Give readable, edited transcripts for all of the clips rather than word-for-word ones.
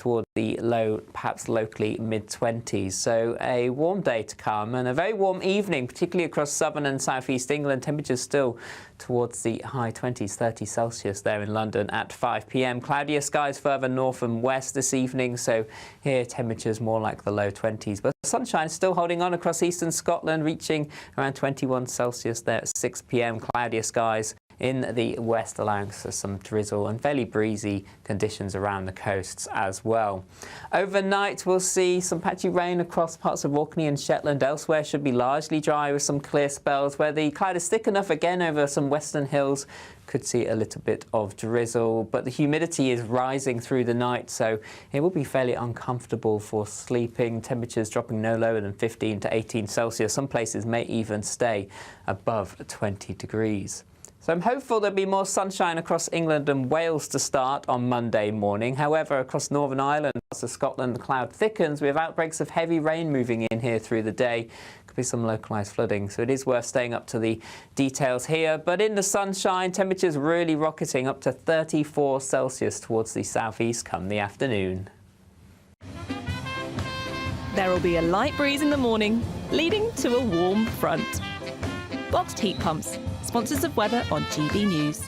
toward the low, perhaps locally mid-20s. So a warm day to come and a very warm evening, particularly across southern and southeast England. Temperatures still towards the high 20s, 30 Celsius there in London at 5 p.m. Cloudier skies further north and west this evening, so here temperatures more like the low 20s. But sunshine still holding on across eastern Scotland, reaching around 21 Celsius there at 6 p.m. Cloudier skies in the west, allowing for some drizzle and fairly breezy conditions around the coasts as well. Overnight, we'll see some patchy rain across parts of Orkney and Shetland. Elsewhere should be largely dry with some clear spells, where the cloud is thick enough again over some western hills. Could see a little bit of drizzle, but the humidity is rising through the night, so it will be fairly uncomfortable for sleeping. Temperatures dropping no lower than 15 to 18 Celsius. Some places may even stay above 20 degrees. So I'm hopeful there'll be more sunshine across England and Wales to start on Monday morning. However, across Northern Ireland, parts of Scotland, the cloud thickens with outbreaks of heavy rain moving in here through the day. Could be some localised flooding, so it is worth staying up to the details here. But in the sunshine, temperatures really rocketing up to 34 Celsius towards the southeast come the afternoon. There will be a light breeze in the morning, leading to a warm front. Boxed heat pumps, sponsors of weather on GB News.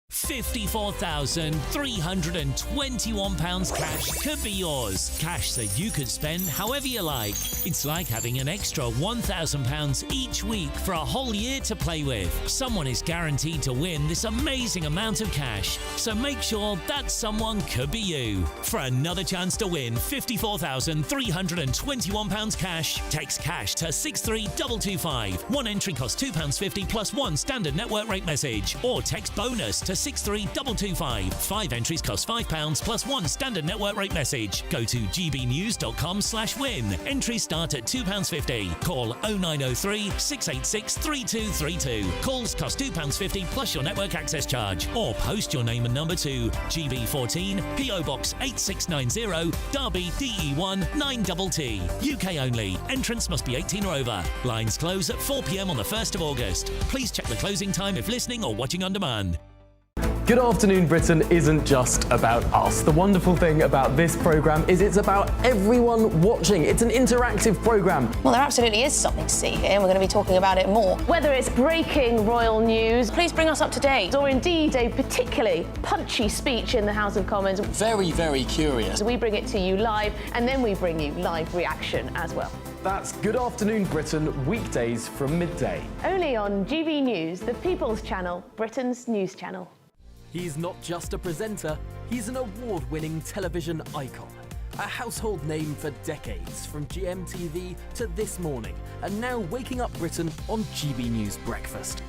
£54,321 cash could be yours. Cash that you could spend however you like. It's like having an extra £1,000 each week for a whole year to play with. Someone is guaranteed to win this amazing amount of cash, so make sure that someone could be you. For another chance to win £54,321 cash, text cash to 63225. One entry costs £2.50 plus one standard network rate message, or text bonus to 63225. 5 entries cost £5 plus one standard network rate message. Go to gbnews.com/win. Entries start at £2.50. Call 0903 686 3232. Calls cost £2.50 plus your network access charge. Or post your name and number to GB14 PO Box 8690 Derby DE1 9TT. UK only. Entrance must be 18 or over. Lines close at 4 p.m. on the 1st of August. Please check the closing time if listening or watching on demand. Good Afternoon Britain isn't just about us. The wonderful thing about this programme is it's about everyone watching. It's an interactive programme. Well, there absolutely is something to see here, and we're going to be talking about it more. Whether it's breaking royal news, please bring us up to date, or indeed a particularly punchy speech in the House of Commons. Very, very curious. We bring it to you live, and then we bring you live reaction as well. That's Good Afternoon Britain, weekdays from midday. Only on GB News, the People's Channel, Britain's news channel. He's not just a presenter, he's an award-winning television icon. A household name for decades, from GMTV to This Morning, and now waking up Britain on GB News Breakfast.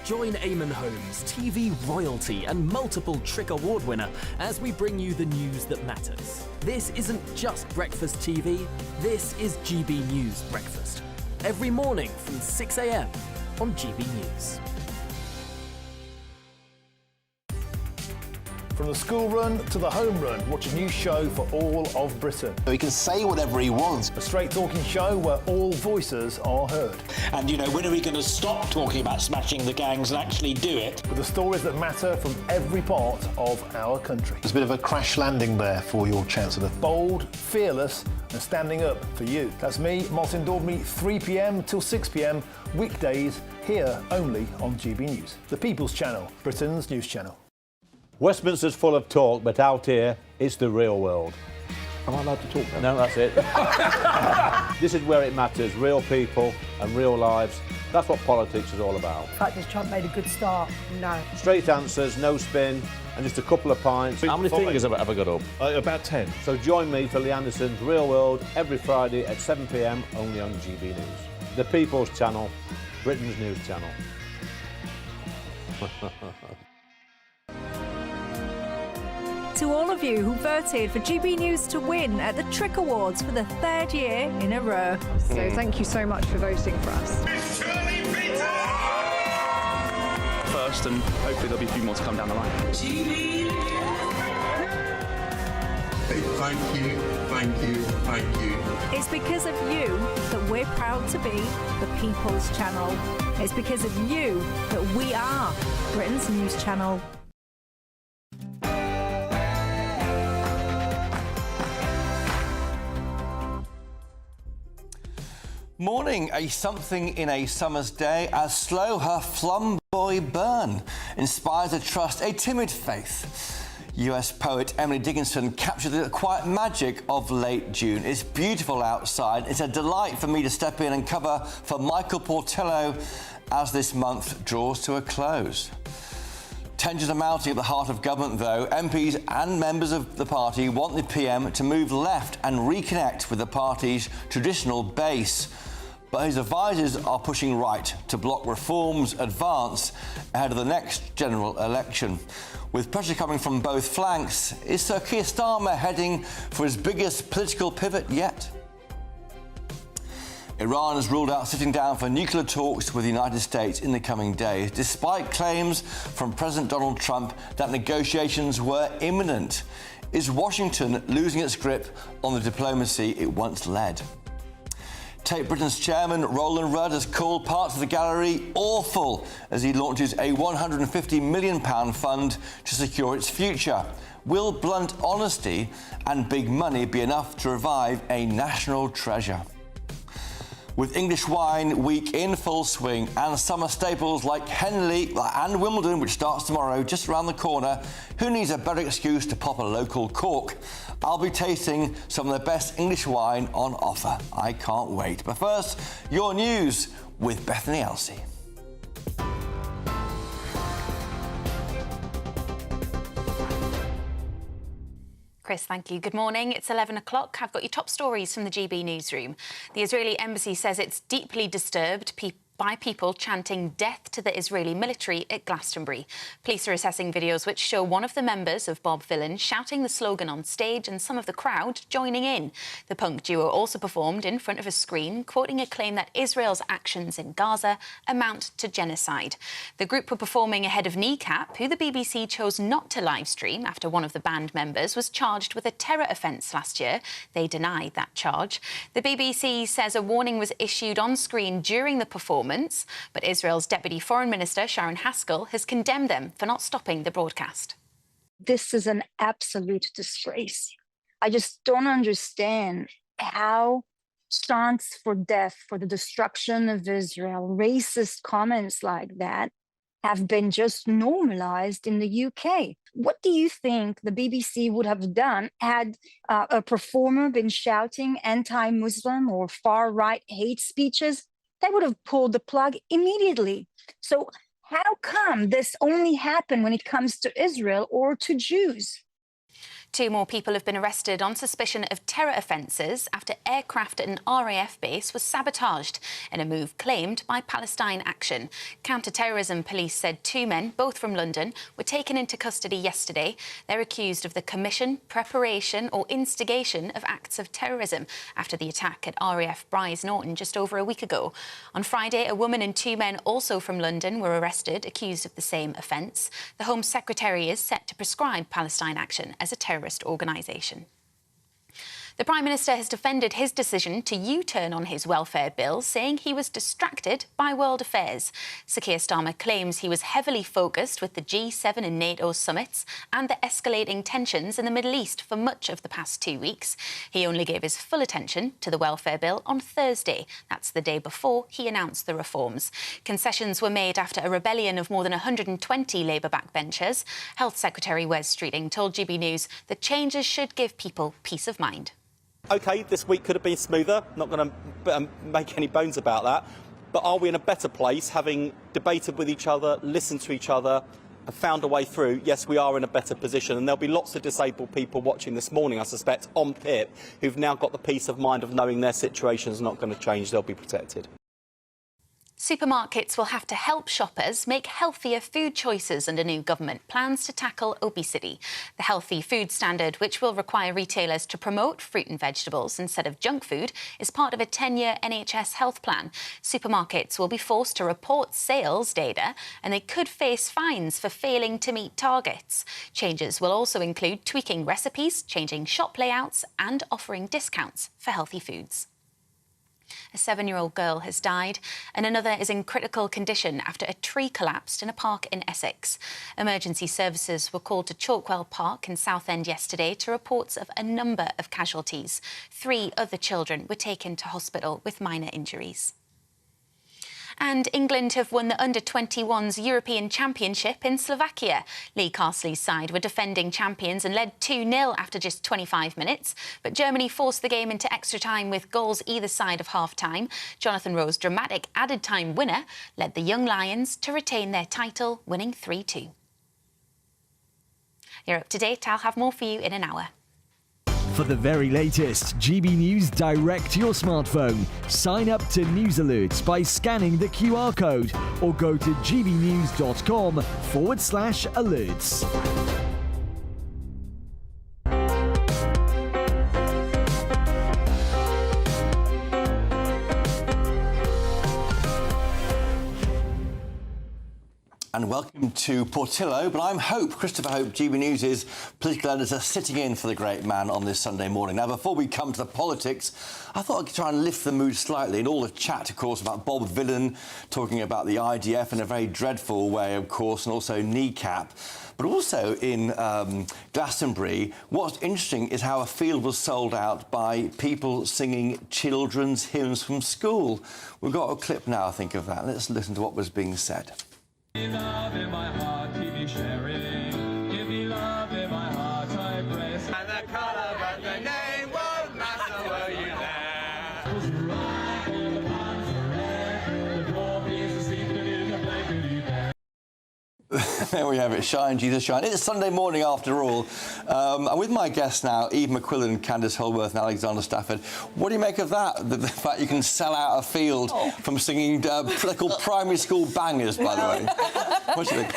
Join Eamon Holmes, TV royalty and multiple Trick Award winner, as we bring you the news that matters. This isn't just breakfast TV, this is GB News Breakfast. Every morning from 6 a.m. on GB News. From the school run to the home run, watch a new show for all of Britain. He can say whatever he wants. A straight talking show where all voices are heard. And, you know, when are we going to stop talking about smashing the gangs and actually do it? With the stories that matter from every part of our country. There's a bit of a crash landing there for your Chancellor. Bold, fearless and standing up for you. That's me, Martin Daubney, 3 p.m. till 6 p.m. weekdays, here only on GB News. The People's Channel, Britain's news channel. Westminster's full of talk, but out here, it's the real world. Am I allowed to talk now? No, that's it. This is where it matters, real people and real lives. That's what politics is all about. The fact is Trump made a good start, no. Straight answers, no spin, and just a couple of pints. How many fingers have I got up? About 10. So join me for Lee Anderson's Real World every Friday at 7 p.m. only on GB News. The People's Channel, Britain's news channel. To all of you who voted for GB News to win at the Trick Awards for the 3rd year in a row. So thank you so much for voting for us. First, and hopefully there'll be a few more to come down the line. Thank you, thank you, thank you. It's because of you that we're proud to be the People's Channel. It's because of you that we are Britain's news channel. Morning, a something in a summer's day as slow her flamboy burn inspires a trust, a timid faith. US poet Emily Dickinson captured the quiet magic of late June. It's beautiful outside. It's a delight for me to step in and cover for Michael Portillo as this month draws to a close. Tensions are mounting at the heart of government, though. MPs and members of the party want the PM to move left and reconnect with the party's traditional base. But his advisers are pushing right to block reforms advance ahead of the next general election. With pressure coming from both flanks, is Sir Keir Starmer heading for his biggest political pivot yet? Iran has ruled out sitting down for nuclear talks with the United States in the coming days, despite claims from President Donald Trump that negotiations were imminent. Is Washington losing its grip on the diplomacy it once led? Tate Britain's chairman, Roland Rudd, has called parts of the gallery awful as he launches a £150 million fund to secure its future. Will blunt honesty and big money be enough to revive a national treasure? With English wine week in full swing and summer staples like Henley and Wimbledon, which starts tomorrow just around the corner, who needs a better excuse to pop a local cork? I'll be tasting some of the best English wine on offer. I can't wait. But first, your news with Bethany Elsey. Chris, thank you. Good morning. It's 11 o'clock. I've got your top stories from the GB newsroom. The Israeli embassy says it's deeply disturbed by people chanting death to the Israeli military at Glastonbury. Police are assessing videos which show one of the members of Bob Vylan shouting the slogan on stage and some of the crowd joining in. The punk duo also performed in front of a screen, quoting a claim that Israel's actions in Gaza amount to genocide. The group were performing ahead of Kneecap, who the BBC chose not to live stream after one of the band members was charged with a terror offence last year. They denied that charge. The BBC says a warning was issued on screen during the performance, but Israel's Deputy Foreign Minister Sharon Haskell has condemned them for not stopping the broadcast. This is an absolute disgrace. I just don't understand how chants for death, for the destruction of Israel, racist comments like that have been just normalized in the UK. What do you think the BBC would have done had a performer been shouting anti-Muslim or far-right hate speeches? They would have pulled the plug immediately. So how come this only happened when it comes to Israel or to Jews? 2 more people have been arrested on suspicion of terror offences after aircraft at an RAF base was sabotaged in a move claimed by Palestine Action. Counter-terrorism police said 2 men, both from London, were taken into custody yesterday. They're accused of the commission, preparation or instigation of acts of terrorism after the attack at RAF Bryce Norton just over a week ago. On Friday, a woman and 2 men also from London were arrested, accused of the same offence. The Home Secretary is set to prescribe Palestine Action as a terrorist organisation. The Prime Minister has defended his decision to U-turn on his welfare bill, saying he was distracted by world affairs. Sir Keir Starmer claims he was heavily focused with the G7 and NATO summits and the escalating tensions in the Middle East for much of the past 2 weeks. He only gave his full attention to the welfare bill on Thursday. That's the day before he announced the reforms. Concessions were made after a rebellion of more than 120 Labour backbenchers. Health Secretary Wes Streeting told GB News that changes should give people peace of mind. OK, this week could have been smoother, not going to make any bones about that. But are we in a better place, having debated with each other, listened to each other, and found a way through? Yes, we are in a better position. And there'll be lots of disabled people watching this morning, I suspect, on PIP, who've now got the peace of mind of knowing their situation is not going to change. They'll be protected. Supermarkets will have to help shoppers make healthier food choices under new government plans to tackle obesity. The Healthy Food Standard, which will require retailers to promote fruit and vegetables instead of junk food, is part of a 10-year NHS health plan. Supermarkets will be forced to report sales data and they could face fines for failing to meet targets. Changes will also include tweaking recipes, changing shop layouts and offering discounts for healthy foods. A 7-year-old girl has died and another is in critical condition after a tree collapsed in a park in Essex. Emergency services were called to Chalkwell Park in Southend yesterday to reports of a number of casualties. 3 other children were taken to hospital with minor injuries. And England have won the Under-21s European Championship in Slovakia. Lee Castley's side were defending champions and led 2-0 after just 25 minutes. But Germany forced the game into extra time with goals either side of half-time. Jonathan Rowe's dramatic added-time winner led the Young Lions to retain their title, winning 3-2. You're up to date. I'll have more for you in an hour. For the very latest GB News direct to your smartphone, sign up to News Alerts by scanning the QR code or go to gbnews.com/alerts. And welcome to Portillo, but I'm Christopher Hope, GB News' political editor, sitting in for the great man on this Sunday morning. Now, before we come to the politics, I thought I'd try and lift the mood slightly, and all the chat, of course, about Bob Villan talking about the IDF in a very dreadful way, of course, and also Kneecap. But also in Glastonbury, what's interesting is how a field was sold out by people singing children's hymns from school. We've got a clip now, I think, of that. Let's listen to what was being said. Love in my heart, keep me sharing. Give me love in my heart, I press. And the colour, but the name won't matter, were you there? There we have it, shine, Jesus, shine. It's Sunday morning after all. And with my guests now, Eve McQuillan, Candice Holworth and Alexander Stafford. What do you make of that? The fact you can sell out a field from singing, they're called primary school bangers, by the way. What do you think?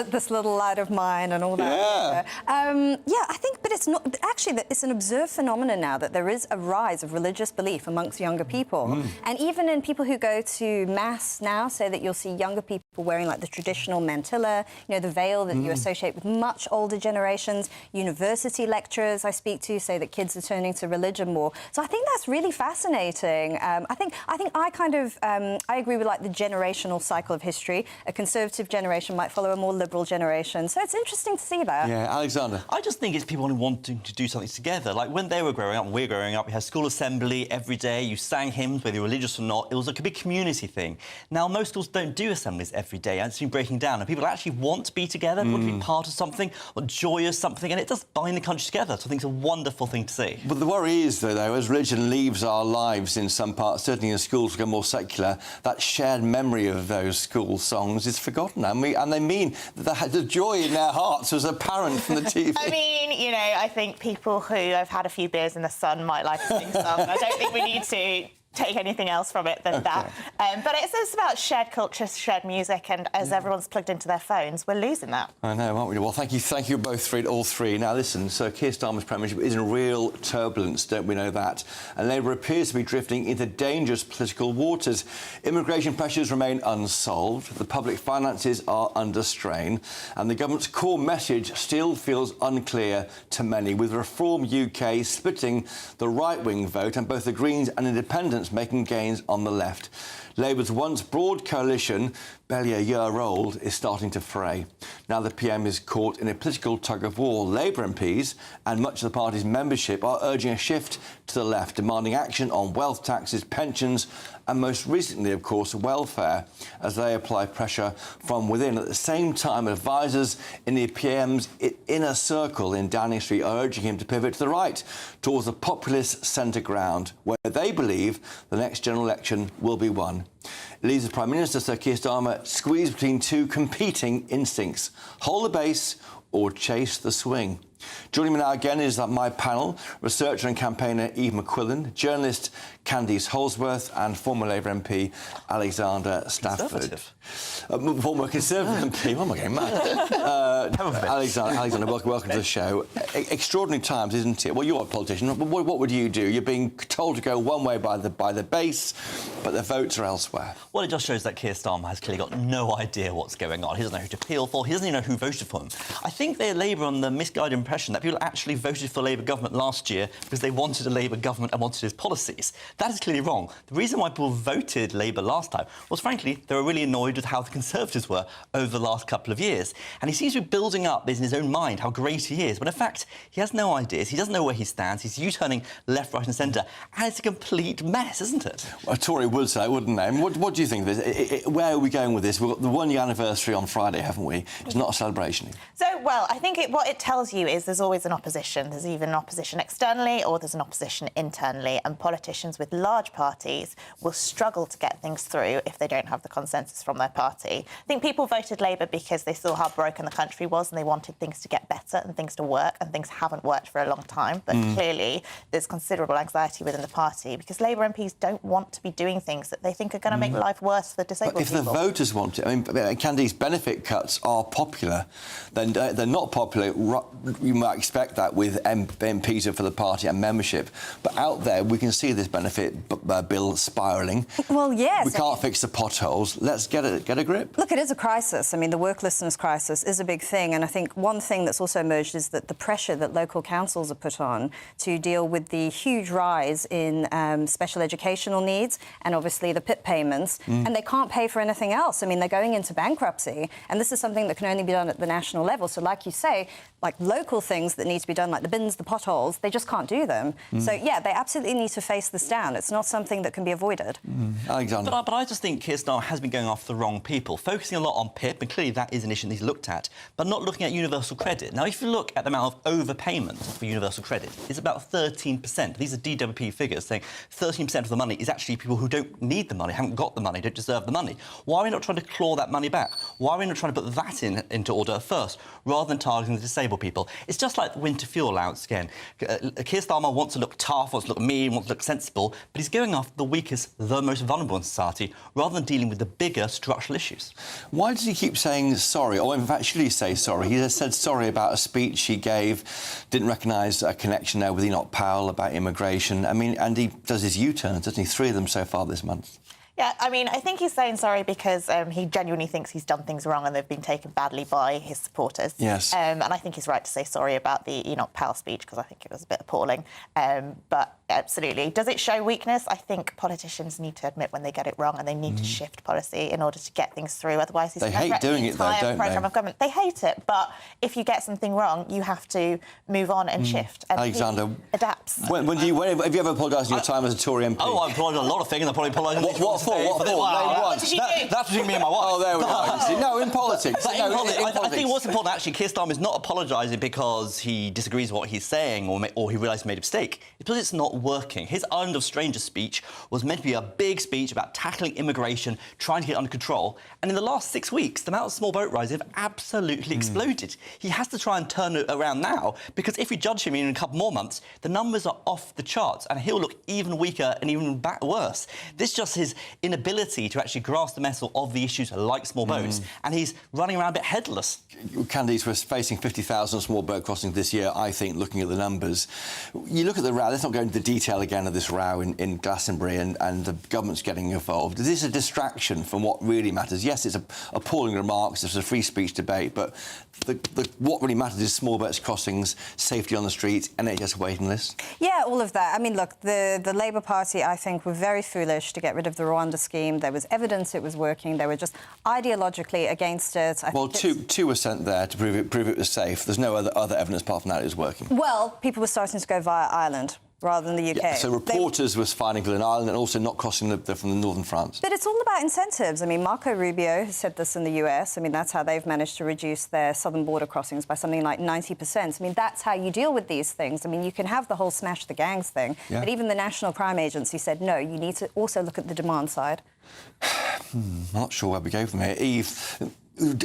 This little light of mine and all that. Yeah, I think, but it's not, actually, it's an observed phenomenon now that there is a rise of religious belief amongst younger people. And even in people who go to mass now, say that you'll see younger people wearing like the traditional mantilla, you know, the veil that you associate with much older generations. University lecturers I speak to say that kids are turning to religion more. So I think that's really fascinating. I think I kind of I agree with like the generational cycle of history. A conservative generation might follow a more liberal generation. So it's interesting to see that. Yeah, Alexander. I just think it's people wanting to do something together. Like when they were growing up and we're growing up, we had school assembly every day. You sang hymns, whether you're religious or not. It was like a big community thing. Now most schools don't do assemblies every day, and it's been breaking down. And people actually want to be together, want to be part of something, or joyous something, and it does bind the country together. So I think it's a wonderful thing to see. But the worry is, though, as religion leaves our lives in some parts, certainly in schools become more secular, that shared memory of those school songs is forgotten. And they mean that the joy in their hearts was apparent from the TV. I mean, you know, I think people who have had a few beers in the sun might like to sing song. I don't think we need to take anything else from it than that. But it's about shared culture, shared music, and as everyone's plugged into their phones, we're losing that. I know, aren't we? Well, thank you all three. Now, listen, so Keir Starmer's premiership is in real turbulence, don't we know that? And Labour appears to be drifting into dangerous political waters. Immigration pressures remain unsolved, the public finances are under strain, and the government's core message still feels unclear to many, with Reform UK splitting the right-wing vote and both the Greens and Independents making gains on the left. Labour's once broad coalition, barely a year old, is starting to fray. Now the PM is caught in a political tug-of-war. Labour MPs and much of the party's membership are urging a shift to the left, demanding action on wealth taxes, pensions and most recently, of course, welfare, as they apply pressure from within. At the same time, advisers in the PM's inner circle in Downing Street are urging him to pivot to the right, towards the populist centre ground, where they believe the next general election will be won. It leaves the Prime Minister, Sir Keir Starmer, squeezed between two competing instincts: hold the base or chase the swing. Joining me now again is my panel, researcher and campaigner Eve McQuillan, journalist Candice Holworth and former Labour MP Alexander Stafford. Former Conservative MP, oh my God, mad. Alexander, welcome to the show. Extraordinary times, isn't it? Well, you're a politician. What would you do? You're being told to go one way by the base, but the votes are elsewhere. Well, it just shows that Keir Starmer has clearly got no idea what's going on. He doesn't know who to appeal for. He doesn't even know who voted for him. I think they're Labour on the misguided impression that people actually voted for a Labour government last year because they wanted a Labour government and wanted his policies. That is clearly wrong. The reason why people voted Labour last time was, frankly, they were really annoyed with how the Conservatives were over the last couple of years. And he seems to be building up this in his own mind, how great he is, when in fact, he has no ideas, he doesn't know where he stands, he's U-turning left, right and centre, and it's a complete mess, isn't it? Well, a Tory would say, wouldn't they? I mean, what do you think of this? Where are we going with this? We've got the one-year anniversary on Friday, haven't we? It's not a celebration. So, well, I think what it tells you is there's always an opposition. There's even an opposition externally or there's an opposition internally, and politicians with large parties will struggle to get things through if they don't have the consensus from their party. I think people voted Labour because they saw how broken the country was and they wanted things to get better and things to work, and things haven't worked for a long time. But clearly there's considerable anxiety within the party because Labour MPs don't want to be doing things that they think are going to make life worse for the disabled people. If the voters want it, I mean, Candy's benefit cuts are popular, then they're not popular. You might expect that with MPs for the party and membership. But out there, we can see this benefit bill spiralling. Well, yes. We can't fix the potholes. Let's get a grip. Look, it is a crisis. I mean, the worklessness crisis is a big thing. And I think one thing that's also emerged is that the pressure that local councils are put on to deal with the huge rise in special educational needs and obviously the PIP payments, and they can't pay for anything else. I mean, they're going into bankruptcy, and this is something that can only be done at the national level. So like you say, like local things that need to be done, like the bins, the potholes, they just can't do them. So, yeah, they absolutely need to face this down. It's not something that can be avoided. Alexander. But I just think Keir Starmer has been going after the wrong people, focusing a lot on PIP, and clearly that is an issue that he's looked at, but not looking at universal credit. Now, if you look at the amount of overpayment for universal credit, it's about 13%. These are DWP figures saying 13% of the money is actually people who don't need the money, haven't got the money, don't deserve the money. Why are we not trying to claw that money back? Why are we not trying to put that into order first, rather than targeting the disabled people? It's just like the winter fuel allowance again. Keir Starmer wants to look tough, wants to look mean, wants to look sensible, but he's going after the weakest, the most vulnerable in society, rather than dealing with the bigger structural issues. Why does he keep saying sorry? Or, in fact, should he say sorry? He has said sorry about a speech he gave, didn't recognise a connection there with Enoch Powell about immigration. I mean, and he does his U-turns, doesn't he? 3 of them so far this month. Yeah, I mean, I think he's saying sorry because he genuinely thinks he's done things wrong and they've been taken badly by his supporters. Yes. And I think he's right to say sorry about the Enoch Powell speech because I think it was a bit appalling. But absolutely. Does it show weakness? I think politicians need to admit when they get it wrong and they need to shift policy in order to get things through. Otherwise, they hate doing it, though, don't program they? of government. They hate it, but if you get something wrong, you have to move on and shift. And Alexander, adapts. Have you ever apologised in your time as a Tory MP? Oh, I've apologised a lot of things. I've probably apologised. What for? That's between me and my wife. Oh, there we go. No, in politics. I think what's important, actually, Keir Starmer is not apologising because he disagrees with what he's saying or he realised he made a mistake. It's because it's not working. His Island of Strangers speech was meant to be a big speech about tackling immigration, trying to get it under control. And in the last 6 weeks, the amount of small boat rises have absolutely exploded. He has to try and turn it around now because if we judge him in a couple more months, the numbers are off the charts and he'll look even weaker and even worse. This is just his inability to actually grasp the mettle of the issues like small boats, and he's running around a bit headless. Candidates were facing 50,000 small boat crossings this year, I think, looking at the numbers. You look at the row, let's not go into the detail again of this row in Glastonbury and the government's getting involved. Is this a distraction from what really matters? Yes, it's appalling remarks, it's a free speech debate, but what really matters is small boats crossings, safety on the streets, NHS waiting lists. Yeah, all of that. I mean, look, the Labour Party, I think, were very foolish to get rid of the Rwanda scheme. There was evidence it was working. They were just ideologically against it. Well, two were sent there to prove it was safe. There's no other evidence apart from that it was working. Well, people were starting to go via Ireland rather than the UK. Yeah, so reporters were finding in Ireland and also not crossing from the northern France. But it's all about incentives. I mean, Marco Rubio has said this in the US. I mean, that's how they've managed to reduce their southern border crossings by something like 90%. I mean, that's how you deal with these things. I mean, you can have the whole smash the gangs thing, but even the National Crime Agency said, no, you need to also look at the demand side. I'm not sure where we go from here. Eve,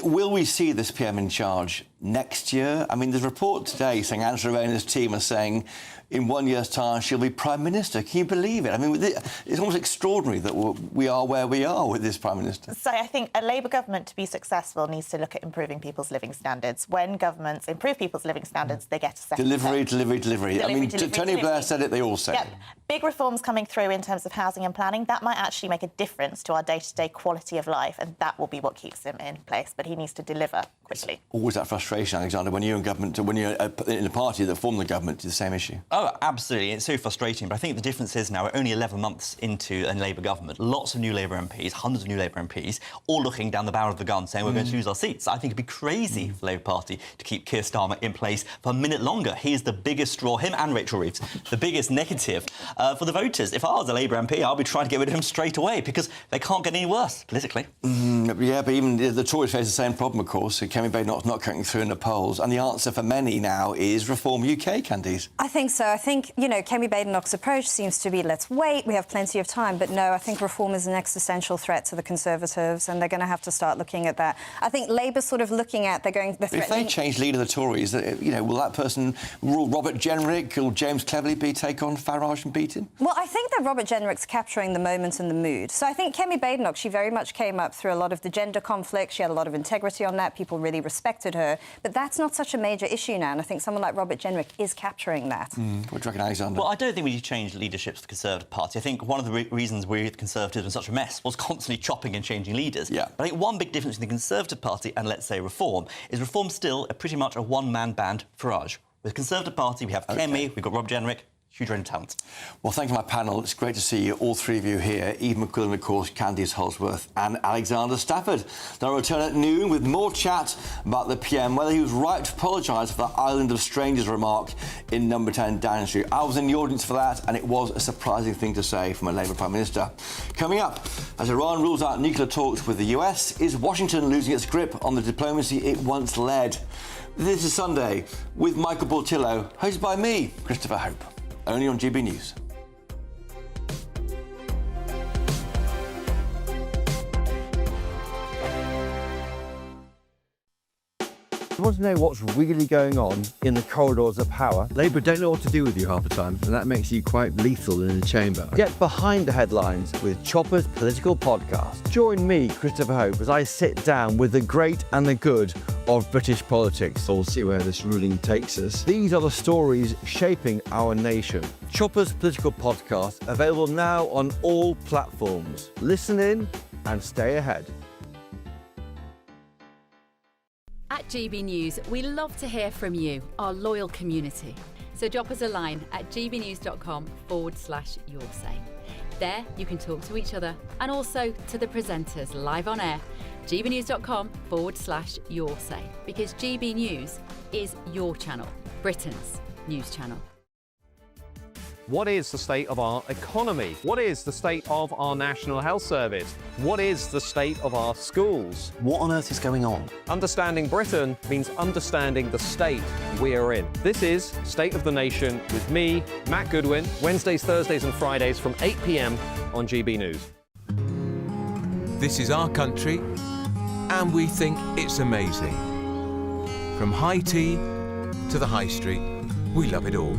will we see this PM in charge next year? I mean, there's a report today saying Angela Rayner's team are saying in 1 year's time she'll be Prime Minister. Can you believe it? I mean, it's almost extraordinary that we are where we are with this Prime Minister. So I think a Labour government, to be successful, needs to look at improving people's living standards. When governments improve people's living standards, they get a second Delivery. I mean, Tony Blair said it, they all said it. Big reforms coming through in terms of housing and planning, that might actually make a difference to our day-to-day quality of life, and that will be what keeps him in place. But he needs to deliver quickly. Always that frustrating. frustration, Alexander, when you're in government, when you're in a party that formed the government, it's the same issue? Oh, absolutely. It's so frustrating. But I think the difference is now we're only 11 months into a Labour government. Lots of new Labour MPs, hundreds of new Labour MPs, all looking down the barrel of the gun saying we're going to lose our seats. I think it'd be crazy for the Labour Party to keep Keir Starmer in place for a minute longer. He is the biggest straw, him and Rachel Reeves, the biggest negative for the voters. If I was a Labour MP, I'll be trying to get rid of him straight away because they can't get any worse politically. Yeah, but even the Tories face the same problem, of course. Kemi Badenoch's not cutting through in the polls, and the answer for many now is Reform UK, Candice. I think so. I think, you know, Kemi Badenoch's approach seems to be, let's wait, we have plenty of time. But no, I think reform is an existential threat to the Conservatives, and they're going to have to start looking at that. I think Labour's sort of looking at, If they change leader of the Tories, you know, will that person rule Robert Jenrick or James Cleverly take on Farage and beat him? Well, I think that Robert Jenrick's capturing the moment and the mood. So I think Kemi Badenoch, she very much came up through a lot of the gender conflict. She had a lot of integrity on that. People really respected her. But that's not such a major issue now, and I think someone like Robert Jenrick is capturing that. What do you reckon, Alexander? Well, I don't think we need to change leaderships of the Conservative Party. I think one of the reasons we, the Conservatives, were in such a mess was constantly chopping and changing leaders. Yeah. But I think one big difference between the Conservative Party and, let's say, Reform is Reform still pretty much a one-man band Farage. With the Conservative Party, we have Kemi, we've got Rob Jenrick, huge range of talent. Well, thank you, my panel. It's great to see you, all three of you here. Eve McQuillan, of course, Candice Holsworth and Alexander Stafford. They'll return at noon with more chat about the PM, whether he was right to apologise for that Island of Strangers remark in Number 10 Downing Street. I was in the audience for that, and it was a surprising thing to say from a Labour Prime Minister. Coming up, as Iran rules out nuclear talks with the US, is Washington losing its grip on the diplomacy it once led? This is Sunday with Michael Portillo, hosted by me, Christopher Hope. Only on GB News. You want to know what's really going on in the corridors of power? Labour don't know what to do with you half the time, and that makes you quite lethal in the chamber. Get behind the headlines with Chopper's Political Podcast. Join me, Christopher Hope, as I sit down with the great and the good of British politics. We'll see where this ruling takes us. These are the stories shaping our nation. Chopper's Political Podcast, available now on all platforms. Listen in and stay ahead. At GB News, we love to hear from you, our loyal community. So drop us a line at gbnews.com/yoursay. There you can talk to each other and also to the presenters live on air. gbnews.com/yoursay, because GB News is your channel, Britain's news channel. What is the state of our economy? What is the state of our National Health Service? What is the state of our schools? What on earth is going on? Understanding Britain means understanding the state we are in. This is State of the Nation with me, Matt Goodwin, Wednesdays, Thursdays and Fridays from 8 p.m. on GB News. This is our country, and we think it's amazing. From high tea to the high street, we love it all.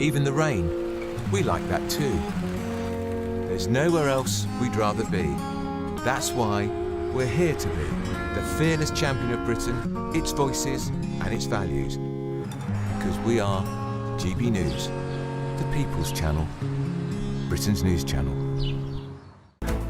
Even the rain. We like that too. There's nowhere else we'd rather be. That's why we're here to be the fearless champion of Britain, its voices and its values. Because we are GB News, the People's Channel, Britain's news channel.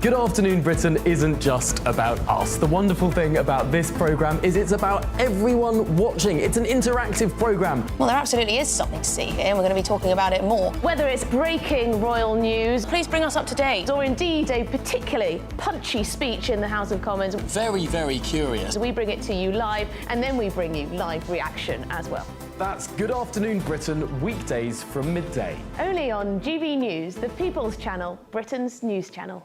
Good Afternoon Britain isn't just about us. The wonderful thing about this programme is it's about everyone watching. It's an interactive programme. Well, there absolutely is something to see here, and we're going to be talking about it more. Whether it's breaking royal news, please bring us up to date, or indeed a particularly punchy speech in the House of Commons. Very, very curious. We bring it to you live, and then we bring you live reaction as well. That's Good Afternoon Britain, weekdays from midday. Only on GB News, the People's Channel, Britain's news channel.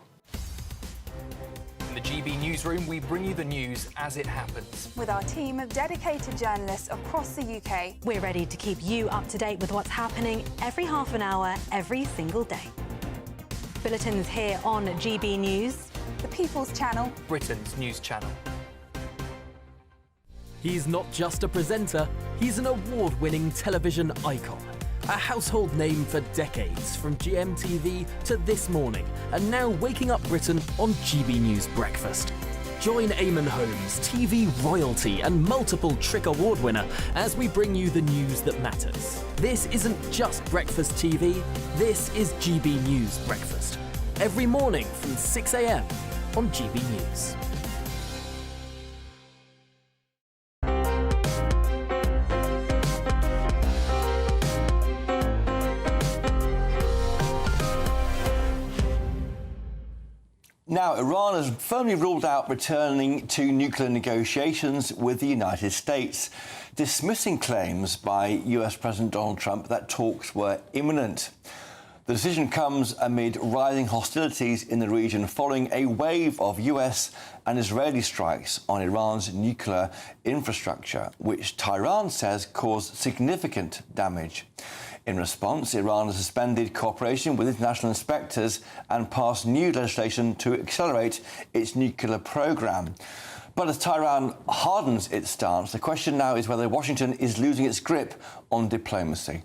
In the GB Newsroom, we bring you the news as it happens. With our team of dedicated journalists across the UK, we're ready to keep you up to date with what's happening every half an hour, every single day. Bulletins here on GB News, the People's Channel, Britain's news channel. He's not just a presenter, he's an award-winning television icon. A household name for decades, from GMTV to This Morning, and now waking up Britain on GB News Breakfast. Join Eamon Holmes, TV royalty and multiple Trick Award winner, as we bring you the news that matters. This isn't just breakfast TV, this is GB News Breakfast. Every morning from 6 a.m. on GB News. Now, Iran has firmly ruled out returning to nuclear negotiations with the United States, dismissing claims by US President Donald Trump that talks were imminent. The decision comes amid rising hostilities in the region following a wave of US and Israeli strikes on Iran's nuclear infrastructure, which Tehran says caused significant damage. In response, Iran has suspended cooperation with international inspectors and passed new legislation to accelerate its nuclear program. But as Tehran hardens its stance, the question now is whether Washington is losing its grip on diplomacy.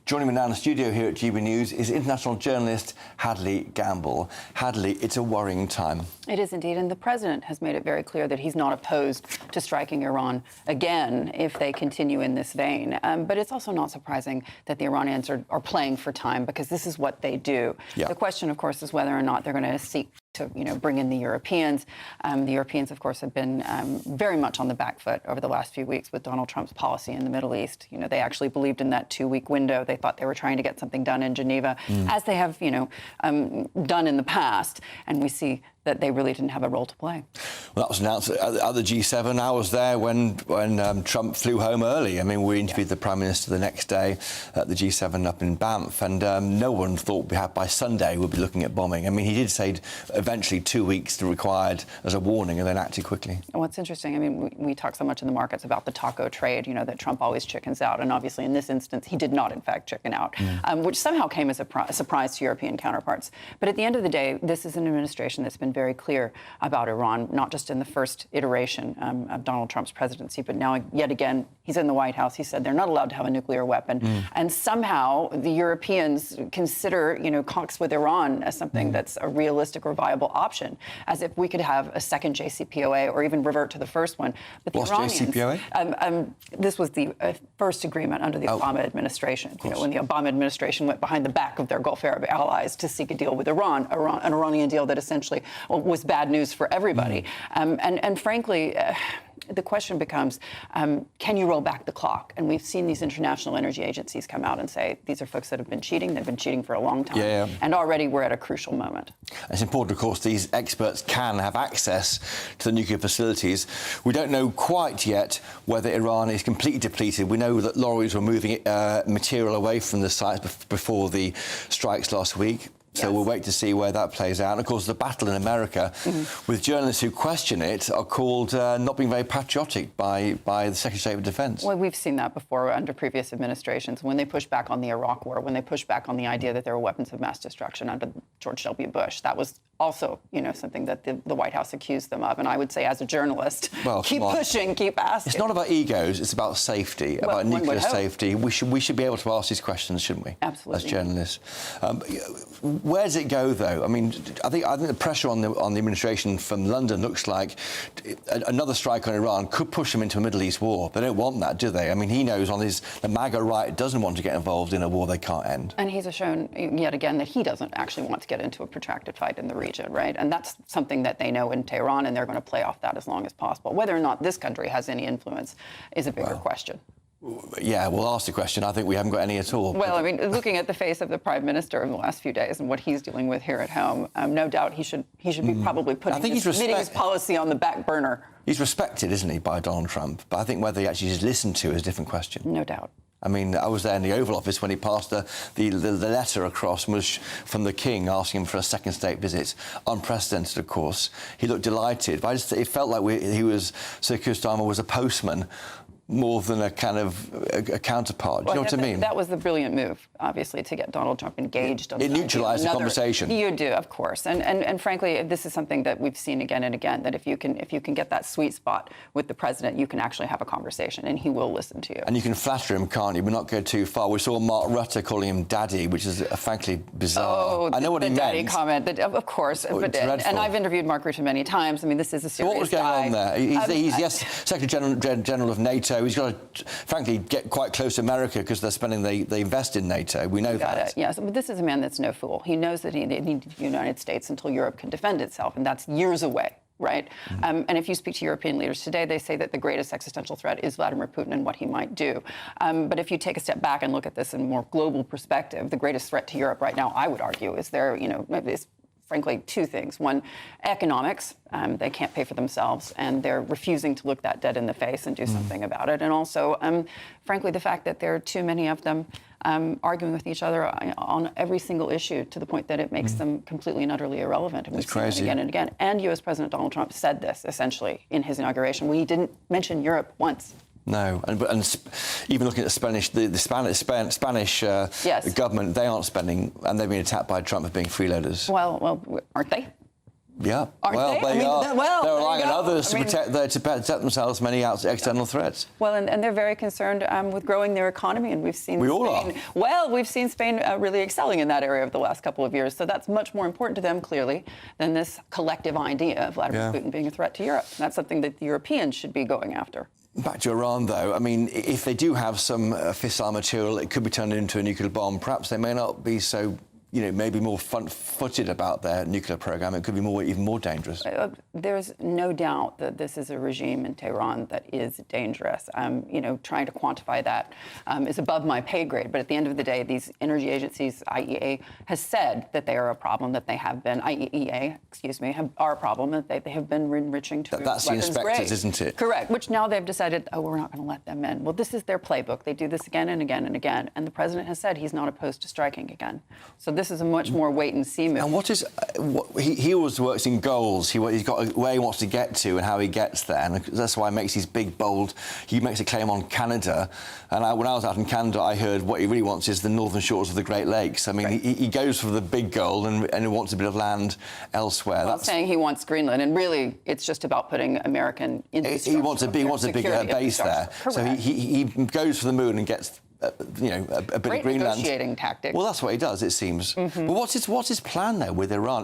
Joining me now in the studio here at GB News is international journalist Hadley Gamble. Hadley, it's a worrying time. It is indeed, and the president has made it very clear that he's not opposed to striking Iran again if they continue in this vein. But it's also not surprising that the Iranians are playing for time, because this is what they do. Yeah. The question, of course, is whether or not they're going to seek to bring in the Europeans. The Europeans, of course, have been very much on the back foot over the last few weeks with Donald Trump's policy in the Middle East. They actually believed in that 2-week window. They thought they were trying to get something done in Geneva, as they have, done in the past. And we see that they really didn't have a role to play. Well, that was announced at the G7. I was there when Trump flew home early. I mean, we interviewed the Prime Minister the next day at the G7 up in Banff, and no one thought by Sunday we'd be looking at bombing. I mean, he did say eventually 2 weeks required as a warning, and then acted quickly. And what's interesting, I mean, we talk so much in the markets about the taco trade, that Trump always chickens out, and obviously in this instance he did not, in fact, chicken out, which somehow came as a surprise to European counterparts. But at the end of the day, this is an administration that's been very clear about Iran, not just in the first iteration of Donald Trump's presidency, but now yet again he's in the White House. He said they're not allowed to have a nuclear weapon, and somehow the Europeans consider talks with Iran as something that's a realistic or viable option, as if we could have a second JCPOA or even revert to the first one. But the Iranians, JCPOA? This was the first agreement under the Obama administration. When the Obama administration went behind the back of their Gulf Arab allies to seek a deal with Iran, an Iranian deal that essentially was bad news for everybody. And frankly, the question becomes, can you roll back the clock? And we've seen these international energy agencies come out and say, these are folks that have been cheating. They've been cheating for a long time. And already we're at a crucial moment. It's important, of course, these experts can have access to the nuclear facilities. We don't know quite yet whether Iran is completely depleted. We know that lorries were moving material away from the sites before the strikes last week. So we'll wait to see where that plays out. And, of course, the battle in America with journalists who question it are called not being very patriotic by the Secretary of State of Defense. Well, we've seen that before under previous administrations, when they pushed back on the Iraq War, when they pushed back on the idea that there were weapons of mass destruction under George W. Bush. That was also, something that the White House accused them of. And I would say, as a journalist, keep pushing, keep asking. It's not about egos, it's about safety, about nuclear safety. We should be able to ask these questions, shouldn't we? Absolutely. As journalists. Where does it go, though? I mean, I think the pressure on the administration from London looks like another strike on Iran could push them into a Middle East war. They don't want that, do they? I mean, he knows the MAGA right doesn't want to get involved in a war they can't end. And he's shown yet again that he doesn't actually want to get into a protracted fight in the region, right? And that's something that they know in Tehran, and they're going to play off that as long as possible. Whether or not this country has any influence is a bigger question. Yeah, we'll ask the question. I think we haven't got any at all. Well, I mean, looking at the face of the Prime Minister in the last few days and what he's dealing with here at home, no doubt he should be probably putting his policy on the back burner. He's respected, isn't he, by Donald Trump? But I think whether he actually is listened to is a different question. No doubt. I mean, I was there in the Oval Office when he passed the letter across from the King asking him for a second state visit. Unprecedented, of course. He looked delighted. But it felt like Sir Keir Starmer was a postman more than a kind of a counterpart. Do you know what I mean? That was the brilliant move, obviously, to get Donald Trump engaged. It neutralised the conversation. You do, of course. And frankly, this is something that we've seen again and again, that if you can get that sweet spot with the president, you can actually have a conversation, and he will listen to you. And you can flatter him, can't you? But not go too far. We saw Mark Rutte calling him daddy, which is frankly bizarre. Oh, I know what he meant. The daddy comment, of course. And I've interviewed Mark Rutte many times. I mean, this is a serious guy. What was going on there? He's Secretary General of NATO. He's got to, frankly, get quite close to America because they're spending, they invest in NATO. We know that. Yes, but this is a man that's no fool. He knows that he needs the United States until Europe can defend itself, and that's years away. Right? And if you speak to European leaders today, they say that the greatest existential threat is Vladimir Putin and what he might do. But if you take a step back and look at this in a more global perspective, the greatest threat to Europe right now, I would argue, is frankly, two things. One, economics. They can't pay for themselves, and they're refusing to look that dead in the face and do something about it. And also, frankly, the fact that there are too many of them arguing with each other on every single issue to the point that it makes them completely and utterly irrelevant. And we've seen it again and again. And U.S. President Donald Trump said this, essentially, in his inauguration. We didn't mention Europe once. No, and even looking at the Spanish government, they aren't spending, and they've been attacked by Trump for being freeloaders. Well, aren't they? Yeah, Aren't they? They are. They're relying on others I mean, to protect themselves from any external threats. Well, and they're very concerned with growing their economy, and we've seen Spain. Well, we've seen Spain really excelling in that area over the last couple of years. So that's much more important to them, clearly, than this collective idea of Vladimir Putin being a threat to Europe. That's something that the Europeans should be going after. Back to Iran, though. I mean, if they do have some fissile material, it could be turned into a nuclear bomb. Perhaps they may not be so, maybe more front-footed about their nuclear program. It could be even more dangerous. There's no doubt that this is a regime in Tehran that is dangerous. Trying to quantify that is above my pay grade. But at the end of the day, these energy agencies, IEA, has said that they are a problem, that they have been, IEA, are a problem, that they have been enriching to That's the inspectors, isn't it? Correct, which now they've decided, we're not going to let them in. Well, this is their playbook. They do this again and again and again. And the president has said he's not opposed to striking again. So this is a much more wait-and-see move. And what is... he always works in goals. He's got where he wants to get to and how he gets there. And that's why he makes these big, bold... He makes a claim on Canada. And when I was out in Canada, I heard what he really wants is the northern shores of the Great Lakes. I mean, he goes for the big goal and he wants a bit of land elsewhere. Well, saying he wants Greenland, and really, it's just about putting American infrastructure. He wants a bigger base there. Correct. So he goes for the moon and gets... a bit Great of Greenland. negotiating tactic. Well, that's what he does, it seems. But what's his plan, though, with Iran?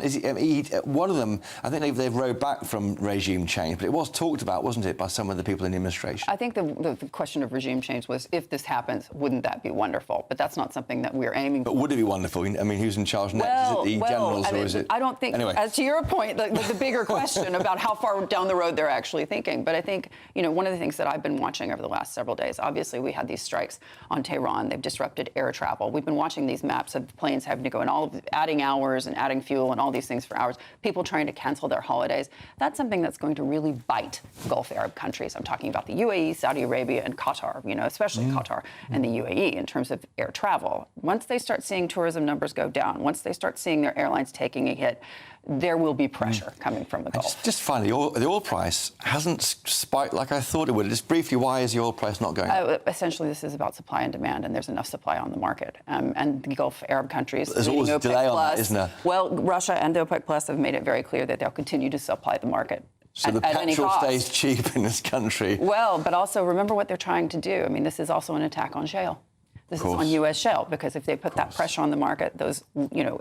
One of them, I think they've rowed back from regime change, but it was talked about, wasn't it, by some of the people in the administration? I think the question of regime change was, if this happens, wouldn't that be wonderful? But that's not something that we're aiming for. But would it be wonderful? I mean, who's in charge next? Is it the generals, or is it... I don't think... Anyway. As to your point, the bigger question about how far down the road they're actually thinking. But I think, one of the things that I've been watching over the last several days, obviously we had these strikes on Tehran. They've disrupted air travel. We've been watching these maps of planes having to go and adding hours and adding fuel and all these things for hours. People trying to cancel their holidays. That's something that's going to really bite Gulf Arab countries. I'm talking about the UAE, Saudi Arabia, and Qatar, especially Qatar and the UAE in terms of air travel. Once they start seeing tourism numbers go down, once they start seeing their airlines taking a hit, there will be pressure coming from the Gulf. Just finally, the oil price hasn't spiked like I thought it would. Just briefly, why is the oil price not going up? Essentially, this is about supply and demand, and there's enough supply on the market. And the Gulf Arab countries... There's always a delay on that, isn't there? Well, Russia and the OPEC Plus have made it very clear that they'll continue to supply the market. So the petrol stays cheap in this country. Well, but also remember what they're trying to do. I mean, this is also an attack on shale. This is on U.S. shale, because if they put that pressure on the market, those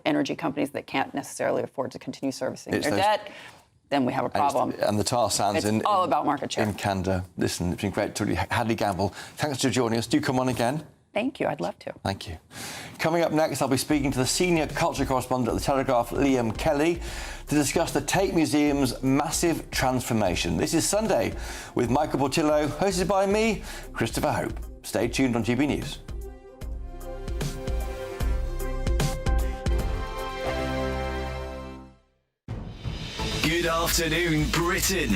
energy companies that can't necessarily afford to continue servicing their debt, then we have a problem. And the tar sands it's all about market share. in Canada. Listen, it's been great to talk to you. Hadley Gamble, thanks for joining us. Do come on again. Thank you. I'd love to. Thank you. Coming up next, I'll be speaking to the senior culture correspondent at The Telegraph, Liam Kelly, to discuss the Tate Museum's massive transformation. This is Sunday with Michael Portillo, hosted by me, Christopher Hope. Stay tuned on GB News. Good afternoon, Britain.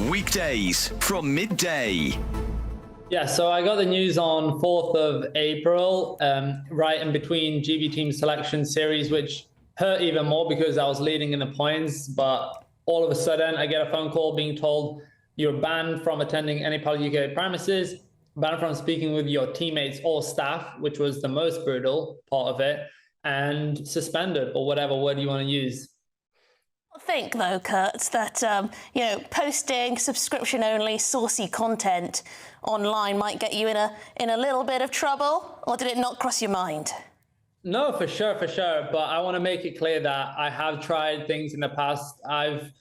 Weekdays from midday. Yeah, so I got the news on 4th of April, right in between GB Team Selection Series, which hurt even more because I was leading in the points. But all of a sudden, I get a phone call being told you're banned from attending any Pal UK premises, banned from speaking with your teammates or staff, which was the most brutal part of it, and suspended, or whatever word you want to use. I think, though, Kurt, that, posting subscription-only saucy content online might get you in a little bit of trouble, or did it not cross your mind? No, for sure. But I want to make it clear that I have tried things in the past. I've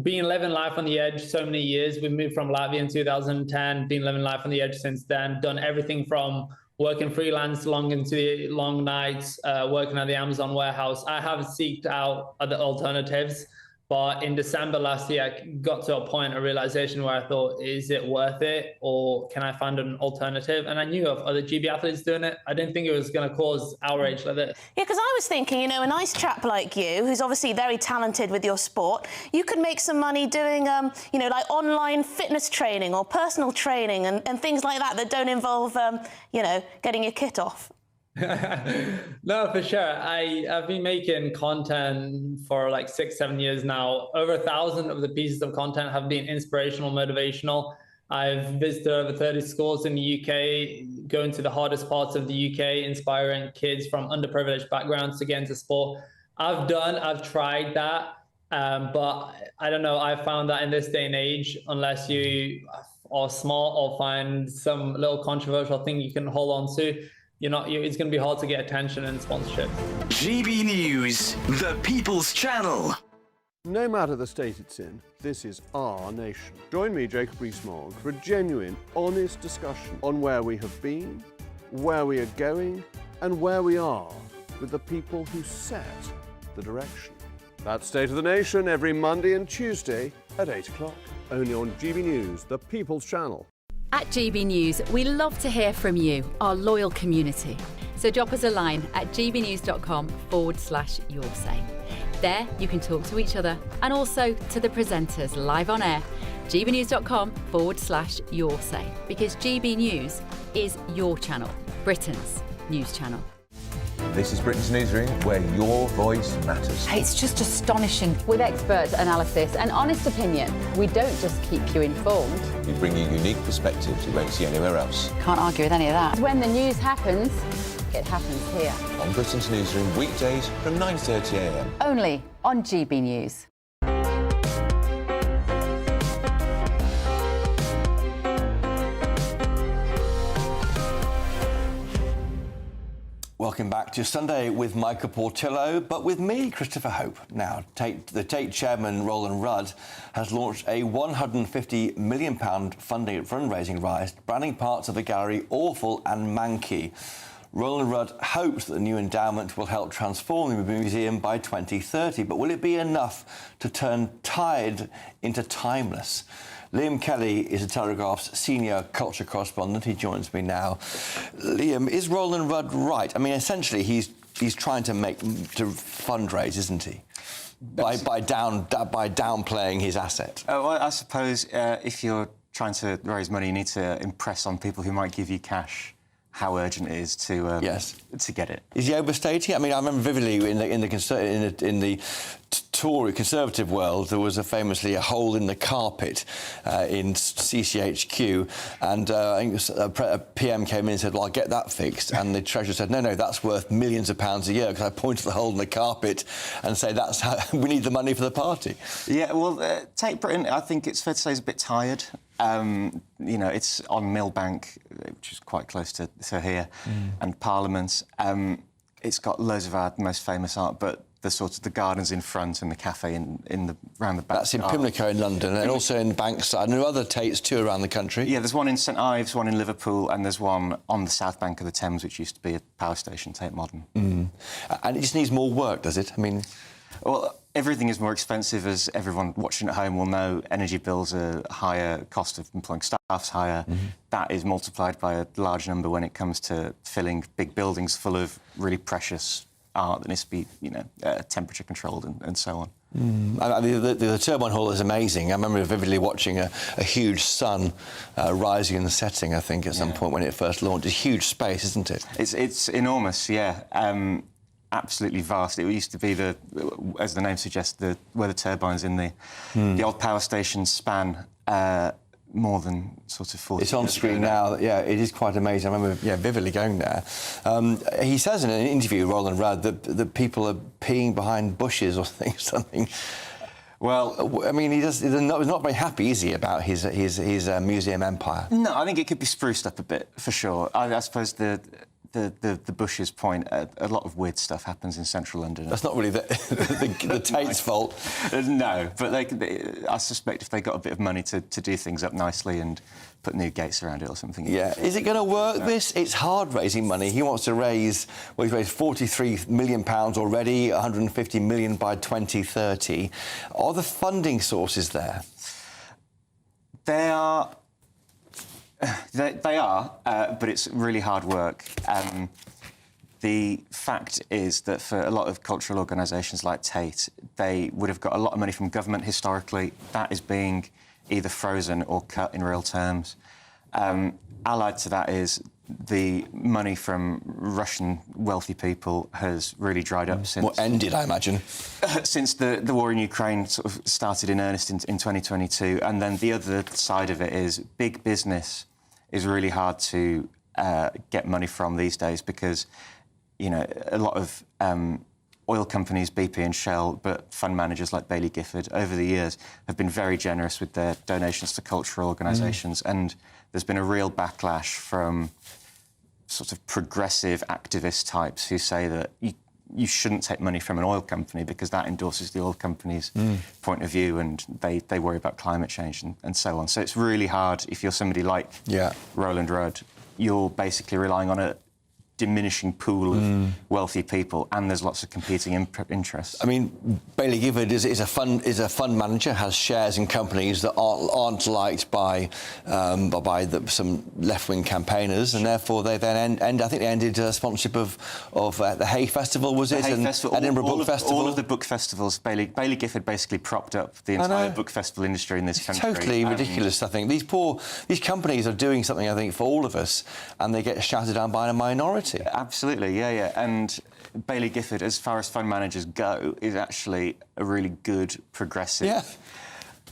been living life on the edge so many years. We moved from Latvia in 2010, been living life on the edge since then, done everything from working freelance long into the long nights, working at the Amazon warehouse. I have seeked out other alternatives. But in December last year, I got to a point, a realization where I thought, is it worth it, or can I find an alternative? And I knew of other GB athletes doing it. I didn't think it was going to cause outrage like this. Yeah, because I was thinking, you know, a nice chap like you, who's obviously very talented with your sport, you could make some money doing, you know, like online fitness training or personal training and things like that don't involve, you know, getting your kit off. No, for sure. I've been making content for like 6-7 years now. Over 1,000 of the pieces of content have been inspirational, motivational. I've visited over 30 schools in the UK, going to the hardest parts of the UK, inspiring kids from underprivileged backgrounds to get into sport. I've tried that, but I don't know. I found that in this day and age, unless you are smart or find some little controversial thing you can hold on to, it's going to be hard to get attention and sponsorship. GB News, the People's Channel. No matter the state it's in, this is our nation. Join me, Jacob Rees-Mogg, for a genuine, honest discussion on where we have been, where we are going, and where we are with the people who set the direction. That's State of the Nation every Monday and Tuesday at 8 o'clock, only on GB News, the People's Channel. At GB News, we love to hear from you, our loyal community. So drop us a line at gbnews.com/your say. There, you can talk to each other and also to the presenters live on air. gbnews.com/your say, because GB News is your channel, Britain's news channel. This is Britain's Newsroom, where your voice matters. It's just astonishing. With expert analysis and honest opinion, we don't just keep you informed. We bring you unique perspectives you won't see anywhere else. Can't argue with any of that. When the news happens, it happens here. On Britain's Newsroom, weekdays from 9:30 a.m. Only on GB News. Welcome back to Sunday with Michael Portillo, but with me, Christopher Hope. Now, the Tate chairman, Roland Rudd, has launched a £150 million fundraising rise, branding parts of the gallery awful and manky. Roland Rudd hopes that the new endowment will help transform the museum by 2030, but will it be enough to turn tired into timeless? Liam Kelly is the Telegraph's senior culture correspondent. He joins me now. Liam, is Roland Rudd right? I mean, essentially, he's trying to fundraise, isn't he? By downplaying his asset. Well, I suppose if you're trying to raise money, you need to impress on people who might give you cash how urgent it is to get it. Is he overstating? I mean, I remember vividly in the Tory Conservative world, there was famously a hole in the carpet in CCHQ, and I think a PM came in and said, well, I'll get that fixed, and the Treasurer said, no, that's worth millions of pounds a year, because I pointed to the hole in the carpet and say, that's how we need the money for the party. Yeah, well, Tate Britain, I think it's fair to say, is a bit tired. It's on Millbank, which is quite close to here, and Parliament. It's got loads of our most famous art, but the gardens in front and the cafe round the back. That's in Pimlico in London, and also in Bankside. And there are other Tates too around the country. Yeah, there's one in St Ives, one in Liverpool, and there's one on the south bank of the Thames, which used to be a power station, Tate Modern. And it just needs more work, does it? I mean... Well, everything is more expensive, as everyone watching at home will know. Energy bills are higher, cost of employing staff's higher. That is multiplied by a large number when it comes to filling big buildings full of really precious art that needs to be, temperature controlled and so on. I mean, the Turbine Hall is amazing. I remember vividly watching a huge sun rising and setting, I think, at some point when it first launched. It's a huge space, isn't it? It's enormous, yeah. Absolutely vast. It used to be as the name suggests, where the turbines in the old power stations span more than sort of 40 It's on screen now. Yeah, it is quite amazing. I remember, vividly going there. He says in an interview, Roland Rudd, that people are peeing behind bushes or something. Well, I mean, he's not very happy, is he, about his museum empire? No, I think it could be spruced up a bit, for sure. I suppose the the Bush's point, a lot of weird stuff happens in central London. That's not really the Tate's fault. No, but I suspect if they got a bit of money to do things up nicely and put new gates around it or something. Yeah. Is it going to work, this? It's hard raising money. He wants to raise, well, he's raised £43 million already, £150 million by 2030. Are the funding sources there? They are, but it's really hard work. The fact is that for a lot of cultural organisations like Tate, they would have got a lot of money from government historically. That is being either frozen or cut in real terms. Allied to that is the money from Russian wealthy people has really dried up since... Well, ended, I imagine. Since the war in Ukraine sort of started in earnest in 2022. And then the other side of it is big business is really hard to get money from these days because, you know, a lot of oil companies, BP and Shell, but fund managers like Baillie Gifford over the years have been very generous with their donations to cultural organisations. And there's been a real backlash from sort of progressive activist types who say that you shouldn't take money from an oil company because that endorses the oil company's point of view and they worry about climate change and so on. So it's really hard if you're somebody like Roland Rudd. You're basically relying on a diminishing pool of wealthy people, and there's lots of competing interests. I mean, Baillie Gifford is a fund manager, has shares in companies that aren't liked by some left-wing campaigners, and therefore they then I think they ended sponsorship of the Hay Festival, was it? The Hay Festival, Edinburgh Book Festival. All of the book festivals. Baillie Gifford basically propped up the entire book festival industry in this country. Totally ridiculous, I think. These companies are doing something, I think, for all of us, and they get shouted down by a minority. Absolutely, yeah. And Baillie Gifford, as far as fund managers go, is actually a really good progressive. Yeah.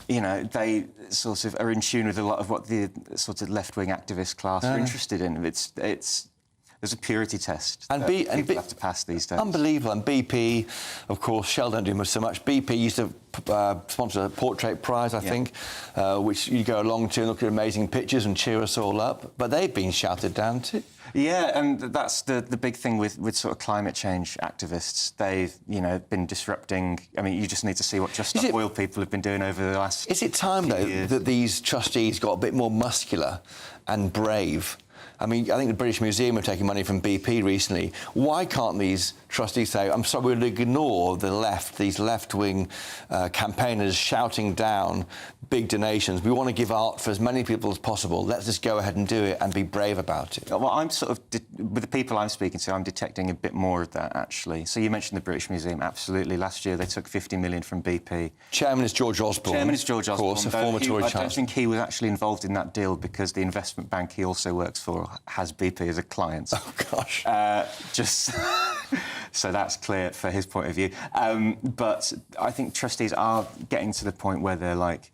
You know, they sort of are in tune with a lot of what the sort of left-wing activist class are interested in. There's a purity test that people have to pass these days. Unbelievable. And BP, of course, Shell don't do so much. BP used to sponsor a portrait prize, I think, which you go along to and look at amazing pictures and cheer us all up. But they've been shouted down too. Yeah, and that's the big thing with sort of climate change activists. They've, you know, been disrupting... I mean, you just need to see what Just Stop Oil people have been doing over the last... Is it time, though, that these trustees got a bit more muscular and brave? I mean, I think the British Museum are taking money from BP recently. Why can't these trustees say, I'm sorry, we'll ignore the left, these left-wing campaigners shouting down big donations. We want to give art for as many people as possible. Let's just go ahead and do it and be brave about it. Well, I'm sort of... with the people I'm speaking to, I'm detecting a bit more of that, actually. So you mentioned the British Museum. Absolutely. Last year, they took £50 million from BP. Chairman is George Osborne. Chairman is George Osborne. Of course, a former Tory chancellor. I don't think he was actually involved in that deal because the investment bank he also works for has BP as a client. Oh, gosh. Just... So that's clear for his point of view. But I think trustees are getting to the point where they're like...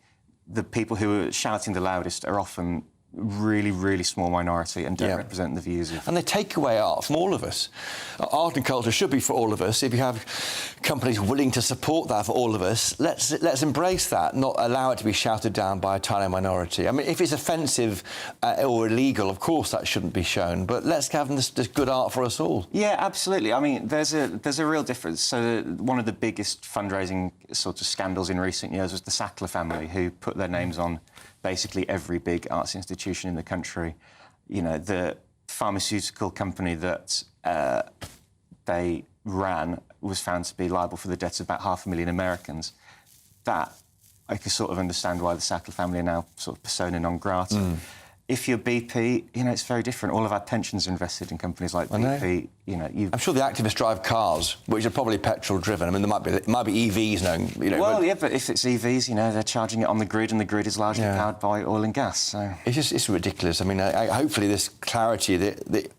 The people who are shouting the loudest are often really, really small minority and don't represent the views of... And they take away art from all of us. Art and culture should be for all of us. If you have companies willing to support that for all of us, let's embrace that, not allow it to be shouted down by a tiny minority. I mean, if it's offensive or illegal, of course that shouldn't be shown, but let's have this good art for us all. Yeah, absolutely. I mean, there's a real difference. So one of the biggest fundraising sort of scandals in recent years was the Sackler family, who put their names on basically every big arts institution in the country. You know, the pharmaceutical company that they ran was found to be liable for the debts of about 500,000 Americans. That, I can sort of understand why the Sackler family are now sort of persona non grata. If you're BP, you know, it's very different. All of our pensions are invested in companies like BP. You know, I'm sure the activists drive cars, which are probably petrol-driven. I mean, it might be EVs now, you know. Well, but if it's EVs, you know, they're charging it on the grid, and the grid is largely powered by oil and gas, so... It's ridiculous. I mean, hopefully this clarity that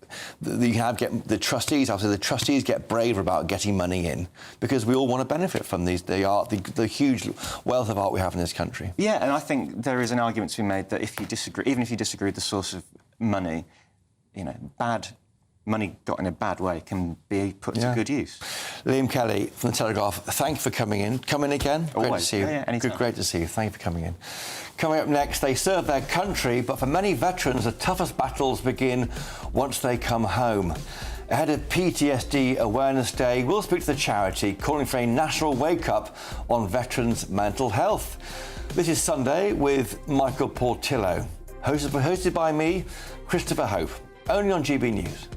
you have the trustees, after the trustees get braver about getting money in, because we all want to benefit from the art, the huge wealth of art we have in this country. Yeah, and I think there is an argument to be made that if you disagree, even if you disagree with the source of money, you know, bad money got in a bad way can be put to good use. Liam Kelly from The Telegraph, thank you for coming in. Come in again. Always. Great to see you. Yeah, anytime. Great to see you. Thank you for coming in. Coming up next, they serve their country, but for many veterans, the toughest battles begin once they come home. Ahead of PTSD Awareness Day, we'll speak to the charity calling for a national wake-up on veterans' mental health. This is Sunday with Michael Portillo, hosted by me, Christopher Hope, only on GB News.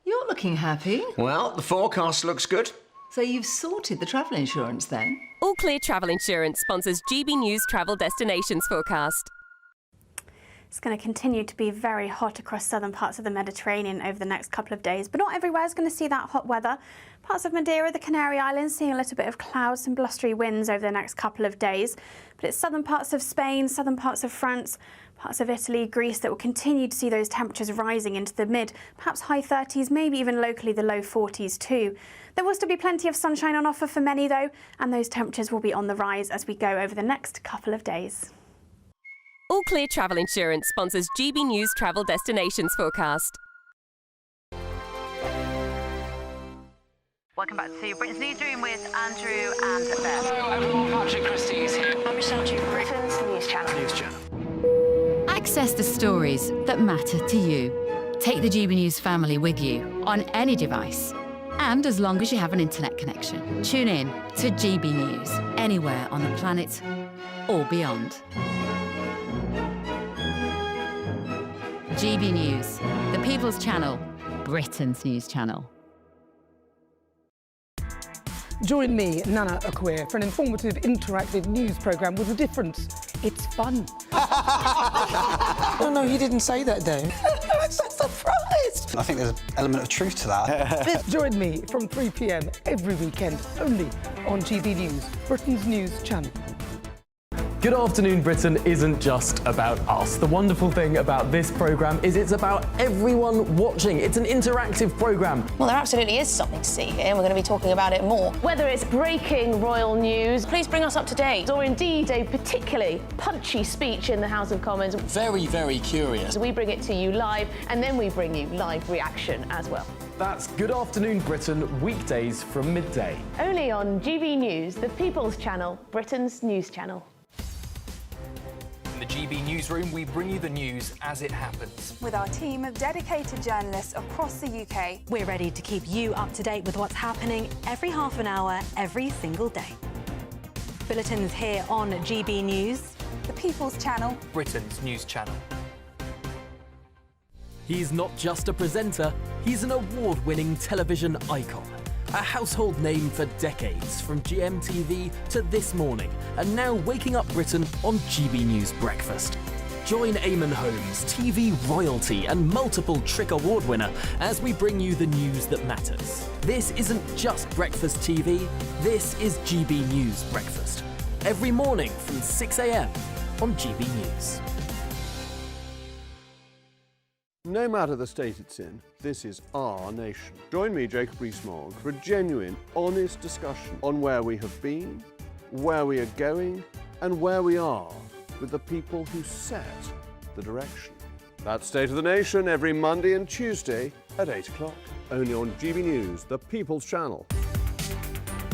You're looking happy. Well, the forecast looks good. So you've sorted the travel insurance then? All Clear Travel Insurance sponsors GB News Travel Destinations Forecast. It's going to continue to be very hot across southern parts of the Mediterranean over the next couple of days, but not everywhere is going to see that hot weather. Parts of Madeira, the Canary Islands, seeing a little bit of clouds and blustery winds over the next couple of days. But it's southern parts of Spain, southern parts of France, parts of Italy, Greece that will continue to see those temperatures rising into the mid, perhaps high 30s, maybe even locally the low 40s too. There will still be plenty of sunshine on offer for many though, and those temperatures will be on the rise as we go over the next couple of days. All Clear Travel Insurance sponsors GB News Travel Destinations Forecast. Welcome back to Britain's Newsroom with Andrew and Beth. Hello everyone, Patrick Christie is here. I'm Michelle Chu, Britain's News Channel. Access the stories that matter to you. Take the GB News family with you on any device. And as long as you have an internet connection, tune in to GB News anywhere on the planet or beyond. GB News, the People's Channel, Britain's news channel. Join me, Nana Akweer, for an informative, interactive news programme with a difference. It's fun. Oh no, he didn't say that, Dave. I'm so surprised. I think there's an element of truth to that. Join me from 3 p.m. every weekend, only on GB News, Britain's news channel. Good Afternoon Britain isn't just about us. The wonderful thing about this programme is it's about everyone watching. It's an interactive programme. Well, there absolutely is something to see here, and we're going to be talking about it more. Whether it's breaking royal news, please bring us up to date, or indeed a particularly punchy speech in the House of Commons. Very, very curious. We bring it to you live, and then we bring you live reaction as well. That's Good Afternoon Britain, weekdays from midday. Only on GB News, the People's Channel, Britain's news channel. In the GB Newsroom, we bring you the news as it happens. With our team of dedicated journalists across the UK. We're ready to keep you up to date with what's happening every half an hour, every single day. Bulletins here on GB News, the People's Channel, Britain's news channel. He's not just a presenter, he's an award-winning television icon. A household name for decades, from GMTV to This Morning, and now waking up Britain on GB News Breakfast. Join Eamon Holmes, TV royalty and multiple Trick Award winner, as we bring you the news that matters. This isn't just breakfast TV, this is GB News Breakfast. Every morning from 6 a.m. on GB News. No matter the state it's in, this is our nation. Join me, Jacob Rees-Mogg, for a genuine, honest discussion on where we have been, where we are going, and where we are with the people who set the direction. That's State of the Nation every Monday and Tuesday at 8 o'clock, only on GB News, the People's Channel.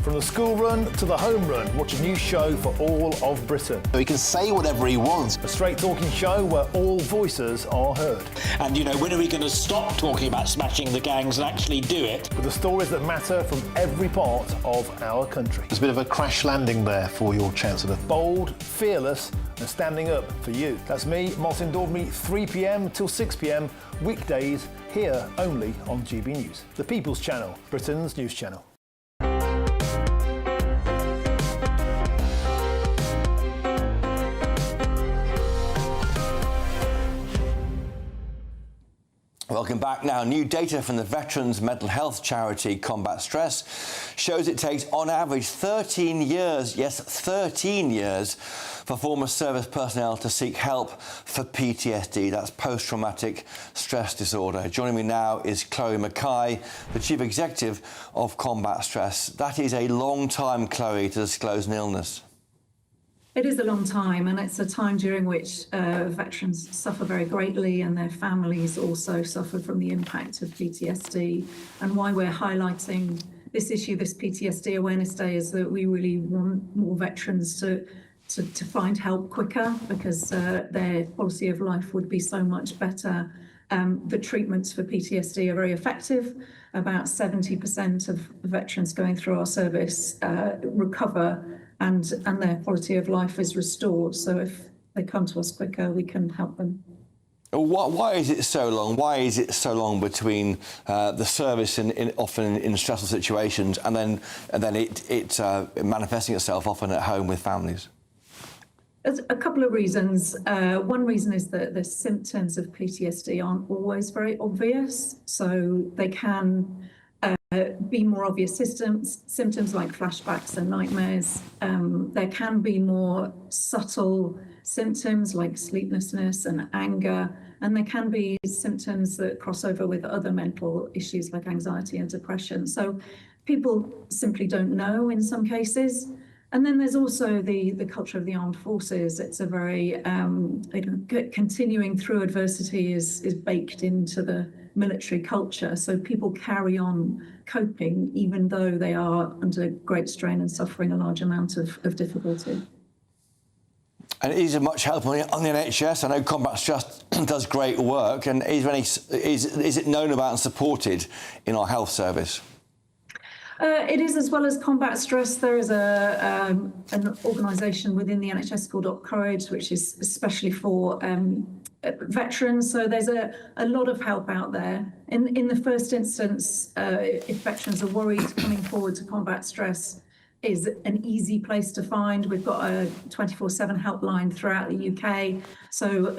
From the school run to the home run, watch a new show for all of Britain. He can say whatever he wants. A straight talking show where all voices are heard. And, you know, when are we going to stop talking about smashing the gangs and actually do it? With the stories that matter from every part of our country. There's a bit of a crash landing there for your Chancellor. Bold, fearless and standing up for you. That's me, Martin Dawdney, 3 p.m. till 6 p.m, weekdays, here only on GB News. The People's Channel, Britain's news channel. Welcome back. Now, new data from the veterans' mental health charity Combat Stress shows it takes on average 13 years, yes, 13 years, for former service personnel to seek help for PTSD. That's post-traumatic stress disorder. Joining me now is Chloe Mackay, the Chief Executive of Combat Stress. That is a long time, Chloe, to disclose an illness. It is a long time, and it's a time during which veterans suffer very greatly, and their families also suffer from the impact of PTSD. And why we're highlighting this issue, this PTSD Awareness Day, is that we really want more veterans to find help quicker, because their quality of life would be so much better. The treatments for PTSD are very effective. About 70% of veterans going through our service recover, and their quality of life is restored. So if they come to us quicker, we can help them. Why is it so long? Why is it so long between the service often in stressful situations and then it manifesting itself often at home with families? There's a couple of reasons. One reason is that the symptoms of PTSD aren't always very obvious, so they can be more obvious symptoms like flashbacks and nightmares. There can be more subtle symptoms like sleeplessness and anger, and there can be symptoms that cross over with other mental issues like anxiety and depression. So people simply don't know in some cases. And then there's also the culture of the armed forces. It's a very continuing through adversity is baked into the military culture. So people carry on coping even though they are under great strain and suffering a large amount of difficulty. And is there much help on the NHS? I know Combat Stress does great work, and is it known about and supported in our health service? It is, as well as Combat Stress. There is an organisation within the NHS called Courage, which is especially for veterans. So there's a lot of help out there. In the first instance, if veterans are worried, coming forward to Combat Stress is an easy place to find. We've got a 24/7 helpline throughout the UK. So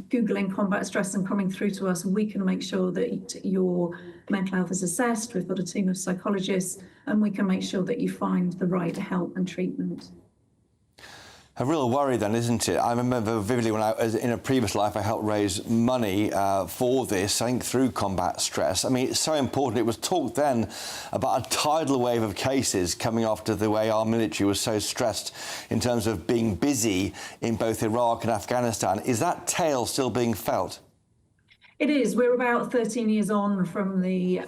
Googling Combat Stress and coming through to us, we can make sure that your mental health is assessed. We've got a team of psychologists, and we can make sure that you find the right help and treatment. A real worry then, isn't it? I remember vividly when in a previous life, I helped raise money for this, I think through Combat Stress. I mean, it's so important. It was talked then about a tidal wave of cases coming after the way our military was so stressed in terms of being busy in both Iraq and Afghanistan. Is that tale still being felt? It is. We're about 13 years on from the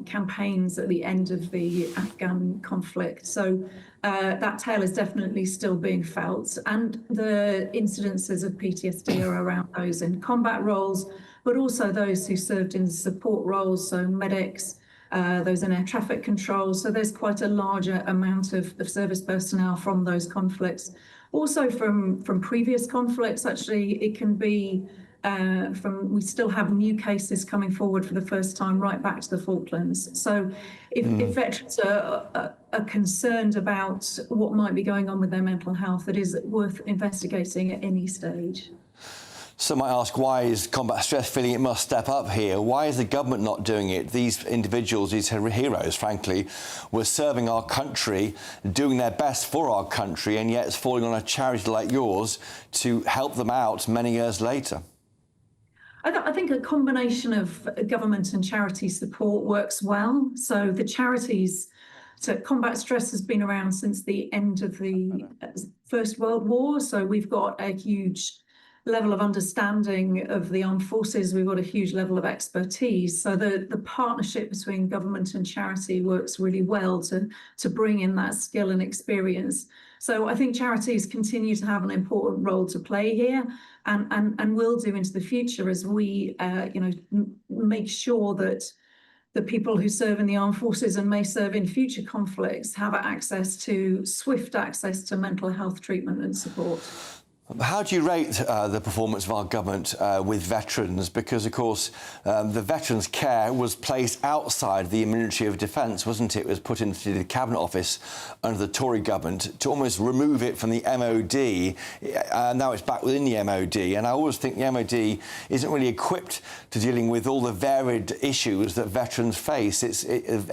campaigns at the end of the Afghan conflict. So that tale is definitely still being felt. And the incidences of PTSD are around those in combat roles, but also those who served in support roles, so medics, those in air traffic control. So there's quite a larger amount of service personnel from those conflicts. Also from previous conflicts, actually, it can be we still have new cases coming forward for the first time right back to the Falklands. So if veterans are concerned about what might be going on with their mental health, it is worth investigating at any stage. Some might ask, why is Combat Stress feeling it must step up here? Why is the government not doing it? These individuals, these heroes, frankly, were serving our country, doing their best for our country, and yet it's falling on a charity like yours to help them out many years later. I think a combination of government and charity support works well. So the charities, so Combat Stress has been around since the end of the First World War. So we've got a huge level of understanding of the armed forces. We've got a huge level of expertise. So the partnership between government and charity works really well to bring in that skill and experience. So I think charities continue to have an important role to play here, and will do into the future as we make sure that the people who serve in the armed forces and may serve in future conflicts have swift access to mental health treatment and support. How do you rate the performance of our government with veterans? Because, of course, the Veterans Care was placed outside the Ministry of Defence, wasn't it? It was put into the Cabinet Office under the Tory government to almost remove it from the MOD. Now it's back within the MOD. And I always think the MOD isn't really equipped to dealing with all the varied issues that veterans face.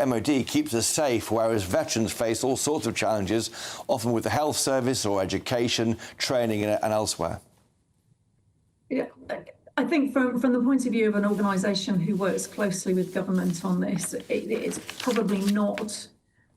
MOD keeps us safe, whereas veterans face all sorts of challenges, often with the health service or education, training and elsewhere. Yeah, I think from the point of view of an organisation who works closely with government on this, it's probably not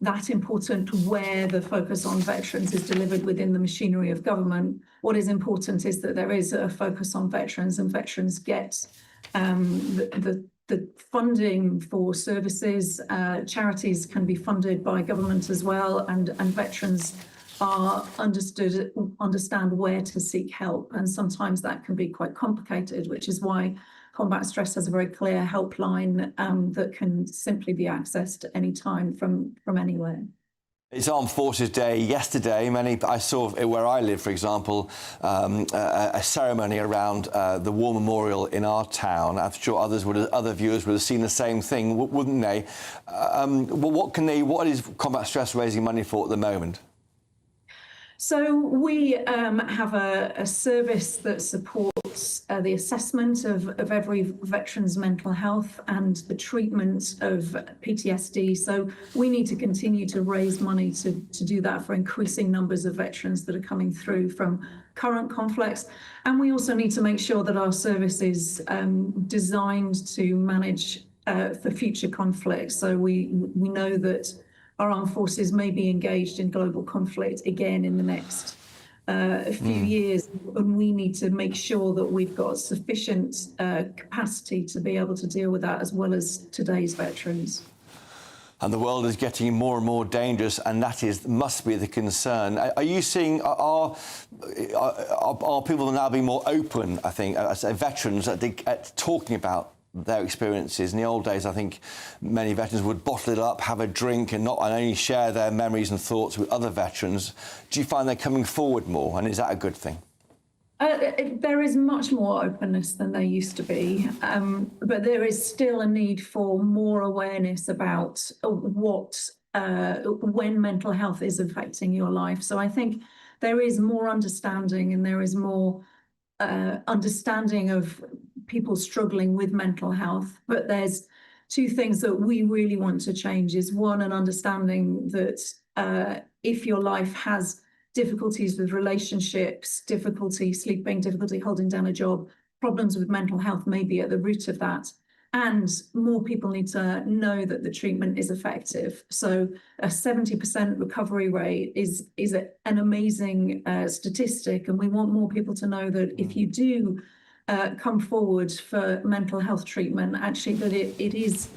that important where the focus on veterans is delivered within the machinery of government. What is important is that there is a focus on veterans, and veterans get the funding for services. Charities can be funded by government as well, and veterans are understand where to seek help, and sometimes that can be quite complicated, which is why Combat Stress has a very clear helpline that can simply be accessed at any time from anywhere. It's Armed Forces Day yesterday. I saw where I live, for example, a ceremony around the War Memorial in our town. I'm sure other viewers would have seen the same thing, wouldn't they? What is Combat Stress raising money for at the moment? So we have a service that supports the assessment of every veteran's mental health and the treatment of PTSD. So we need to continue to raise money to do that for increasing numbers of veterans that are coming through from current conflicts. And we also need to make sure that our service is designed to manage for future conflicts. So we know that our armed forces may be engaged in global conflict again in the next few years, and we need to make sure that we've got sufficient capacity to be able to deal with that, as well as today's veterans. And the world is getting more and more dangerous, and that must be the concern. Are you seeing are people now being more open? I think as veterans at talking about their experiences. In the old days, I think many veterans would bottle it up, have a drink, and only share their memories and thoughts with other veterans. Do you find they're coming forward more, and is that a good thing? There is much more openness than there used to be, but there is still a need for more awareness about when mental health is affecting your life. So I think there is more understanding, and there is more understanding of people struggling with mental health. But there's two things that we really want to change. Is one, an understanding that if your life has difficulties with relationships, difficulty sleeping, difficulty holding down a job, problems with mental health may be at the root of that. And more people need to know that the treatment is effective. So a 70% recovery rate is an amazing statistic. And we want more people to know that if you do come forward for mental health treatment, actually that it is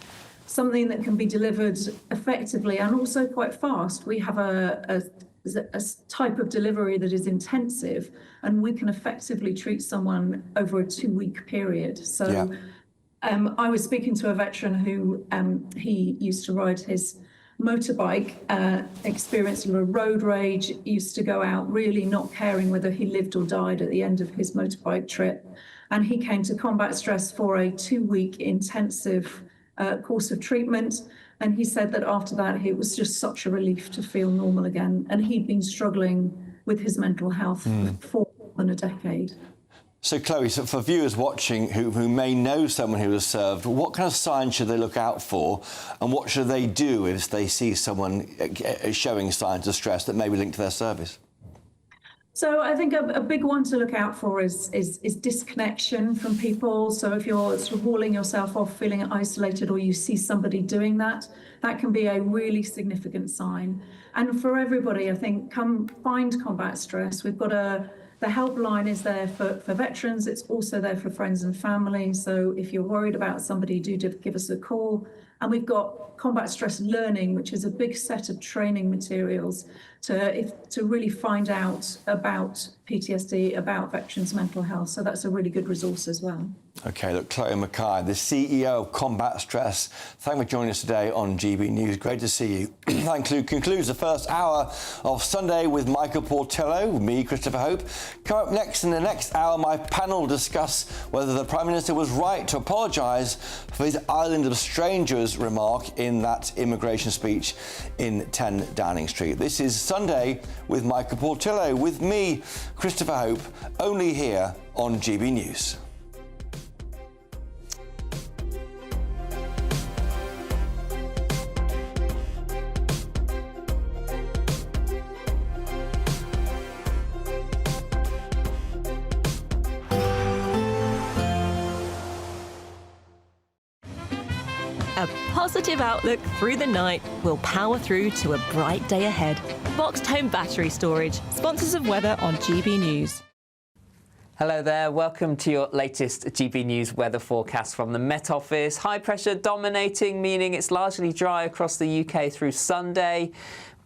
something that can be delivered effectively and also quite fast. We have a type of delivery that is intensive, and we can effectively treat someone over a 2-week period. So yeah. I was speaking to a veteran who he used to ride his motorbike, experienced a road rage, used to go out really not caring whether he lived or died at the end of his motorbike trip. And he came to Combat Stress for a 2-week intensive course of treatment. And he said that after that, it was just such a relief to feel normal again. And he'd been struggling with his mental health for more than a decade. So, Chloe, for viewers watching who may know someone who has served, what kind of signs should they look out for, and what should they do if they see someone showing signs of stress that may be linked to their service? So I think a big one to look out for is disconnection from people. So if you're sort of walling yourself off, feeling isolated, or you see somebody doing that, that can be a really significant sign. And for everybody, I think, come find Combat Stress. We've got the helpline is there for veterans. It's also there for friends and family. So if you're worried about somebody, do give us a call. And we've got Combat Stress Learning, which is a big set of training materials to really find out about PTSD, about veterans' mental health. So that's a really good resource as well. OK, look, Chloe Mackay, the CEO of Combat Stress, thank you for joining us today on GB News. Great to see you. That concludes the first hour of Sunday with Michael Portillo, with me, Christopher Hope. Come up next, in the next hour, my panel will discuss whether the Prime Minister was right to apologise for his Island of Strangers remark in that immigration speech in 10 Downing Street. This is Sunday with Michael Portillo, with me, Christopher Hope, only here on GB News. A positive outlook through the night will power through to a bright day ahead. Boxed Home Battery Storage, sponsors of weather on GB News. Hello there, welcome to your latest GB News weather forecast from the Met Office. High pressure dominating, meaning it's largely dry across the UK through Sunday.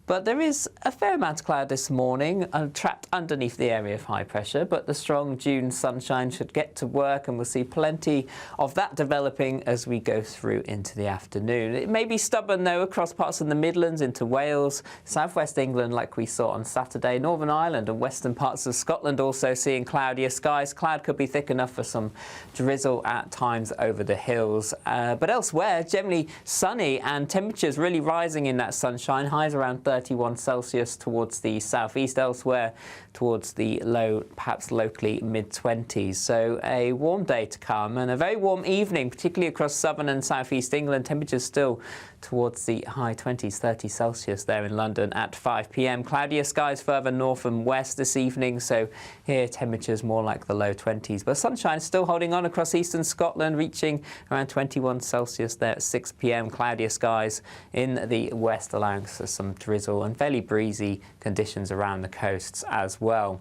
But there is a fair amount of cloud this morning, trapped underneath the area of high pressure, but the strong June sunshine should get to work, and we'll see plenty of that developing as we go through into the afternoon. It may be stubborn, though, across parts of the Midlands into Wales, southwest England like we saw on Saturday, Northern Ireland and western parts of Scotland also seeing cloudier skies. Cloud could be thick enough for some drizzle at times over the hills. But elsewhere, generally sunny and temperatures really rising in that sunshine, highs around 31 Celsius towards the southeast, elsewhere towards the low, perhaps locally mid-20s. So a warm day to come and a very warm evening, particularly across southern and southeast England. Temperatures still towards the high 20s, 30 Celsius there in London at 5 p.m. Cloudier skies further north and west this evening, so here temperatures more like the low 20s. But sunshine still holding on across eastern Scotland, reaching around 21 Celsius there at 6 p.m. Cloudier skies in the west, allowing for some drizzle and fairly breezy conditions around the coasts as well.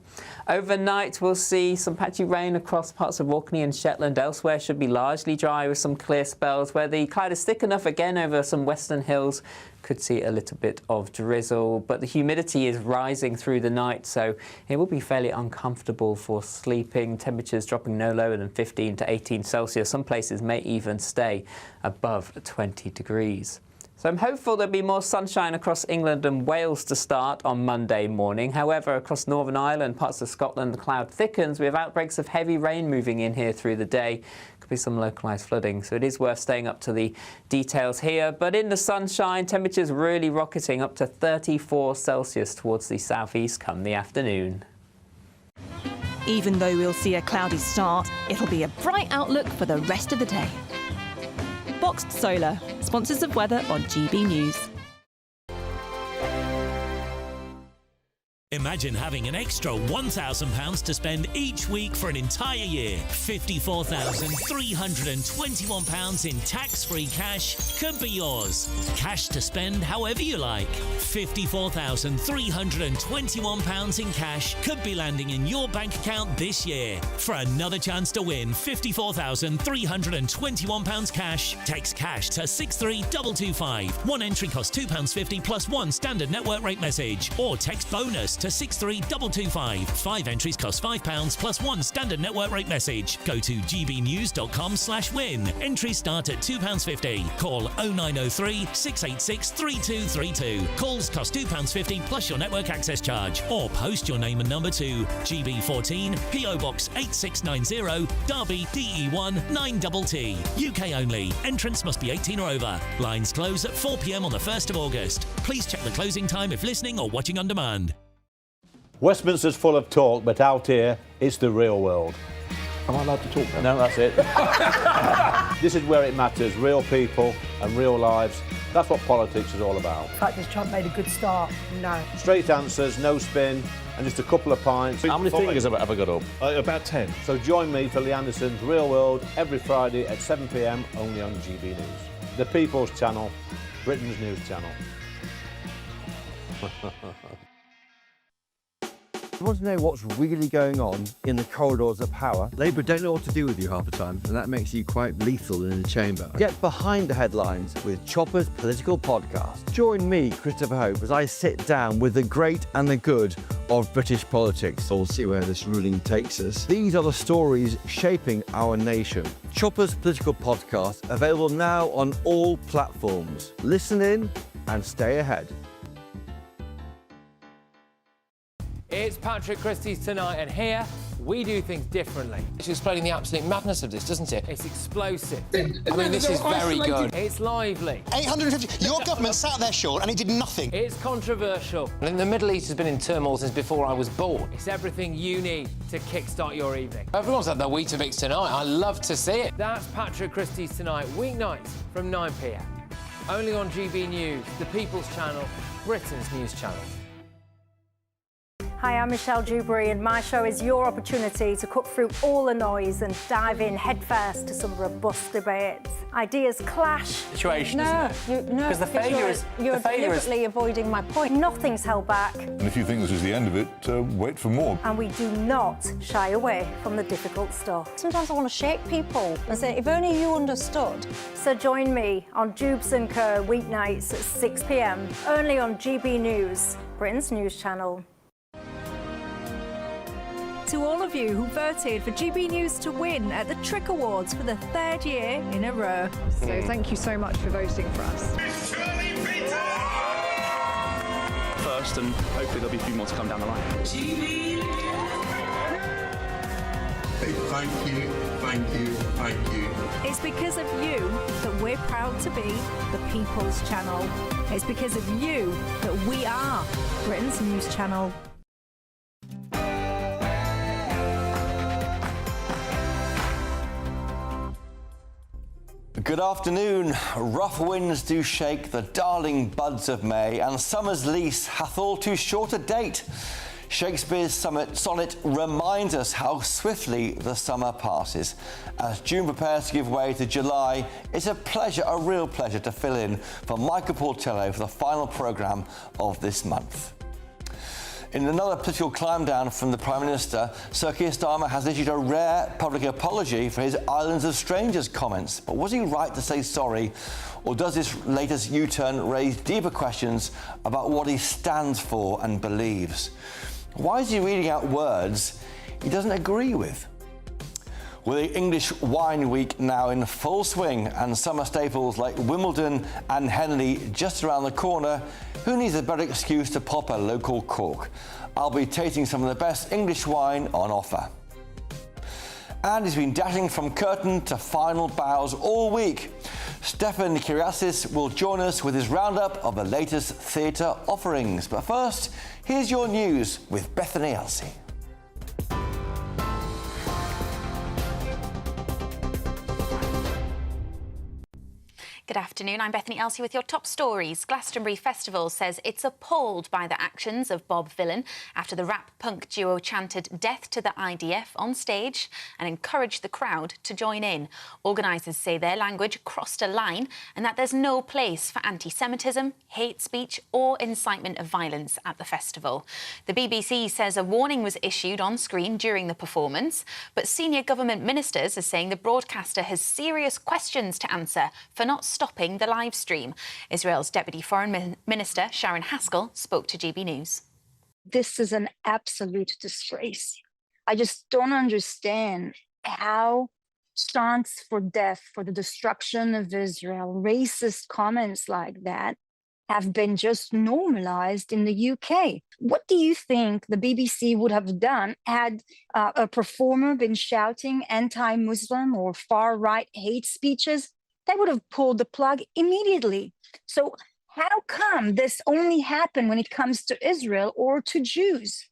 Overnight, we'll see some patchy rain across parts of Orkney and Shetland. Elsewhere should be largely dry with some clear spells where the cloud is thick enough again over some western hills. Could see a little bit of drizzle, but the humidity is rising through the night, so it will be fairly uncomfortable for sleeping. Temperatures dropping no lower than 15 to 18 Celsius. Some places may even stay above 20 degrees. So I'm hopeful there'll be more sunshine across England and Wales to start on Monday morning. However, across Northern Ireland, parts of Scotland, the cloud thickens. We have outbreaks of heavy rain moving in here through the day. Could be some localised flooding, so it is worth staying up to the details here. But in the sunshine, temperatures really rocketing up to 34 Celsius towards the southeast come the afternoon. Even though we'll see a cloudy start, it'll be a bright outlook for the rest of the day. Boxed Solar, sponsors of weather on GB News. Imagine having an extra £1,000 to spend each week for an entire year. £54,321 in tax-free cash could be yours. Cash to spend however you like. £54,321 in cash could be landing in your bank account this year. For another chance to win £54,321 cash, text cash to 63225. One entry costs £2.50 plus one standard network rate message, or text bonus to 63225. 5 entries cost £5 plus one standard network rate message. Go to gbnews.com/win. Entries start at £2.50. Call 0903 686 3232. Calls cost £2.50 plus your network access charge. Or post your name and number to GB14 PO Box 8690 Derby DE1 9TT. UK only. Entrance must be 18 or over. Lines close at 4 p.m. on the 1st of August. Please check the closing time if listening or watching on demand. Westminster's full of talk, but out here, it's the real world. Am I allowed to talk now? No, that's it. This is where it matters, real people and real lives. That's what politics is all about. In fact, has Trump made a good start? No. Straight answers, no spin, and just a couple of pints. How many fingers have I got up? About 10. So join me for Lee Anderson's Real World every Friday at 7 p.m. only on GB News. The People's Channel, Britain's news channel. You want to know what's really going on in the corridors of power? Labour don't know what to do with you half the time, and that makes you quite lethal in the chamber. Get behind the headlines with Chopper's Political Podcast. Join me, Christopher Hope, as I sit down with the great and the good of British politics. We'll see where this ruling takes us. These are the stories shaping our nation. Chopper's Political Podcast, available now on all platforms. Listen in and stay ahead. It's Patrick Christie's Tonight, and here we do things differently. It's explaining the absolute madness of this, doesn't it? It's explosive. I mean, this is very good. It's lively. 850. Your government sat there, Sean, and it did nothing. It's controversial. And the Middle East has been in turmoil since before I was born. It's everything you need to kickstart your evening. Everyone's had their Weetabix tonight. I love to see it. That's Patrick Christie's Tonight, weeknights from 9 p.m. Only on GB News, the People's Channel, Britain's news channel. Hi, I'm Michelle Dewberry, and my show is your opportunity to cut through all the noise and dive in headfirst to some robust debates. Ideas clash. Situation, isn't it? Because the failure is... You're deliberately avoiding my point. Nothing's held back. And if you think this is the end of it, wait for more. And we do not shy away from the difficult stuff. Sometimes I want to shake people and say, if only you understood. So join me on Dubes & Co. weeknights at 6 p.m, only on GB News, Britain's news channel. To all of you who voted for GB News to win at the Trick Awards for the 3rd year in a row. So thank you so much for voting for us. First, and hopefully there'll be a few more to come down the line. Thank you, thank you, thank you. It's because of you that we're proud to be the People's Channel. It's because of you that we are Britain's news channel. Good afternoon. Rough winds do shake the darling buds of May, and summer's lease hath all too short a date. Shakespeare's sonnet reminds us how swiftly the summer passes. As June prepares to give way to July, it's a pleasure, a real pleasure, to fill in for Michael Portillo for the final programme of this month. In another political climb down from the Prime Minister, Sir Keir Starmer has issued a rare public apology for his Islands of Strangers comments. But was he right to say sorry, or does this latest U-turn raise deeper questions about what he stands for and believes? Why is he reading out words he doesn't agree with? With the English Wine Week now in full swing and summer staples like Wimbledon and Henley just around the corner, who needs a better excuse to pop a local cork? I'll be tasting some of the best English wine on offer. And he's been dashing from curtain to final bows all week. Stefan Kyriasis will join us with his roundup of the latest theatre offerings. But first, here's your news with Bethany Elsey. Good afternoon, I'm Bethany Elsey with your top stories. Glastonbury Festival says it's appalled by the actions of Bob Vylan after the rap-punk duo chanted death to the IDF on stage and encouraged the crowd to join in. Organisers say their language crossed a line and that there's no place for anti-Semitism, hate speech or incitement of violence at the festival. The BBC says a warning was issued on screen during the performance, but senior government ministers are saying the broadcaster has serious questions to answer for not stopping the live stream. Israel's Deputy Foreign Minister Sharon Haskell spoke to GB News. This is an absolute disgrace. I just don't understand how chants for death, for the destruction of Israel, racist comments like that have been just normalized in the UK. What do you think the BBC would have done had a performer been shouting anti-Muslim or far-right hate speeches? They would have pulled the plug immediately. So how come this only happened when it comes to Israel or to Jews?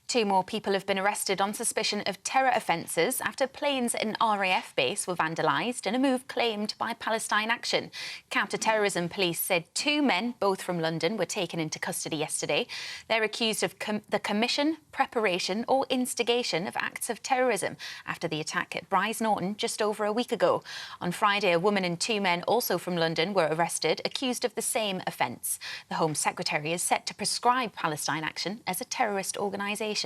2 more people have been arrested on suspicion of terror offences after planes at an RAF base were vandalised in a move claimed by Palestine Action. Counter-terrorism police said 2 men, both from London, were taken into custody yesterday. They're accused of the commission, preparation or instigation of acts of terrorism after the attack at Brize Norton just over a week ago. On Friday, a woman and 2 men, also from London, were arrested, accused of the same offence. The Home Secretary is set to prescribe Palestine Action as a terrorist organisation.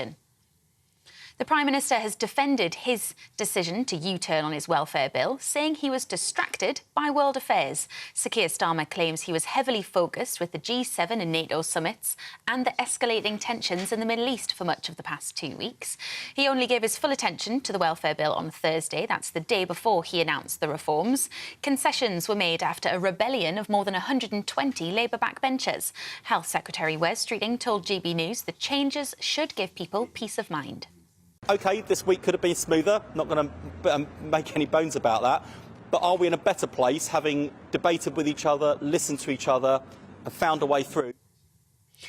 The Prime Minister has defended his decision to U-turn on his welfare bill, saying he was distracted by world affairs. Sir Keir Starmer claims he was heavily focused with the G7 and NATO summits and the escalating tensions in the Middle East for much of the past 2 weeks. He only gave his full attention to the welfare bill on Thursday. That's the day before he announced the reforms. Concessions were made after a rebellion of more than 120 Labour backbenchers. Health Secretary Wes Streeting told GB News the changes should give people peace of mind. OK, this week could have been smoother, not going to make any bones about that, but are we in a better place having debated with each other, listened to each other and found a way through?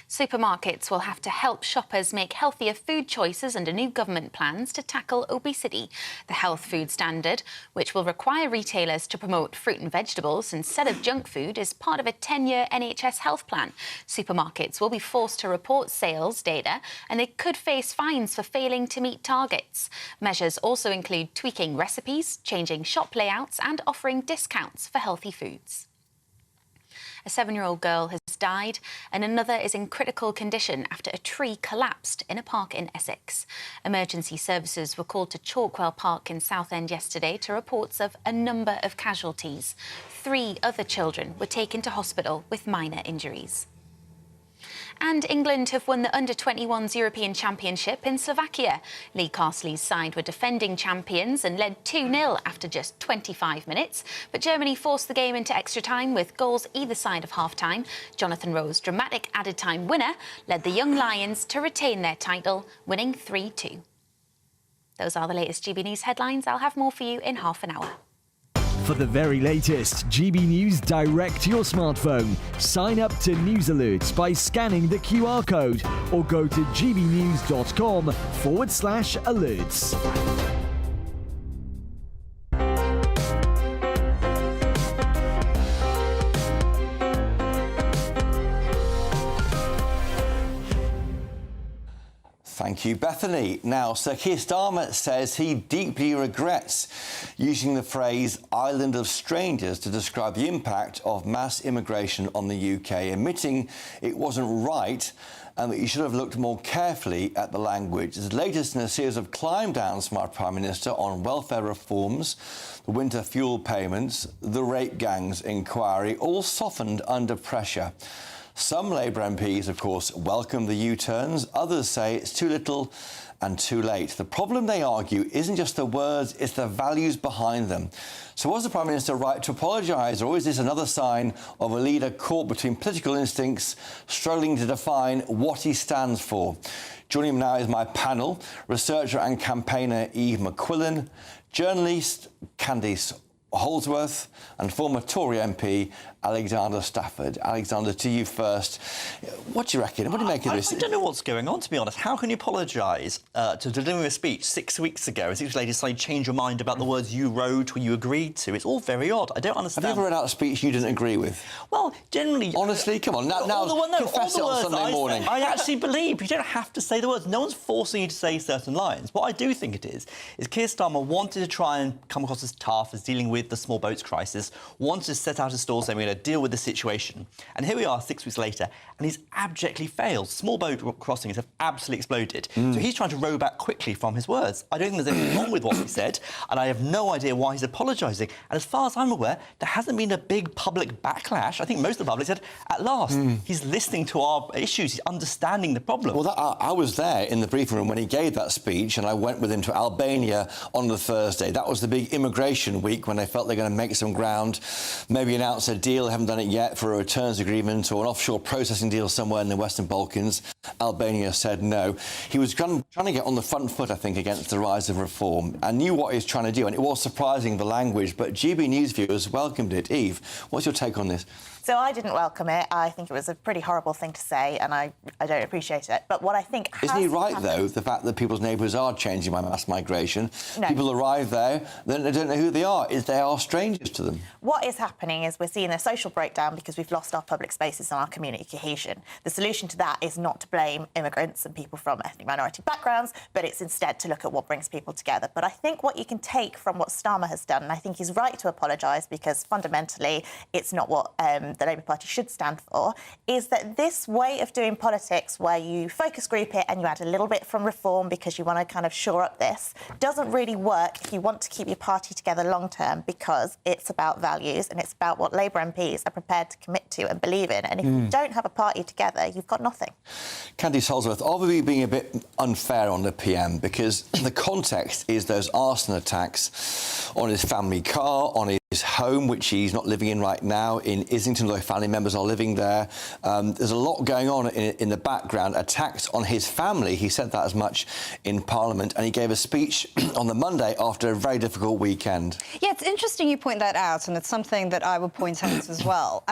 Supermarkets will have to help shoppers make healthier food choices under new government plans to tackle obesity. The Health Food Standard, which will require retailers to promote fruit and vegetables instead of junk food, is part of a 10-year NHS health plan. Supermarkets will be forced to report sales data and they could face fines for failing to meet targets. Measures also include tweaking recipes, changing shop layouts and offering discounts for healthy foods. A 7-year-old girl has died and another is in critical condition after a tree collapsed in a park in Essex. Emergency services were called to Chalkwell Park in Southend yesterday to reports of a number of casualties. 3 other children were taken to hospital with minor injuries. And England have won the Under-21s European Championship in Slovakia. Lee Carsley's side were defending champions and led 2-0 after just 25 minutes. But Germany forced the game into extra time with goals either side of half-time. Jonathan Rowe's dramatic added-time winner led the Young Lions to retain their title, winning 3-2. Those are the latest GB News headlines. I'll have more for you in half an hour. For the very latest GB News direct to your smartphone, sign up to News Alerts by scanning the QR code or go to gbnews.com/alerts. Thank you, Bethany. Now, Sir Keir Starmer says he deeply regrets using the phrase island of strangers to describe the impact of mass immigration on the UK, admitting it wasn't right and that he should have looked more carefully at the language. It's the latest in a series of climb downs from our Prime Minister on welfare reforms, the winter fuel payments, the rape gangs inquiry, all softened under pressure. Some Labour MPs, of course, welcome the U-turns. Others say it's too little and too late. The problem, they argue, isn't just the words, it's the values behind them. So was the Prime Minister right to apologise, or is this another sign of a leader caught between political instincts, struggling to define what he stands for? Joining me now is my panel, researcher and campaigner Eve McQuillan, journalist Candice Holdsworth and former Tory MP Alexander Stafford. Alexander, to you first. What do you reckon? What do you make of this? I don't know what's going on, to be honest. How can you apologise to delivering a speech 6 weeks ago and 6 weeks later suddenly change your mind about the words you wrote or you agreed to? It's all very odd. I don't understand. Have you ever read out a speech you didn't agree with? Well, generally... Honestly, come on. Now confess it on Sunday morning. I actually believe you don't have to say the words. No one's forcing you to say certain lines. What I do think it is Keir Starmer wanted to try and come across as tough, as dealing with the small boats crisis, wanted to set out a stall saying we're going to deal with the situation. And here we are 6 weeks later, and he's abjectly failed. Small boat crossings have absolutely exploded. So he's trying to row back quickly from his words. I don't think there's anything wrong with what he said, and I have no idea why he's apologising. And as far as I'm aware, there hasn't been a big public backlash. I think most of the public said, at last, he's listening to our issues, he's understanding the problem. Well, I was there in the briefing room when he gave that speech, and I went with him to Albania on the Thursday. That was the big immigration week when they felt they're going to make some ground, maybe announce a deal, haven't done it yet, for a returns agreement or an offshore processing deal somewhere in the Western Balkans. Albania said no. He was trying to get on the front foot, I think, against the rise of reform and knew what he was trying to do, and it was surprising, the language, but GB News viewers welcomed it. Eve, what's your take on this? So I didn't welcome it. I think it was a pretty horrible thing to say, and I don't appreciate it. But what I think Isn't he right, though, the fact that people's neighbourhoods are changing by mass migration? No. People arrive there, then they don't know who they are. They are strangers to them. What is happening is we're seeing a social breakdown because we've lost our public spaces and our community cohesion. The solution to that is not to blame immigrants and people from ethnic minority backgrounds, but it's instead to look at what brings people together. But I think what you can take from what Starmer has done, and I think he's right to apologise because fundamentally it's not what the Labour Party should stand for, is that this way of doing politics where you focus group it and you add a little bit from reform because you want to kind of shore up this doesn't really work if you want to keep your party together long term, because it's about values and it's about what Labour MPs are prepared to commit to and believe in. And if you don't have a party together, you've got nothing. Candice Holdsworth, are we being a bit unfair on the PM? Because the context is those arson attacks on his family car, on his home, which he's not living in right now, in Islington, although family members are living there. There's a lot going on in the background, attacks on his family. He said that as much in Parliament, and he gave a speech on the Monday after a very difficult weekend. Yeah, it's interesting you point that out, and it's something that I would point out as well.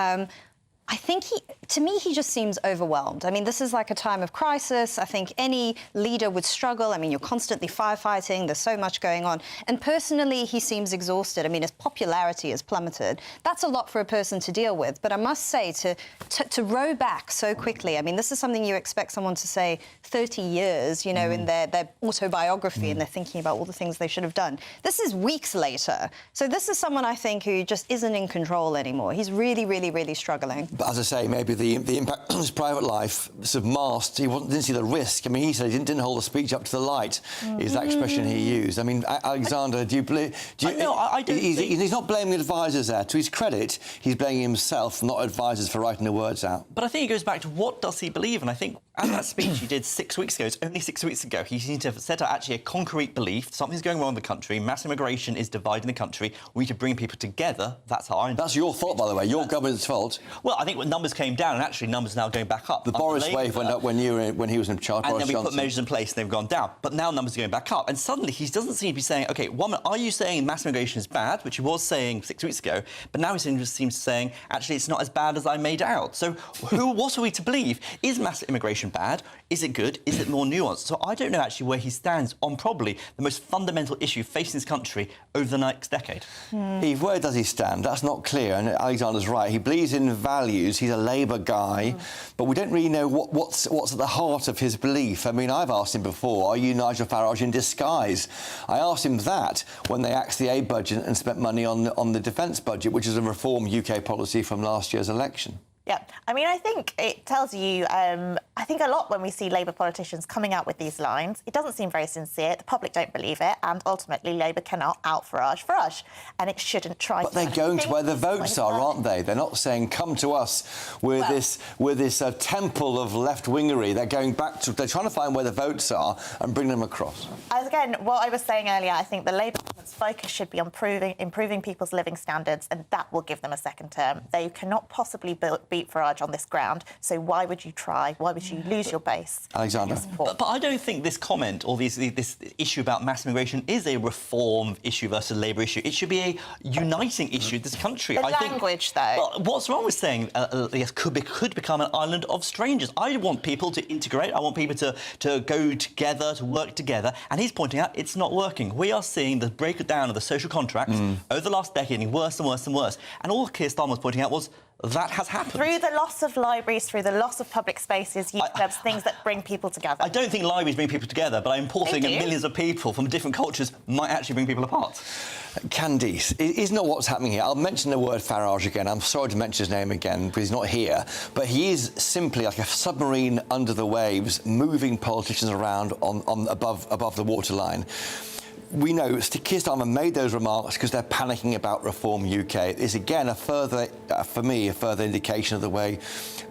I think to me, he just seems overwhelmed. I mean, this is like a time of crisis. I think any leader would struggle. I mean, you're constantly firefighting. There's so much going on. And personally, he seems exhausted. I mean, his popularity has plummeted. That's a lot for a person to deal with. But I must say, to row back so quickly, I mean, this is something you expect someone to say 30 years, you know, in their autobiography, and they're thinking about all the things they should have done. This is weeks later. So this is someone, I think, who just isn't in control anymore. He's really, really, really struggling. But as I say, maybe the impact on his private life sort of masked. He didn't see the risk. I mean, he said he didn't hold the speech up to the light, is that expression he used. I mean, Alexander, do you believe... No, I don't think... He's not blaming advisors there. To his credit, he's blaming himself, not advisors, for writing the words out. But I think it goes back to what does he believe? And I think at that speech he did 6 weeks ago, it's only 6 weeks ago, he seemed to have set out actually a concrete belief. Something's going wrong in the country. Mass immigration is dividing the country. We need to bring people together. That's how I... That's your fault, by the way. Your government's fault. Well, I think when numbers came down, and actually numbers are now going back up. The Boris wave went up when he was in charge. And then we put measures in place and they've gone down. But now numbers are going back up. And suddenly he doesn't seem to be saying, OK, are you saying mass immigration is bad, which he was saying 6 weeks ago, but now he seems to be saying, actually, it's not as bad as I made it out. So what are we to believe? Is mass immigration bad? Is it good? Is it more nuanced? So I don't know actually where he stands on probably the most fundamental issue facing this country over the next decade. Eve, where does he stand? That's not clear, and Alexander's right. He believes in values. He's a Labour guy, but we don't really know what's at the heart of his belief. I mean, I've asked him before, are you Nigel Farage in disguise? I asked him that when they axed the aid budget and spent money on the defence budget, which is a reform UK policy from last year's election. Yeah, I mean, I think it tells you, I think a lot when we see Labour politicians coming out with these lines, it doesn't seem very sincere, the public don't believe it, and ultimately Labour cannot out-Farage, and it shouldn't try But they're going to where the votes are, aren't they? They're not saying, come to us with this temple of left-wingery. They're going back to, they're trying to find where the votes are and bring them across. Again, what I was saying earlier, I think the Labour government's focus should be on improving people's living standards, and that will give them a second term. They cannot possibly beat Farage on this ground, so why would you try? Why would you lose your base? Alexander. But I don't think this comment or this issue about mass immigration is a reform issue versus a Labour issue. It should be a uniting issue in this country. The language, though. Well, what's wrong with saying yes, could become an island of strangers? I want people to integrate. I want people to go together, to work together. And he's pointing out it's not working. We are seeing the breakdown of the social contracts over the last decade getting worse and worse and worse. And all Keir Starmer was pointing out was that has happened. Through the loss of libraries, through the loss of public spaces, youth clubs, things that bring people together. I don't think libraries bring people together, but I'm importing millions of people from different cultures might actually bring people apart. Candice, isn't that what's happening here? I'll mention the word Farage again. I'm sorry to mention his name again because he's not here. But he is simply like a submarine under the waves, moving politicians around above the waterline. We know Keir Starmer made those remarks because they're panicking about Reform UK. It's again for me, a further indication of the way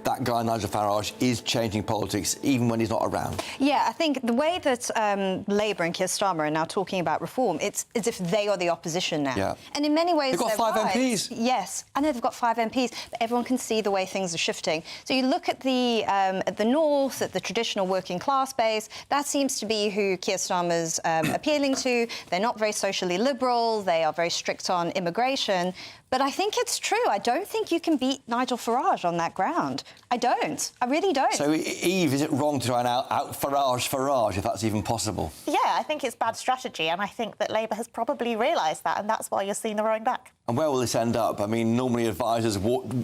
that guy Nigel Farage is changing politics, even when he's not around. Yeah, I think the way that Labour and Keir Starmer are now talking about reform, it's as if they are the opposition now. Yeah. And in many ways, they've got 5 MPs. Yes, I know they've got 5 MPs, but everyone can see the way things are shifting. So you look at the north, at the traditional working class base. That seems to be who Keir Starmer's appealing to. They're not very socially liberal. They are very strict on immigration. But I think it's true. I don't think you can beat Nigel Farage on that ground. I don't. I really don't. So, Eve, is it wrong to try and out Farage, if that's even possible? Yeah, I think it's bad strategy, and I think that Labour has probably realised that, and that's why you're seeing the rowing back. And where will this end up? I mean, normally advisors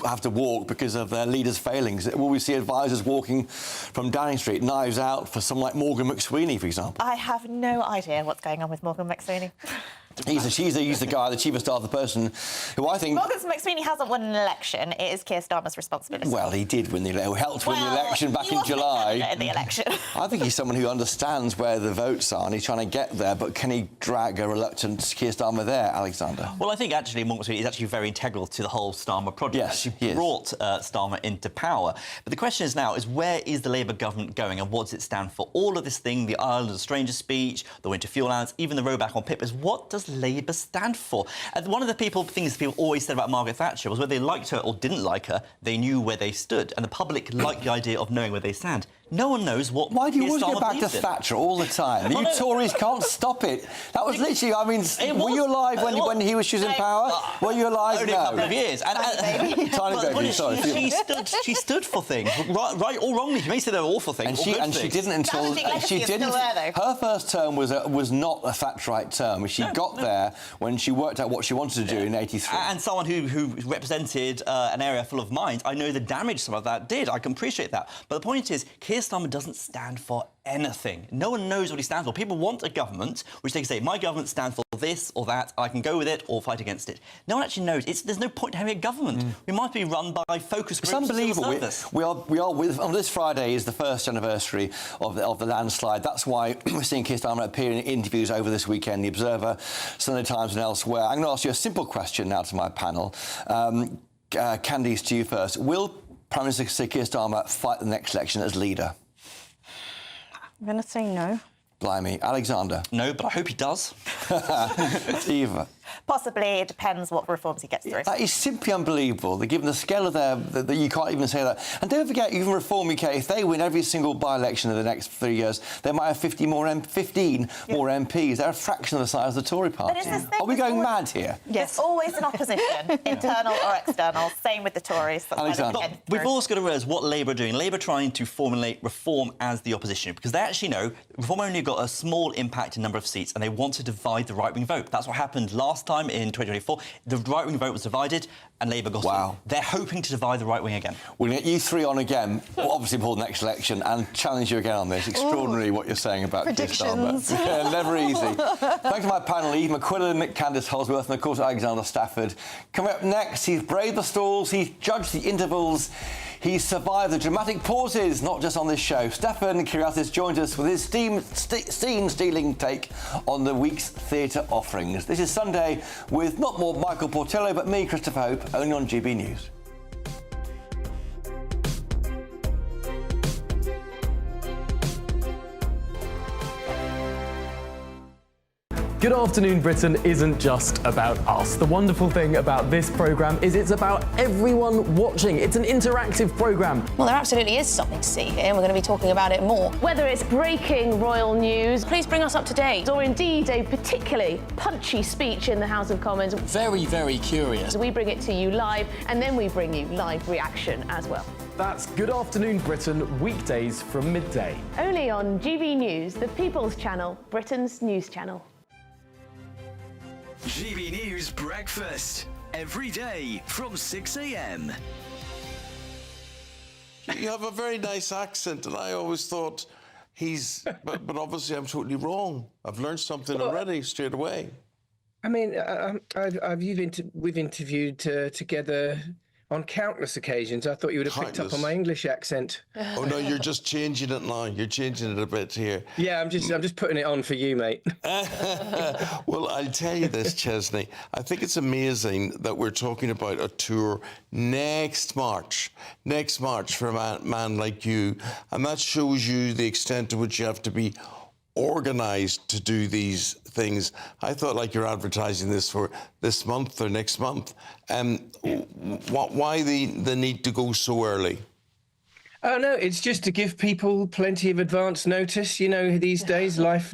have to walk because of their leaders' failings. Will we see advisors walking from Downing Street, knives out, for someone like Morgan McSweeney, for example? I have no idea what's going on with Morgan McSweeney. He's the guy, the chief of staff, the person who I think... Morgan McSweeney hasn't won an election. It is Keir Starmer's responsibility. Well, he did win the election. He helped win the election back in July. In the election. I think he's someone who understands where the votes are and he's trying to get there, but can he drag a reluctant Keir Starmer there, Alexander? Well, I think actually Morgan McSweeney is actually very integral to the whole Starmer project. Yes, he brought Starmer into power. But the question is now is where is the Labour government going and what does it stand for? All of this thing, the Island of Stranger speech, the winter fuel allowance, even the row back on PIP, is what does Labour stand for? And one of the things people always said about Margaret Thatcher was whether they liked her or didn't like her, they knew where they stood. And the public liked the idea of knowing where they stand. No one knows what. Why do you always Keir go Starmer back to believes in. Thatcher all the time? You Tories can't stop it. That was literally, I mean, were you alive when he was in power? Were you alive? Only No. a couple of years. Tiny baby, sorry. She stood for things, right or wrongly. You may say they were awful things. And she didn't until she didn't. Her first term was not a Thatcherite term. She got there when she worked out what she wanted to do in '83. And someone who represented an area full of mines, I know the damage some of that did. I can appreciate that. But the point is, Keir Starmer doesn't stand for anything. No one knows what he stands for. People want a government which they can say, my government stands for this or that, I can go with it or fight against it. No one actually knows. There's no point in having a government. We might be run by focus groups. It's unbelievable. We are with, on this Friday is the first anniversary of the landslide. That's why we're seeing Keir Starmer appear in interviews over this weekend, The Observer, Sunday Times and elsewhere. I'm going to ask you a simple question now to my panel. Candice, to you first. Will Prime Minister Sir Keir Starmer fight the next election as leader? I'm going to say no. Blimey. Alexander? No, but I hope he does. Eva? Possibly. It depends what reforms he gets through. That is simply unbelievable. They're given the scale of that you can't even say that. And don't forget, even Reform UK, if they win every single by-election in the next 3 years, they might have 15 more MPs. They're a fraction of the size of the Tory party. Are we going mad here? Yes. There's always an opposition, internal or external. Same with the Tories. We've also got to realise what Labour are doing. Labour are trying to formulate Reform as the opposition because they actually know Reform only got a small impact in number of seats and they want to divide the right-wing vote. That's what happened last time in 2024. The right-wing vote was divided and Labour got it. They're hoping to divide the right wing again. We're going to get you three on again, obviously before the next election, and challenge you again on this. Extraordinary what you're saying about Keir Starmer. Yeah, never easy. Thanks to my panel, Eve McQuillan, Candice Holsworth, and of course Alexander Stafford. Coming up next, he's braved the stalls, he's judged the intervals, he's survived the dramatic pauses, not just on this show. Stefan Kiriatis joins us with his scene-stealing take on the week's theatre offerings. This is Sunday with not more Michael Portillo, but me, Christopher Hope, only on GB News. Good Afternoon Britain isn't just about us. The wonderful thing about this programme is it's about everyone watching. It's an interactive programme. Well, there absolutely is something to see here, and we're going to be talking about it more. Whether it's breaking royal news, please bring us up to date, or indeed a particularly punchy speech in the House of Commons. Very, very curious. We bring it to you live, and then we bring you live reaction as well. That's Good Afternoon Britain, weekdays from midday. Only on GB News, the People's Channel, Britain's news channel. GB News Breakfast, every day from 6 a.m. You have a very nice accent, and I always thought but obviously I'm totally wrong. I've learned something already straight away. I mean, we've interviewed together on countless occasions. I thought you would have picked up on my English accent. Oh no, you're just changing it now. You're changing it a bit here. Yeah, I'm just putting it on for you, mate. Well, I'll tell you this, Chesney. I think it's amazing that we're talking about a tour next March for a man like you, and that shows you the extent to which you have to be organised to do these things. I thought like you're advertising this for this month or next month. Why the need to go so early? Oh no, it's just to give people plenty of advance notice. You know, these days life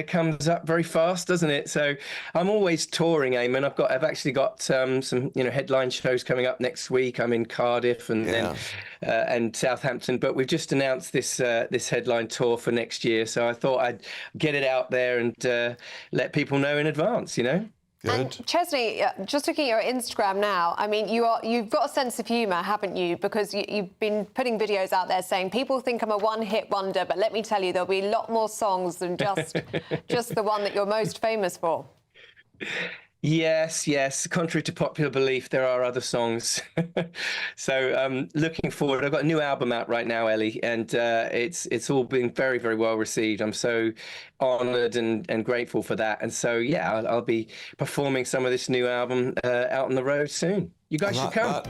comes up very fast, doesn't it? So I'm always touring, Eamon. I've actually got some headline shows coming up next week. I'm in Cardiff and Southampton, but we've just announced this headline tour for next year. So I thought I'd get it out there and let people know in advance. You know. Good. And Chesney, just looking at your Instagram now, I mean, you've got a sense of humour, haven't you? Because you've been putting videos out there saying people think I'm a one-hit wonder, but let me tell you, there'll be a lot more songs than just the one that you're most famous for. Yes. Contrary to popular belief, there are other songs. So looking forward, I've got a new album out right now, Ellie, and it's all been very, very well received. I'm so honoured and grateful for that. And so, yeah, I'll be performing some of this new album out on the road soon. You guys should come.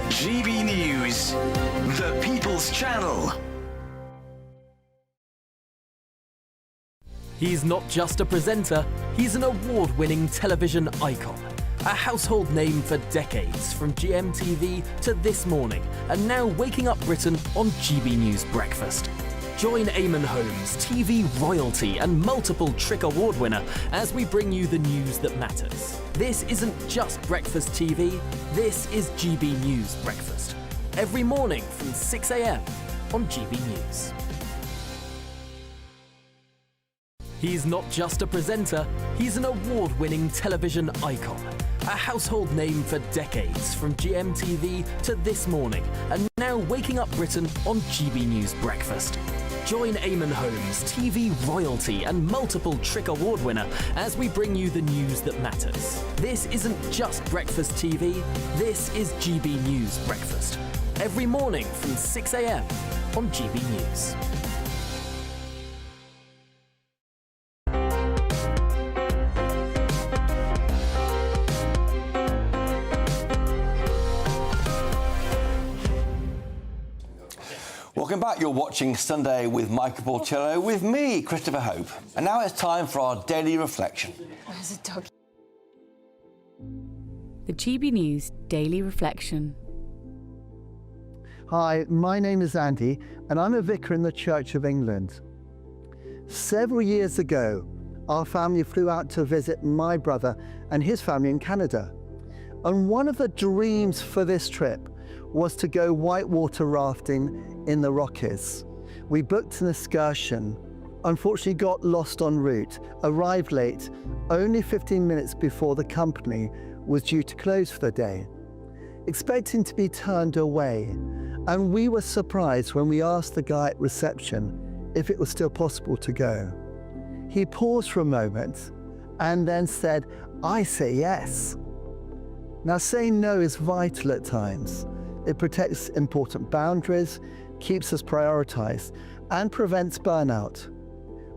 GB News, the People's Channel. He's not just a presenter, he's an award-winning television icon. a household name for decades, from GMTV to This Morning, and now waking up Britain on GB News Breakfast. Join Eamon Holmes, TV royalty and multiple Trick Award winner, as we bring you the news that matters. This isn't just breakfast TV, this is GB News Breakfast. Every morning from 6 a.m. on GB News. He's not just a presenter, he's an award-winning television icon. A household name for decades, from GMTV to This Morning, and now waking up Britain on GB News Breakfast. Join Eamon Holmes, TV royalty and multiple Trick Award winner, as we bring you the news that matters. This isn't just breakfast TV, this is GB News Breakfast. Every morning from 6 a.m. on GB News. Welcome back. You're watching Sunday with Michael Portillo with me, Christopher Hope. And now it's time for our daily reflection. There's a dog. The GB News Daily Reflection. Hi, my name is Andy, and I'm a vicar in the Church of England. Several years ago, our family flew out to visit my brother and his family in Canada. And one of the dreams for this trip was to go whitewater rafting in the Rockies. We booked an excursion, unfortunately got lost en route, arrived late, only 15 minutes before the company was due to close for the day, expecting to be turned away. And we were surprised when we asked the guy at reception if it was still possible to go. He paused for a moment and then said, "I say yes." Now, saying no is vital at times. It protects important boundaries, keeps us prioritized, and prevents burnout.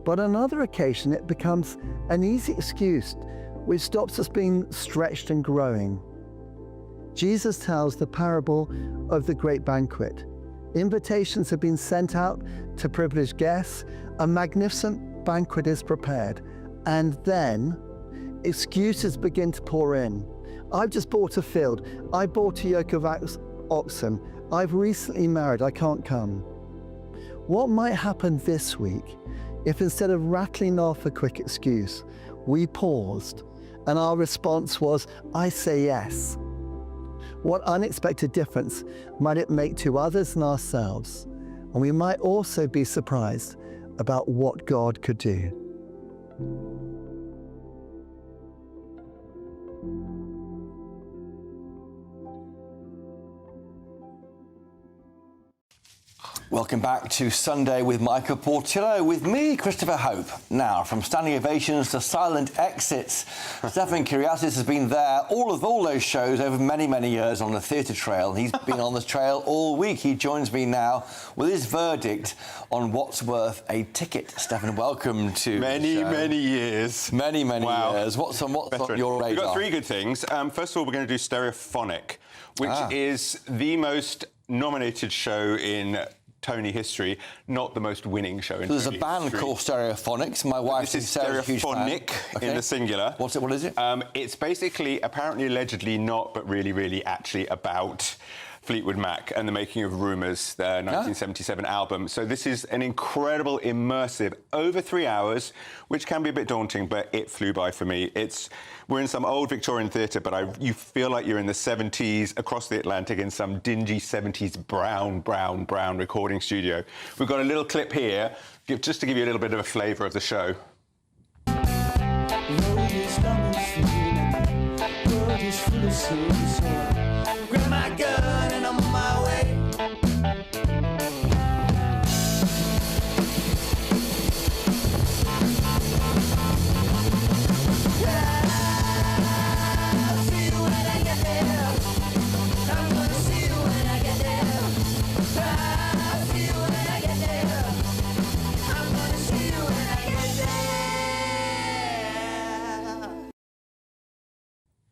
But on another occasion, it becomes an easy excuse which stops us being stretched and growing. Jesus tells the parable of the great banquet. Invitations have been sent out to privileged guests, a magnificent banquet is prepared, and then excuses begin to pour in. I've just bought a field, I bought a yoke of oxen, I've recently married, I can't come. What might happen this week if, instead of rattling off a quick excuse, we paused and our response was, "I say yes"? What unexpected difference might it make to others and ourselves? And we might also be surprised about what God could do. Welcome back to Sunday with Michael Portillo with me, Christopher Hope. Now, from standing ovations to silent exits, Stefan Kyriasis has been there all those shows over many, many years on the theatre trail. He's been on the trail all week. He joins me now with his verdict on what's worth a ticket. Stefan, welcome to many, the show. many years. Many years. What's on your radar? We've got three good things. First of all, we're going to do Stereophonic, which is the most nominated show in Tony history, not the most winning show in Tony history. There's a band called Stereophonics. My wife is Stereophonic in the singular. What is it? It's basically, apparently, allegedly not, but really actually about Fleetwood Mac and the making of Rumours, their 1977 album. So this is an incredible, immersive, over 3 hours, which can be a bit daunting, but it flew by for me. We're in some old Victorian theatre, but you feel like you're in the 70s, across the Atlantic, in some dingy 70s brown recording studio. We've got a little clip here, just to give you a little bit of a flavour of the show. Grab my gun and I'm on my way. I'll see you when I get there. I'm gonna see you when I get there. I'll see you when I get there. I'm gonna see you when I get there.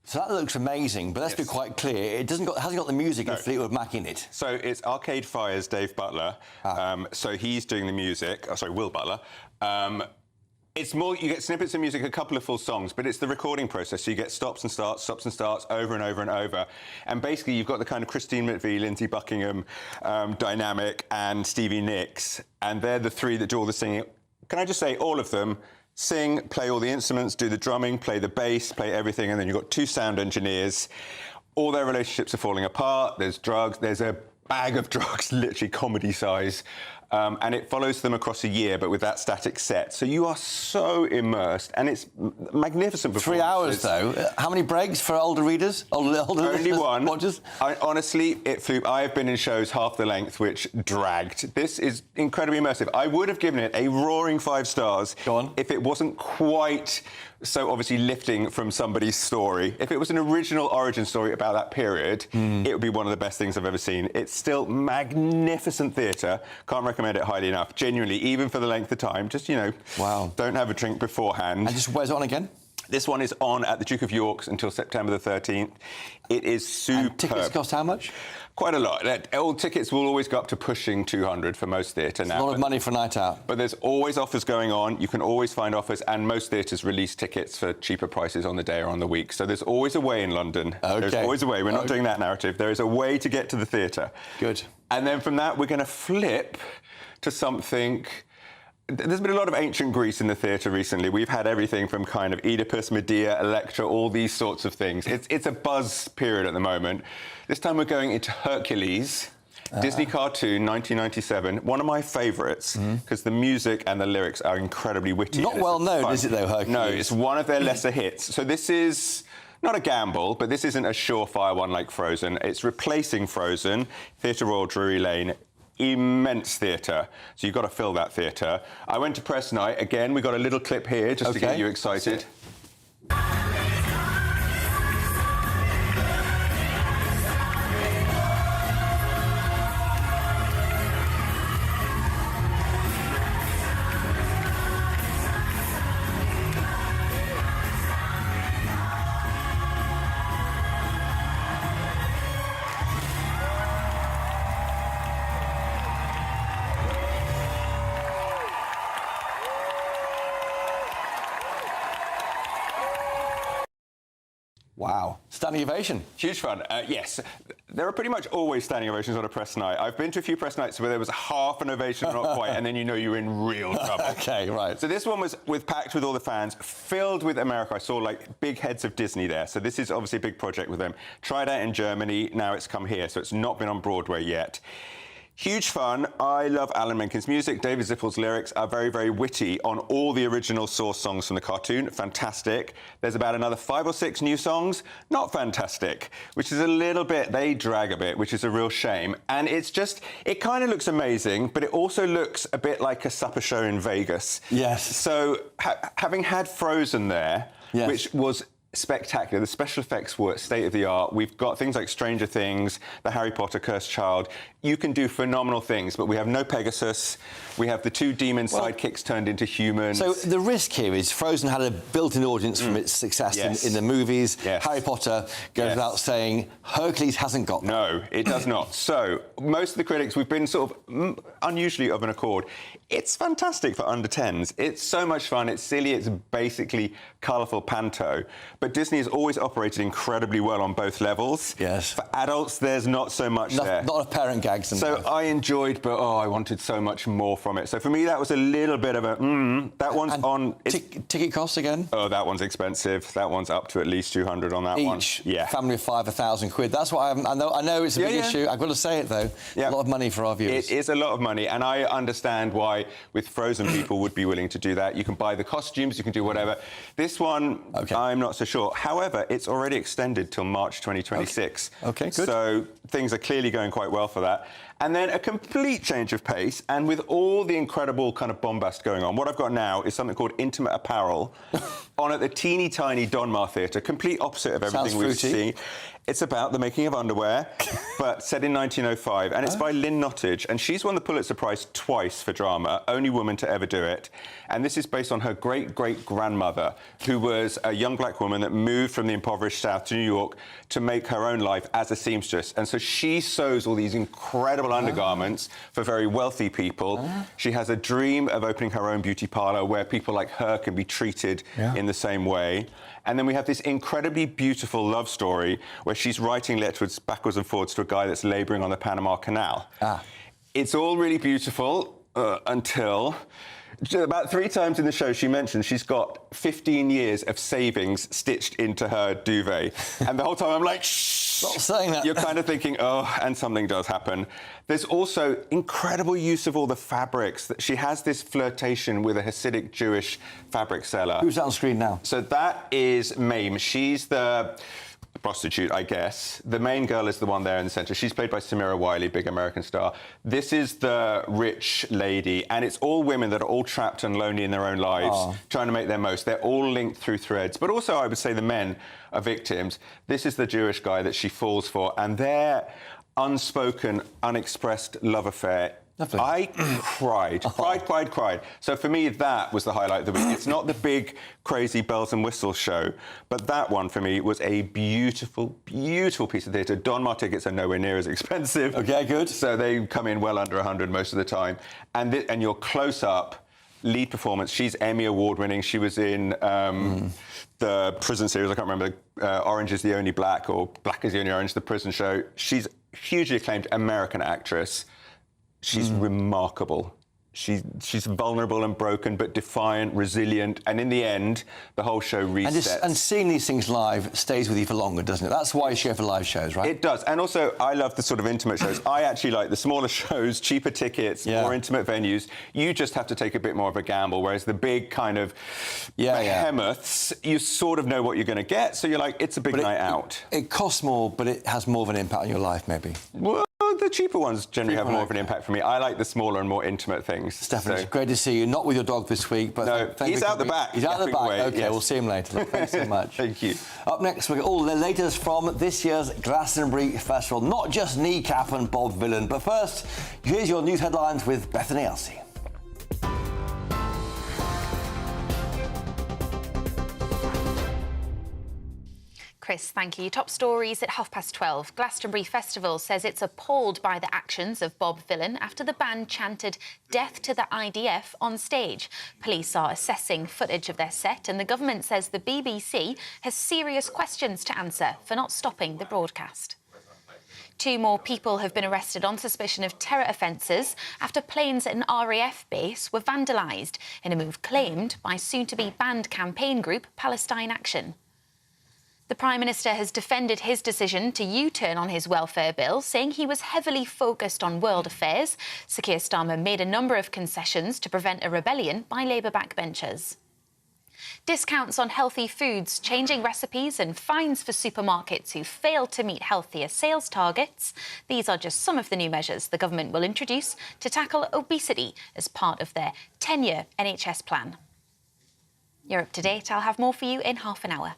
So that looks amazing, but let's be quite clear, it hasn't got the music of Fleetwood Mac in it. So it's Arcade Fire's Dave Butler. So he's doing the music. Oh, sorry, Will Butler. It's more, you get snippets of music, a couple of full songs, but it's the recording process. So you get stops and starts over and over and over. And basically, you've got the kind of Christine McVie, Lindsey Buckingham dynamic and Stevie Nicks, and they're the three that do all the singing. Can I just say, all of them sing, play all the instruments, do the drumming, play the bass, play everything, and then you've got 2 sound engineers. All their relationships are falling apart. There's drugs. There's a bag of drugs, literally comedy size. And it follows them across a year, but with that static set. So you are so immersed, and it's magnificent. 3 hours, though. How many breaks for older readers? Older Only one. Watchers? Honestly, it flew. I have been in shows half the length, which dragged. This is incredibly immersive. I would have given it a roaring 5 stars if it wasn't quite so obviously lifting from somebody's story. If it was an original origin story about that period, it would be one of the best things I've ever seen. It's still magnificent theatre. Can't recommend it highly enough. Genuinely, even for the length of time. Just, you know, don't have a drink beforehand. And just where's it on again? This one is on at the Duke of York's until September the 13th. It is superb. And tickets cost how much? Quite a lot. Old tickets will always go up to pushing 200 for most theatre now. A lot of money for a night out. But there's always offers going on. You can always find offers, and most theatres release tickets for cheaper prices on the day or on the week. So there's always a way in London. Okay. There's always a way. We're not doing that narrative. There is a way to get to the theatre. Good. And then from that, we're going to flip to something. There's been a lot of ancient Greece in the theatre recently. We've had everything from kind of Oedipus, Medea, Electra, all these sorts of things. It's a buzz period at the moment. This time we're going into Hercules, Disney cartoon, 1997. One of my favourites, because the music and the lyrics are incredibly witty. Not well known, is it, though, Hercules? No, it's one of their lesser hits. So this is not a gamble, but this isn't a surefire one like Frozen. It's replacing Frozen, Theatre Royal Drury Lane. Immense theatre, so you've got to fill that theatre. I went to press night. Again, we got a little clip here just to get you excited. Wow. Standing ovation. Huge fun. Yes. There are pretty much always standing ovations on a press night. I've been to a few press nights where there was half an ovation, not quite, and then you know you're in real trouble. Okay, right. So this one was packed with all the fans, filled with America. I saw, like, big heads of Disney there. So this is obviously a big project with them. Tried out in Germany, now it's come here, so it's not been on Broadway yet. Huge fun. I love Alan Menken's music. David Zippel's lyrics are very, very witty on all the original source songs from the cartoon. Fantastic. There's about another 5 or 6 new songs. Not fantastic, which is a little bit, they drag a bit, which is a real shame. And it's just, it kind of looks amazing, but it also looks a bit like a supper show in Vegas. Yes. So having had Frozen there, which was spectacular. The special effects were state of the art. We've got things like Stranger Things, the Harry Potter Cursed Child. You can do phenomenal things, but we have no Pegasus. We have the 2 demon sidekicks turned into humans. So the risk here is Frozen had a built-in audience from its success in the movies. Harry Potter goes without saying. Hercules hasn't got that. No, it does not. So most of the critics, we've been sort of unusually of an accord. It's fantastic for under 10s. It's so much fun. It's silly. It's basically colourful panto. But Disney has always operated incredibly well on both levels. Yes. For adults, there's not so much there. Not a parent gags. So I enjoyed, but I wanted so much more from it. So for me, that was a little bit of a That one's on. Ticket costs again? Oh, that one's expensive. That one's up to at least 200 on that one. Each. Yeah. Family of 5, £1,000. That's what I know it's a big issue. I've got to say it though. A lot of money for our viewers. It is a lot of money, and I understand why with Frozen people would be willing to do that. You can buy the costumes, you can do whatever. This one, I'm not so sure. However, it's already extended till March 2026. Okay, good. So things are clearly going quite well for that. And then a complete change of pace, and with all the incredible kind of bombast going on, what I've got now is something called Intimate Apparel on at the teeny tiny Donmar Theatre, complete opposite of everything we've seen. It's about the making of underwear, but set in 1905, and it's by Lynn Nottage, and she's won the Pulitzer Prize twice for drama, only woman to ever do it. And this is based on her great-great-grandmother, who was a young black woman that moved from the impoverished South to New York to make her own life as a seamstress. And so she sews all these incredible beautiful undergarments for very wealthy people. She has a dream of opening her own beauty parlour where people like her can be treated in the same way. And then we have this incredibly beautiful love story where she's writing letters backwards and forwards to a guy that's labouring on the Panama Canal. It's all really beautiful until... About 3 times in the show, she mentions she's got 15 years of savings stitched into her duvet. And the whole time I'm like, shh! Stop saying that. You're kind of thinking, oh, and something does happen. There's also incredible use of all the fabrics. She has this flirtation with a Hasidic Jewish fabric seller. Who's that on screen now? So that is Mame. She's the prostitute, I guess. The main girl is the one there in the centre. She's played by Samira Wiley, big American star. This is the rich lady, and it's all women that are all trapped and lonely in their own lives, trying to make their most. They're all linked through threads. But also, I would say the men are victims. This is the Jewish guy that she falls for, and their unspoken, unexpressed love affair. I cried. So for me, that was the highlight of the week. It's not the big, crazy bells and whistles show, but that one for me was a beautiful, beautiful piece of theatre. Donmar tickets are nowhere near as expensive. Okay, good. So they come in well under 100 most of the time. And your close-up lead performance, she's Emmy Award-winning. She was in the prison series, I can't remember, Orange is the Only Black or Black is the Only Orange, the prison show. She's hugely acclaimed American actress. She's remarkable. She's vulnerable and broken, but defiant, resilient, and in the end, the whole show resets. And seeing these things live stays with you for longer, doesn't it? That's why you go for live shows, right? It does. And also, I love the sort of intimate shows. I actually like the smaller shows, cheaper tickets, more intimate venues. You just have to take a bit more of a gamble, whereas the big kind of behemoths, you sort of know what you're going to get, so you're like, it's a big night out. It costs more, but it has more of an impact on your life, maybe. Well, the cheaper ones generally have more of an impact for me. I like the smaller and more intimate things. Stefan, it's great to see you. Not with your dog this week, but... No, he's out the back. He's out the back. OK, we'll see him later. Look, thanks so much. Thank you. Up next, we've got all the latest from this year's Glastonbury Festival. Not just Kneecap and Bob Vylan, but first, here's your news headlines with Bethany Elsey. Chris, thank you. Top stories at 12:30. Glastonbury Festival says it's appalled by the actions of Bob Vylan after the band chanted "Death to the IDF" on stage. Police are assessing footage of their set, and the government says the BBC has serious questions to answer for not stopping the broadcast. 2 more people have been arrested on suspicion of terror offences after planes at an RAF base were vandalised in a move claimed by soon-to-be banned campaign group Palestine Action. The Prime Minister has defended his decision to U-turn on his welfare bill, saying he was heavily focused on world affairs. Sir Keir Starmer made a number of concessions to prevent a rebellion by Labour backbenchers. Discounts on healthy foods, changing recipes and fines for supermarkets who fail to meet healthier sales targets. These are just some of the new measures the government will introduce to tackle obesity as part of their 10-year NHS plan. You're up to date. I'll have more for you in half an hour.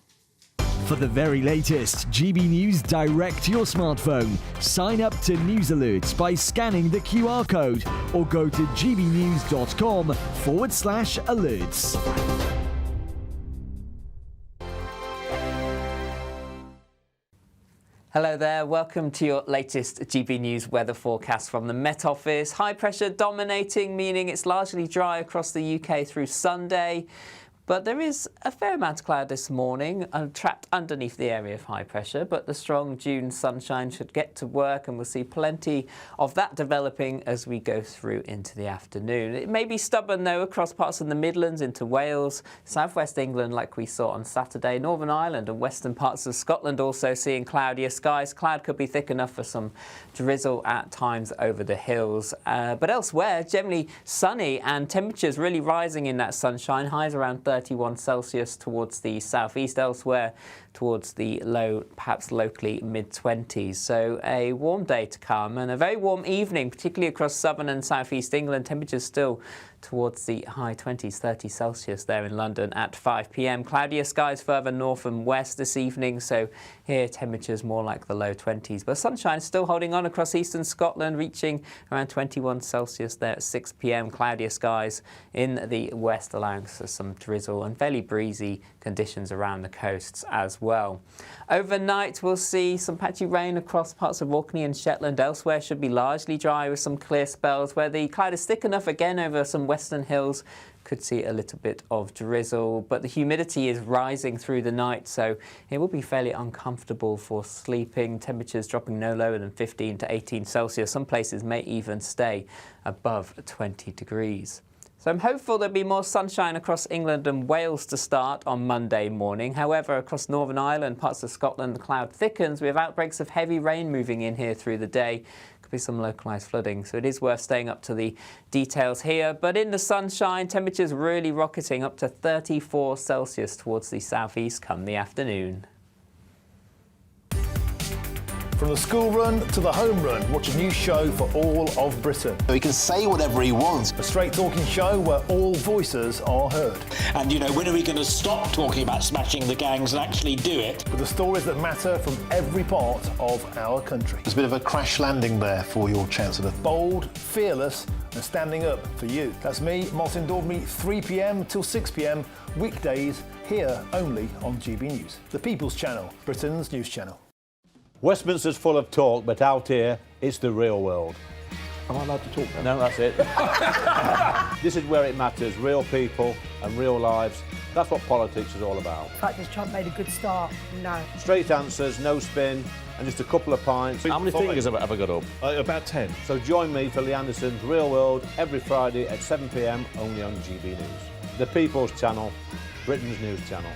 For the very latest GB News direct to your smartphone, sign up to News Alerts by scanning the QR code or go to gbnews.com/alerts. Hello there, welcome to your latest GB News weather forecast from the Met Office. High pressure dominating, meaning it's largely dry across the UK through Sunday. But there is a fair amount of cloud this morning, trapped underneath the area of high pressure, but the strong June sunshine should get to work, and we'll see plenty of that developing as we go through into the afternoon. It may be stubborn, though, across parts of the Midlands into Wales, southwest England like we saw on Saturday, Northern Ireland and western parts of Scotland also seeing cloudier skies. Cloud could be thick enough for some drizzle at times over the hills. But elsewhere, generally sunny and temperatures really rising in that sunshine, highs around 31 Celsius towards the southeast, elsewhere towards the low, perhaps locally mid-20s. So a warm day to come and a very warm evening, particularly across southern and southeast England. Temperatures still towards the high 20s, 30 Celsius there in London at 5 p.m. Cloudier skies further north and west this evening, so here temperatures more like the low 20s. But sunshine is still holding on across eastern Scotland, reaching around 21 Celsius there at 6 p.m. Cloudier skies in the west, allowing for some drizzle and fairly breezy conditions around the coasts as well. Overnight, we'll see some patchy rain across parts of Orkney and Shetland. Elsewhere should be largely dry with some clear spells, where the cloud is thick enough again over some western hills. Could see a little bit of drizzle, but the humidity is rising through the night, so it will be fairly uncomfortable for sleeping. Temperatures dropping no lower than 15 to 18 Celsius. Some places may even stay above 20 degrees. So I'm hopeful there'll be more sunshine across England and Wales to start on Monday morning. However, across Northern Ireland, parts of Scotland, the cloud thickens with outbreaks of heavy rain moving in here through the day. Could be some localised flooding, so it is worth staying up to the details here. But in the sunshine, temperatures really rocketing up to 34 Celsius towards the southeast come the afternoon. From the school run to the home run, watch a new show for all of Britain. He can say whatever he wants. A straight talking show where all voices are heard. And, you know, when are we going to stop talking about smashing the gangs and actually do it? With the stories that matter from every part of our country. There's a bit of a crash landing there for your Chancellor. Bold, fearless and standing up for you. That's me, Martin Daubney, 3 p.m. till 6 p.m, weekdays, here only on GB News. The People's Channel, Britain's news channel. Westminster's full of talk, but out here, it's the real world. Am I allowed to talk now? No, that's it. This is where it matters, real people and real lives. That's what politics is all about. The fact has Trump made a good start? No. Straight answers, no spin, and just a couple of pints. How many fingers have I got up? About 10. So join me for Lee Anderson's Real World every Friday at 7 p.m, only on GB News. The People's Channel, Britain's news channel.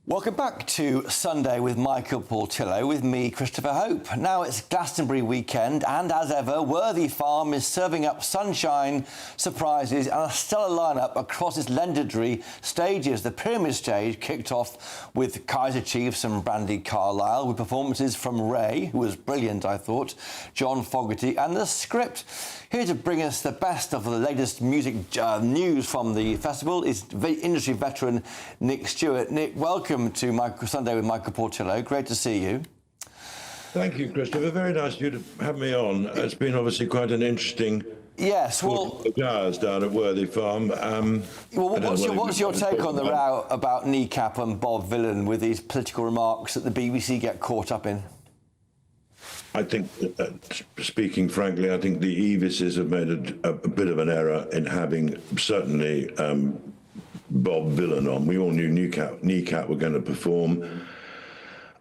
Welcome back to Sunday with Michael Portillo, with me, Christopher Hope. Now it's Glastonbury weekend, and as ever, Worthy Farm is serving up sunshine, surprises, and a stellar lineup across its legendary stages. The Pyramid stage kicked off with Kaiser Chiefs and Brandy Carlisle, with performances from Ray, who was brilliant, I thought, John Fogerty, and The Script. Here to bring us the best of the latest music news from the festival is industry veteran Nick Stewart. Nick, welcome to Sunday with Michael Portillo. Great to see you. Thank you, Christopher. Very nice of you to have me on. It's been obviously quite an interesting 45 hours down at Worthy Farm. What's your take on the row about Kneecap and Bob Villan with these political remarks that the BBC get caught up in? I think, speaking frankly, I think the Evises have made a bit of an error in having certainly Bob Villan on. We all knew Kneecap were going to perform.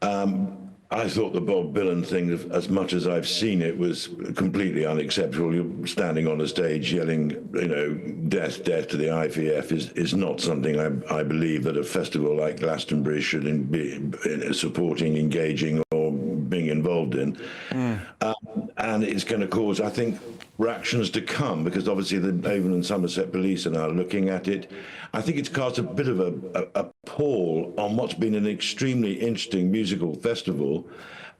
I thought the Bob Villan thing, as much as I've seen it, was completely unacceptable. You're standing on a stage yelling, you know, death, death to the IVF is not something I believe that a festival like Glastonbury should be supporting, engaging, or being involved in. And it's going to cause, I think, reactions to come, because obviously the Avon and Somerset police are now looking at it. I think it's cast a bit of a pall on what's been an extremely interesting musical festival,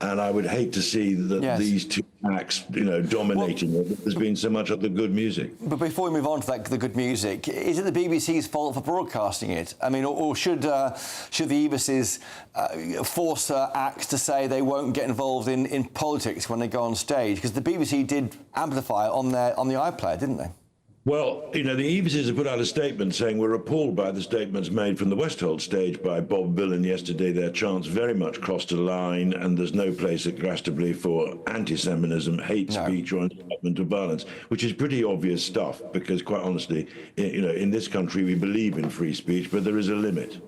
and I would hate to see that these two acts, you know, dominating it. There's been so much of the good music. But before we move on to the good music, is it the BBC's fault for broadcasting it? I mean, or should the Evises force acts to say they won't get involved in politics when they go on stage? Because the BBC did amplify it on the iPlayer, didn't they? Well, you know, the Evises have put out a statement saying we're appalled by the statements made from the Westholt stage by Bob Villan yesterday. Their chants very much crossed a line, and there's no place at Glastonbury for anti-Semitism, hate speech, or incitement to violence, which is pretty obvious stuff, because quite honestly, you know, in this country we believe in free speech, but there is a limit.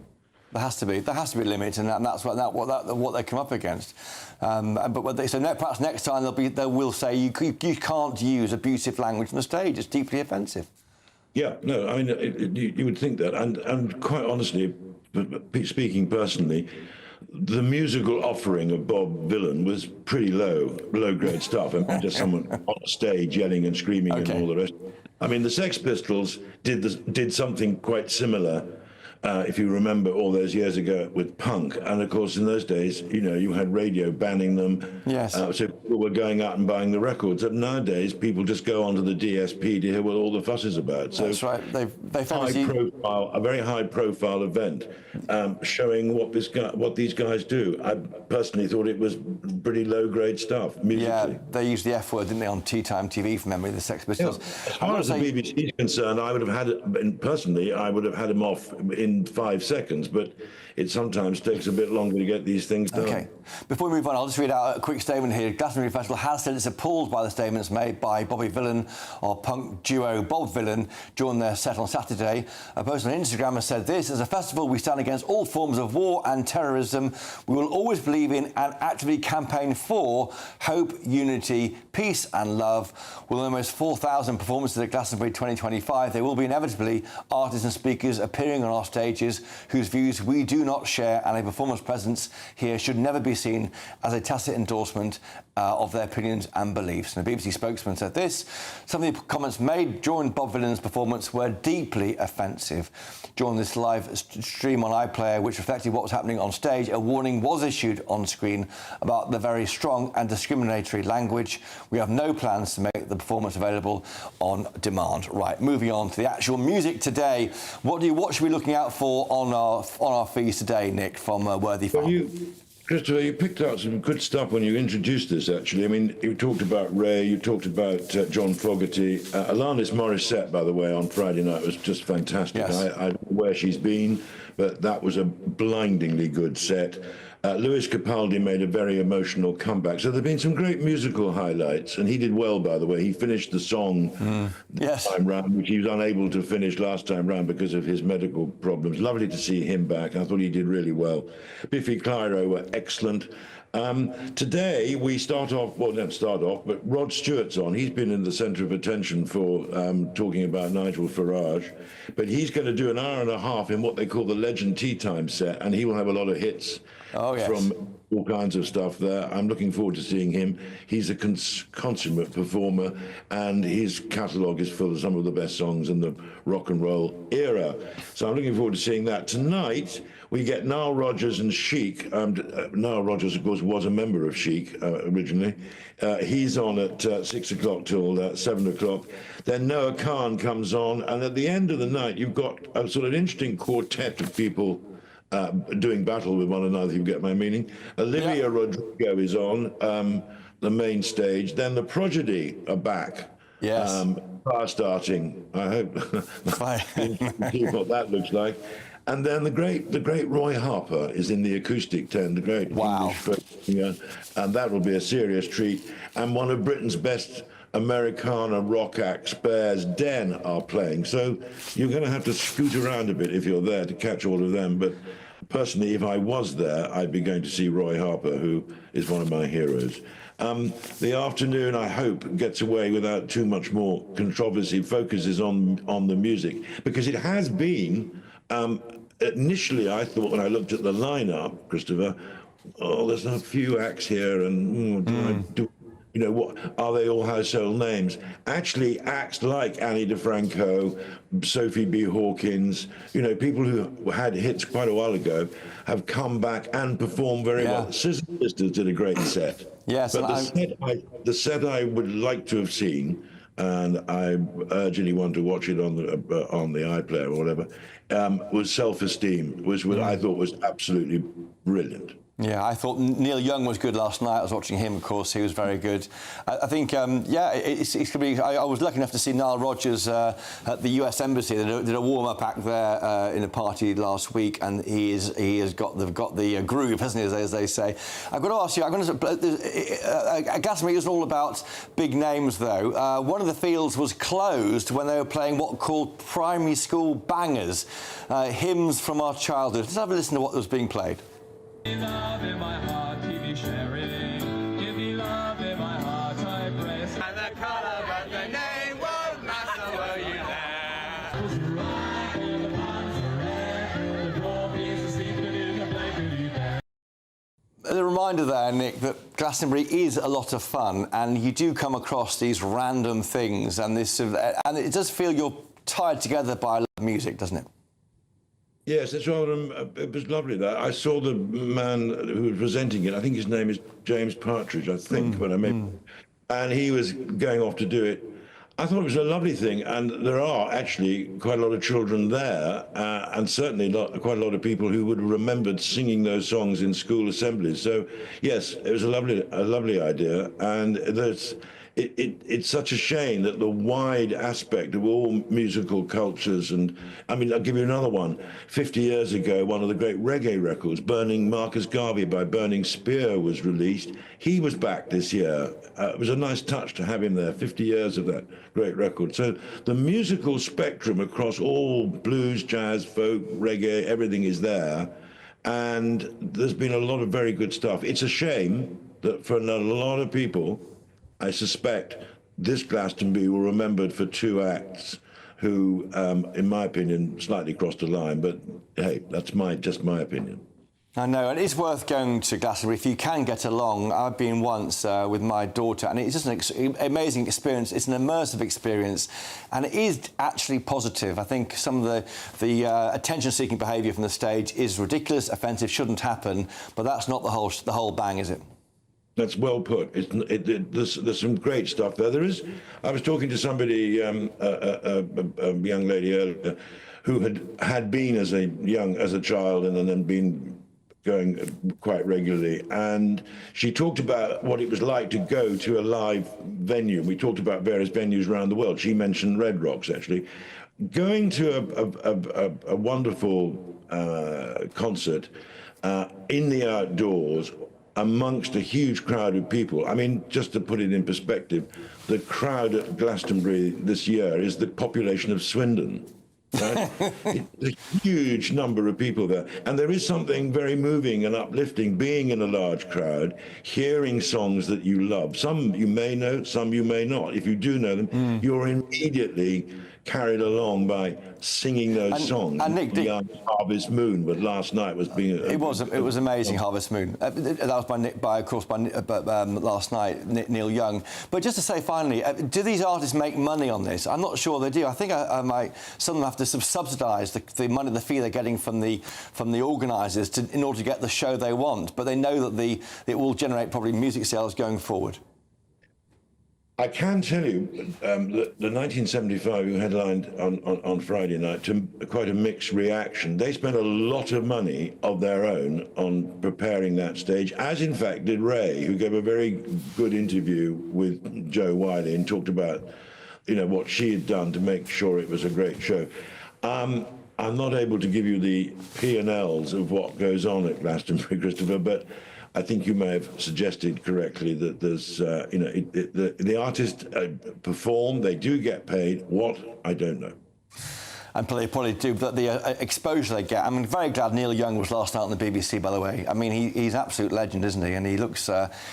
There has to be a limit, and that's what they come up against. Perhaps next time they will say you can't use abusive language on the stage. It's deeply offensive. Yeah, no, I mean you would think that, and quite honestly, speaking personally, the musical offering of Bob Villan was pretty low grade stuff. I mean, just someone on stage yelling and screaming and all the rest. I mean, the Sex Pistols did something quite similar if you remember all those years ago with punk. And of course, in those days, you know, you had radio banning them. Yes. So people were going out and buying the records. And nowadays, people just go onto the DSP to hear what all the fuss is about. So that's right. They a very high-profile event showing what these guys do. I personally thought it was pretty low-grade stuff musically. Yeah, they used the F word, didn't they, on Tea Time TV from memory, the Sex Pistols. Yeah. As far as the BBC is concerned, I would have had it, personally, I would have had him off in 5 seconds, but it sometimes takes a bit longer to get these things done. Okay. Before we move on, I'll just read out a quick statement here. Glastonbury Festival has said it's appalled by the statements made by Bobby Villan of punk duo Bob Villan during their set on Saturday. A post on Instagram has said this: as a festival, we stand against all forms of war and terrorism. We will always believe in and actively campaign for hope, unity, peace and love. With almost 4,000 performances at Glastonbury 2025, there will be inevitably artists and speakers appearing on our stages whose views we do not share, and a performance presence here should never be seen as a tacit endorsement of their opinions and beliefs. And the BBC spokesman said this: some of the comments made during Bob Villan's performance were deeply offensive. During this live stream on iPlayer, which reflected what was happening on stage, a warning was issued on screen about the very strong and discriminatory language. We have no plans to make the performance available on demand. Right, moving on to the actual music today. What should we be looking out for on our feeds today, Nick, from Worthy Farm? Christopher, you picked out some good stuff when you introduced this, actually. I mean, you talked about Ray, you talked about John Fogerty. Alanis Morissette, by the way, on Friday night was just fantastic. Yes. I don't know where she's been, but that was a blindingly good set. Lewis Capaldi made a very emotional comeback. So there have been some great musical highlights, and he did well, by the way. He finished the song this time round, which he was unable to finish last time round because of his medical problems. Lovely to see him back. I thought he did really well. Biffy Clyro were excellent. Today, we start off, well, don't start off, but Rod Stewart's on. He's been in the centre of attention for talking about Nigel Farage. But he's going to do an hour and a half in what they call the Legend Tea Time set, and he will have a lot of hits from all kinds of stuff there. I'm looking forward to seeing him. He's a consummate performer, and his catalogue is full of some of the best songs in the rock and roll era. So I'm looking forward to seeing that. Tonight, we get Nile Rodgers and Chic. Nile Rodgers, of course, was a member of Chic originally. He's on at 6 o'clock till 7 o'clock. Then Noah Khan comes on, and at the end of the night, you've got a sort of interesting quartet of people doing battle with one another, if you get my meaning. Olivia Rodrigo is on the main stage. Then the Prodigy are back. Yes. Fire starting. I hope. See what that looks like. And then the great Roy Harper is in the acoustic tent, the great English folk singer, and that will be a serious treat. And one of Britain's best Americana rock acts, Bears Den, are playing. So you're going to have to scoot around a bit if you're there to catch all of them. But personally, if I was there, I'd be going to see Roy Harper, who is one of my heroes. The afternoon, I hope, gets away without too much more controversy, focuses on the music, because it has been... initially, I thought when I looked at the lineup, Christopher, there's a few acts here, and you know, what are they all household names? Actually, acts like Annie DeFranco, Sophie B. Hawkins, you know, people who had hits quite a while ago, have come back and performed very well. Scissor Sisters did a great set. Yes, but the set I would like to have seen, and I urge anyone to watch it on the iPlayer or whatever, was Self-Esteem, which I thought was absolutely brilliant. Yeah, I thought Neil Young was good last night. I was watching him, of course. He was very good. I think, it's going to be... I was lucky enough to see Nile Rodgers at the US Embassy. They did a warm-up act there in a party last week, and he has got the groove, hasn't he, as they say. I've got to ask you, Glastonbury isn't all about big names, though. One of the fields was closed when they were playing what were called primary school bangers, hymns from our childhood. Let's have a listen to what was being played. Love in my heart, keep you sharing. Give me love in my heart, I press. And the colour, but the name won't matter, were you there? A reminder there, Nick, that Glastonbury is a lot of fun, and you do come across these random things, and it does feel you're tied together by music, doesn't it? Yes, it's rather. It was lovely. That I saw the man who was presenting it. I think his name is James Partridge. I think, but I may. And he was going off to do it. I thought it was a lovely thing, and there are actually quite a lot of children there, and certainly quite a lot of people who would have remembered singing those songs in school assemblies. So, yes, it was a lovely idea, and it's such a shame that the wide aspect of all musical cultures, and I mean, I'll give you another one. 50 years ago, one of the great reggae records, Burning Marcus Garvey by Burning Spear, was released. He was back this year. It was a nice touch to have him there, 50 years of that great record. So the musical spectrum across all blues, jazz, folk, reggae, everything is there. And there's been a lot of very good stuff. It's a shame that for a lot of people, I suspect this Glastonbury will be remembered for two acts who, in my opinion, slightly crossed the line. But hey, that's just my opinion. I know, and it's worth going to Glastonbury if you can get along. I've been once with my daughter, and it's just an amazing experience. It's an immersive experience, and it is actually positive. I think some of the attention-seeking behaviour from the stage is ridiculous, offensive, shouldn't happen, but that's not the whole bang, is it? That's well put. There's some great stuff there. I was talking to somebody, a young lady earlier, who had been as a child and then been going quite regularly, and she talked about what it was like to go to a live venue. We talked about various venues around the world. She mentioned Red Rocks, actually. Going to a wonderful concert in the outdoors, amongst a huge crowd of people. I mean, just to put it in perspective, the crowd at Glastonbury this year is the population of Swindon. Right? It's a huge number of people there. And there is something very moving and uplifting being in a large crowd, hearing songs that you love. Some you may know, some you may not. If you do know them, you're immediately carried along by singing those songs. And Nick, Harvest Moon, but last night was being... It was amazing, Harvest Moon. That was by last night, Neil Young. But just to say finally, do these artists make money on this? I'm not sure they do. I think some of them have to subsidise the money, the fee they're getting from the organisers in order to get the show they want. But they know that it will generate probably music sales going forward. I can tell you that the 1975 who headlined on Friday night to quite a mixed reaction. They spent a lot of money of their own on preparing that stage, as in fact did Ray, who gave a very good interview with Joe Wiley and talked about, what she had done to make sure it was a great show. I'm not able to give you the P&Ls of what goes on at Glastonbury, Christopher, but I think you may have suggested correctly that there's, the artists perform, they do get paid. What? I don't know. And they probably do, but the exposure they get. I'm very glad Neil Young was last night on the BBC, by the way. I mean, he's an absolute legend, isn't he? And he looks,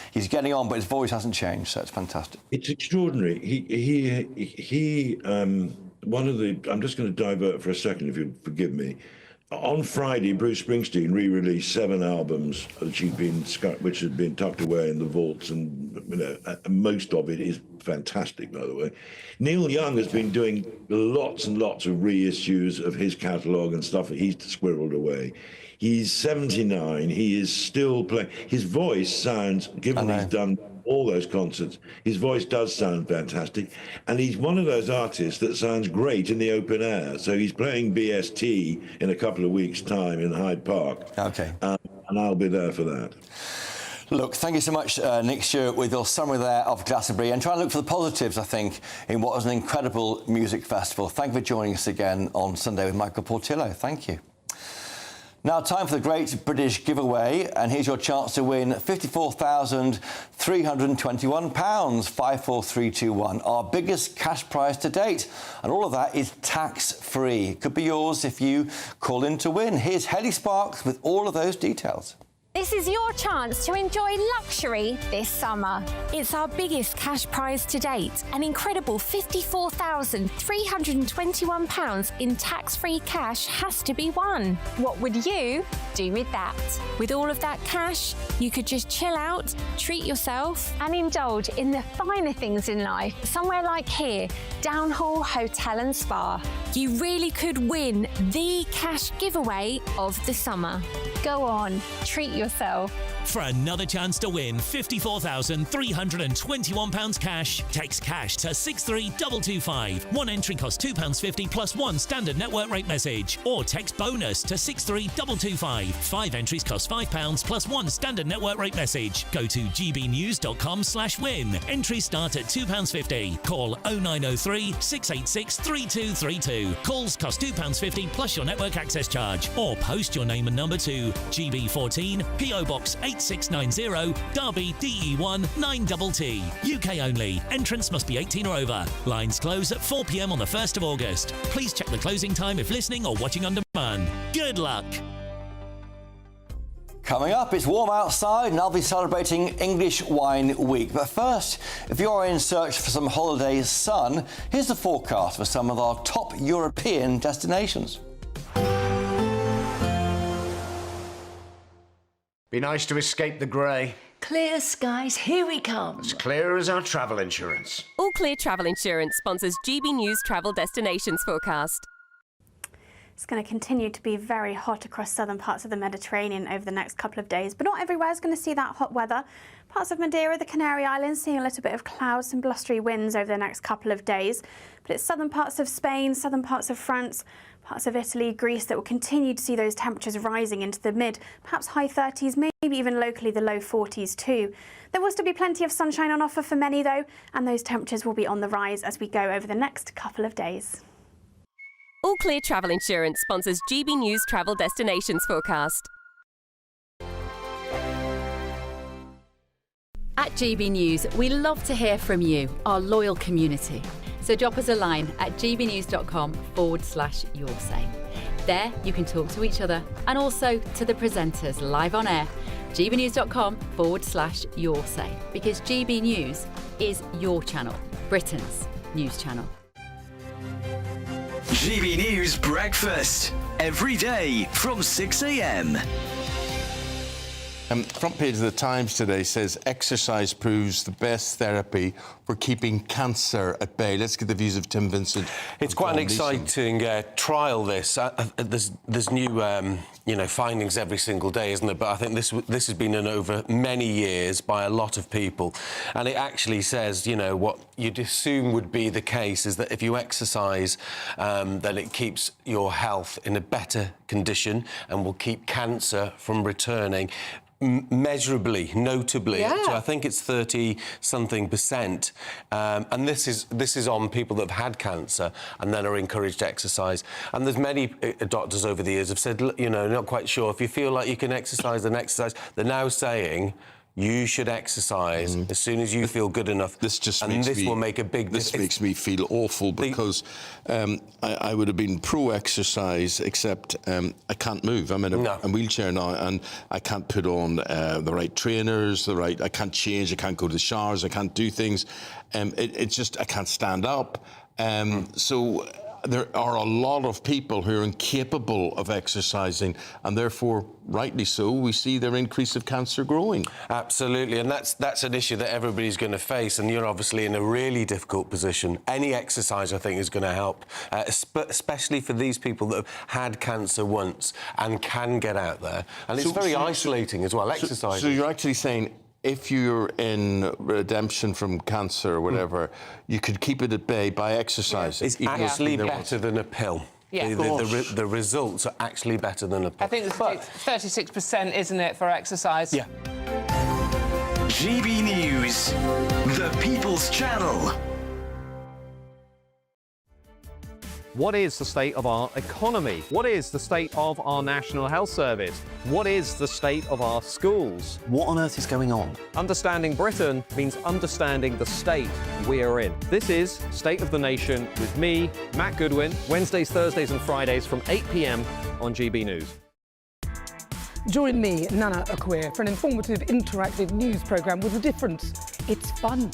he's getting on, but his voice hasn't changed, so it's fantastic. It's extraordinary. One of the, I'm just going to divert for a second, if you'll forgive me. On Friday, Bruce Springsteen re-released 7 albums which had been tucked away in the vaults, and most of it is fantastic, by the way. Neil Young has been doing lots and lots of reissues of his catalogue and stuff that he's squirreled away. He's 79. He is still playing. His voice sounds, given he's done all those concerts, his voice does sound fantastic. And he's one of those artists that sounds great in the open air. So he's playing BST in a couple of weeks' time in Hyde Park. Okay. And I'll be there for that. Look, thank you so much, Nick Stewart, with your summary there of Glastonbury, and try and look for the positives, I think, in what was an incredible music festival. Thank you for joining us again on Sunday with Michael Portillo. Thank you. Now, time for the Great British Giveaway, and here's your chance to win £54,321, 54321, our biggest cash prize to date. And all of that is tax-free. Could be yours if you call in to win. Here's Hedy Sparks with all of those details. This is your chance to enjoy luxury this summer. It's our biggest cash prize to date, an incredible £54,321 in tax-free cash has to be won. What would you do with that? With all of that cash, you could just chill out, treat yourself and indulge in the finer things in life, somewhere like here, Downhall Hotel and Spa. You really could win the cash giveaway of the summer. Go on, treat yourself. For another chance to win £54,321 cash, text cash to 63225. One entry costs £2.50 plus one standard network rate message. Or text bonus to 63225. 5 entries cost £5 plus one standard network rate message. Go to gbnews.com/win. Entries start at £2.50. Call 0903 686 3232. Calls cost £2.50 plus your network access charge. Or post your name and number to GB14 PO Box 8690 Derby DE1 9TT. UK only. Entrance must be 18 or over. Lines close at 4 p.m. on the 1st of August. Please check the closing time if listening or watching on demand. Good luck. Coming up, it's warm outside and I'll be celebrating English Wine Week. But first, if you're in search for some holiday sun, here's the forecast for some of our top European destinations. Be nice to escape the grey. Clear skies, here we come. As clear as our travel insurance. All Clear Travel Insurance sponsors GB News Travel Destinations Forecast. It's going to continue to be very hot across southern parts of the Mediterranean over the next couple of days, but not everywhere is going to see that hot weather. Parts of Madeira, the Canary Islands, seeing a little bit of clouds and blustery winds over the next couple of days. But it's southern parts of Spain, southern parts of France, parts of Italy, Greece that will continue to see those temperatures rising into the mid, perhaps high 30s, maybe even locally the low 40s too. There will still be plenty of sunshine on offer for many though, and those temperatures will be on the rise as we go over the next couple of days. All Clear Travel Insurance sponsors GB News Travel Destinations Forecast. At GB News, we love to hear from you, our loyal community. So drop us a line at gbnews.com/yoursay. There you can talk to each other and also to the presenters live on air. gbnews.com/yoursay, because GB News is your channel, Britain's news channel. GB News Breakfast, every day from 6 a.m. Front page of the Times today says exercise proves the best therapy for keeping cancer at bay. Let's get the views of Tim Vincent. It's quite an exciting trial. This there's new findings every single day, isn't it? But I think this has been done over many years by a lot of people, and it actually says what you'd assume would be the case is that if you exercise, then it keeps your health in a better condition and will keep cancer from returning. Measurably, notably. Yeah. So I think it's 30-something%. And this is on people that have had cancer and then are encouraged to exercise. And there's many doctors over the years have said, not quite sure. If you feel like you can exercise, then exercise. They're now saying you should exercise as soon as you feel good enough. Will make a big difference. This makes me feel awful because I would have been pro-exercise, except I can't move. I'm in a wheelchair now, and I can't put on the right trainers, I can't change, I can't go to the showers, I can't do things. It's just I can't stand up. So there are a lot of people who are incapable of exercising, and therefore, rightly so, we see their increase of cancer growing. Absolutely, and that's an issue that everybody's going to face, and you're obviously in a really difficult position. Any exercise, I think, is going to help, especially for these people that have had cancer once and can get out there. And it's very isolating as well, exercise. So you're actually saying, if you're in redemption from cancer or whatever, you could keep it at bay by exercising. It's actually better than a pill. Yeah. The results are actually better than a pill. I think it's 36%, isn't it, for exercise? Yeah. GB News, the People's Channel. What is the state of our economy? What is the state of our National Health Service? What is the state of our schools? What on earth is going on? Understanding Britain means understanding the state we are in. This is State of the Nation with me, Matt Goodwin, Wednesdays, Thursdays and Fridays from 8 p.m. on GB News. Join me, Nana Akweer, for an informative, interactive news programme with a difference. It's fun.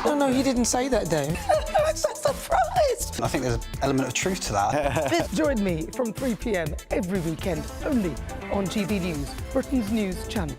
No, he didn't say that, Dave. I'm so surprised. I think there's an element of truth to that. Join me from 3 p.m. every weekend, only on GB News, Britain's news channel.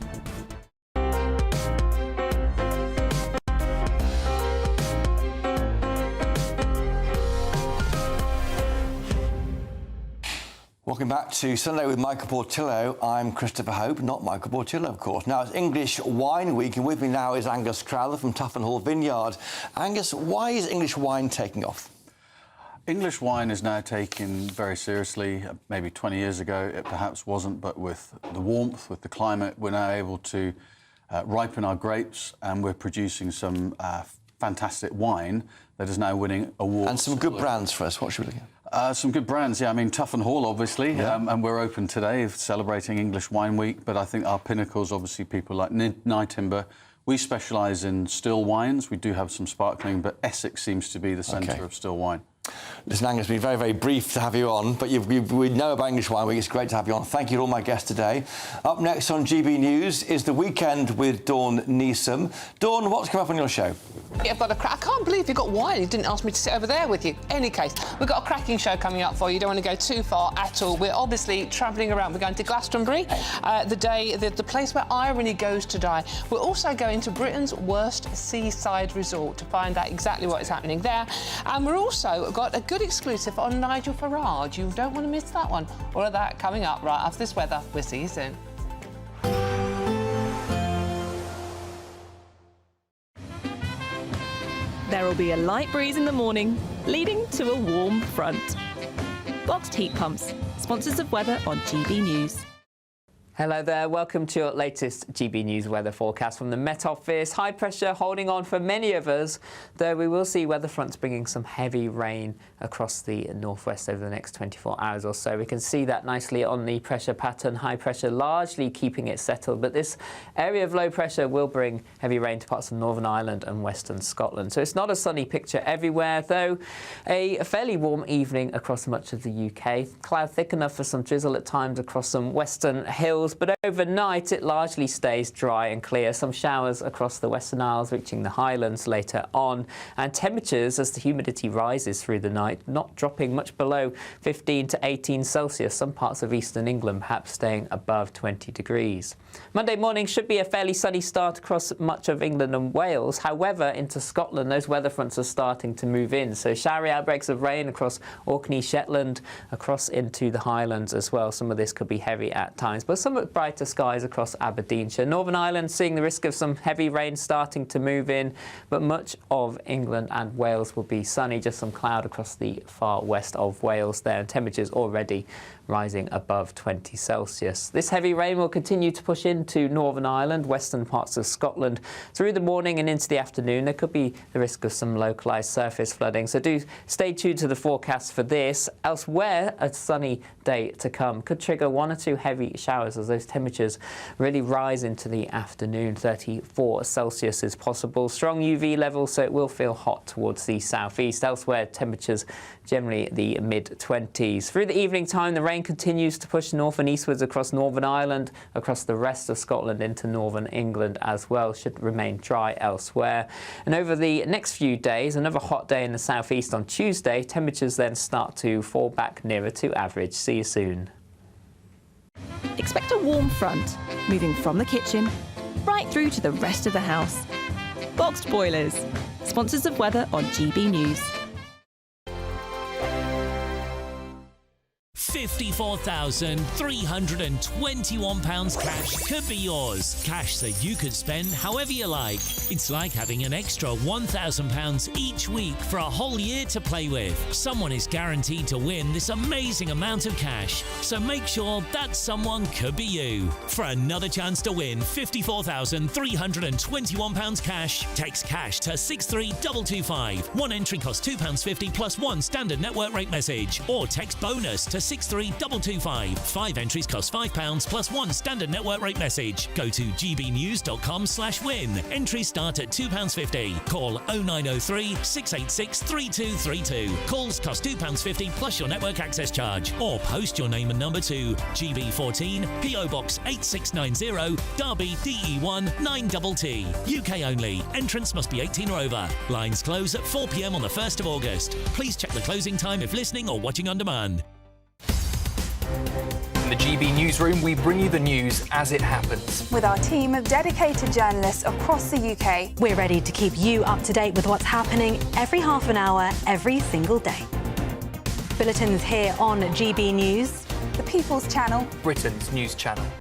Welcome back to Sunday with Michael Portillo. I'm Christopher Hope, not Michael Portillo, of course. Now, it's English Wine Week, and with me now is Angus Crowther from Tuffin Hall Vineyard. Angus, why is English wine taking off? English wine is now taken very seriously. Maybe 20 years ago it perhaps wasn't, but with the warmth, with the climate, we're now able to ripen our grapes, and we're producing some fantastic wine that is now winning awards. And some good brands for us. What should we look at? Some good brands, yeah. I mean, Tuffin Hall, obviously, and we're open today celebrating English Wine Week, but I think our pinnacles, obviously, people like Nye Timber. We specialise in still wines. We do have some sparkling, but Essex seems to be the centre of still wine. Listen, Angus, it's been very, very brief to have you on, but we know about English Wine Week. It's great to have you on. Thank you to all my guests today. Up next on GB News is The Weekend with Dawn Neeson. Dawn, what's come up on your show? Yeah, I've got I can't believe you got wine. You didn't ask me to sit over there with you. Any case, we've got a cracking show coming up for you. You don't want to go too far at all. We're obviously travelling around. We're going to Glastonbury, the place where irony goes to die. We're also going to Britain's worst seaside resort to find out exactly what is happening there. And we're also got a good exclusive on Nigel Farage. You don't want to miss that one. All of that coming up right after this weather. We'll see you soon. There will be a light breeze in the morning, leading to a warm front. Boxed heat pumps, sponsors of weather on GB News. Hello there, welcome to your latest GB News weather forecast from the Met Office. High pressure holding on for many of us, though we will see weather fronts bringing some heavy rain across the northwest over the next 24 hours or so. We can see that nicely on the pressure pattern. High pressure largely keeping it settled, but this area of low pressure will bring heavy rain to parts of Northern Ireland and western Scotland. So it's not a sunny picture everywhere, though a fairly warm evening across much of the UK. Cloud thick enough for some drizzle at times across some western hills, but overnight it largely stays dry and clear. Some showers across the Western Isles reaching the Highlands later on, and temperatures as the humidity rises through the night not dropping much below 15 to 18 Celsius. Some parts of eastern England perhaps staying above 20 degrees. Monday morning should be a fairly sunny start across much of England and Wales. However, into Scotland those weather fronts are starting to move in, so showery outbreaks of rain across Orkney, Shetland, across into the Highlands as well. Some of this could be heavy at times, but somewhat brighter skies across Aberdeenshire. Northern Ireland seeing the risk of some heavy rain starting to move in, but much of England and Wales will be sunny. Just some cloud across the far west of Wales there, and temperatures already rising above 20 Celsius. This heavy rain will continue to push into Northern Ireland, western parts of Scotland through the morning and into the afternoon. There could be the risk of some localised surface flooding, so do stay tuned to the forecast for this. Elsewhere, a sunny day to come could trigger one or two heavy showers as those temperatures really rise into the afternoon. 34 Celsius is possible. Strong UV levels, so it will feel hot towards the southeast. Elsewhere, temperatures generally the mid-20s. Through the evening time, the rain continues to push north and eastwards across Northern Ireland, across the rest of Scotland into northern England as well. Should remain dry elsewhere. And over the next few days, another hot day in the southeast on Tuesday. Temperatures then start to fall back nearer to average. See you soon. Expect a warm front, moving from the kitchen right through to the rest of the house. Boxed boilers, sponsors of weather on GB News. £54,321 cash could be yours. Cash that you could spend however you like. It's like having an extra £1,000 each week for a whole year to play with. Someone is guaranteed to win this amazing amount of cash, so make sure that someone could be you. For another chance to win £54,321 cash, text cash to 63225. One entry costs £2.50 plus one standard network rate message, or text bonus to 63225. 63225. 5 entries cost £5 plus 1 standard network rate message. Go to gbnews.com/win. Entries start at £2.50. Call 0903 686 3232. Calls cost £2.50 plus your network access charge. Or post your name and number to GB14 PO Box 8690 Derby DE1 9TT. UK only. Entrance must be 18 or over. Lines close at 4 p.m. on the 1st of August. Please check the closing time if listening or watching on demand. In the GB newsroom, we bring you the news as it happens. With our team of dedicated journalists across the UK, we're ready to keep you up to date with what's happening every half an hour, every single day. Bulletins here on GB News, the People's Channel, Britain's news channel.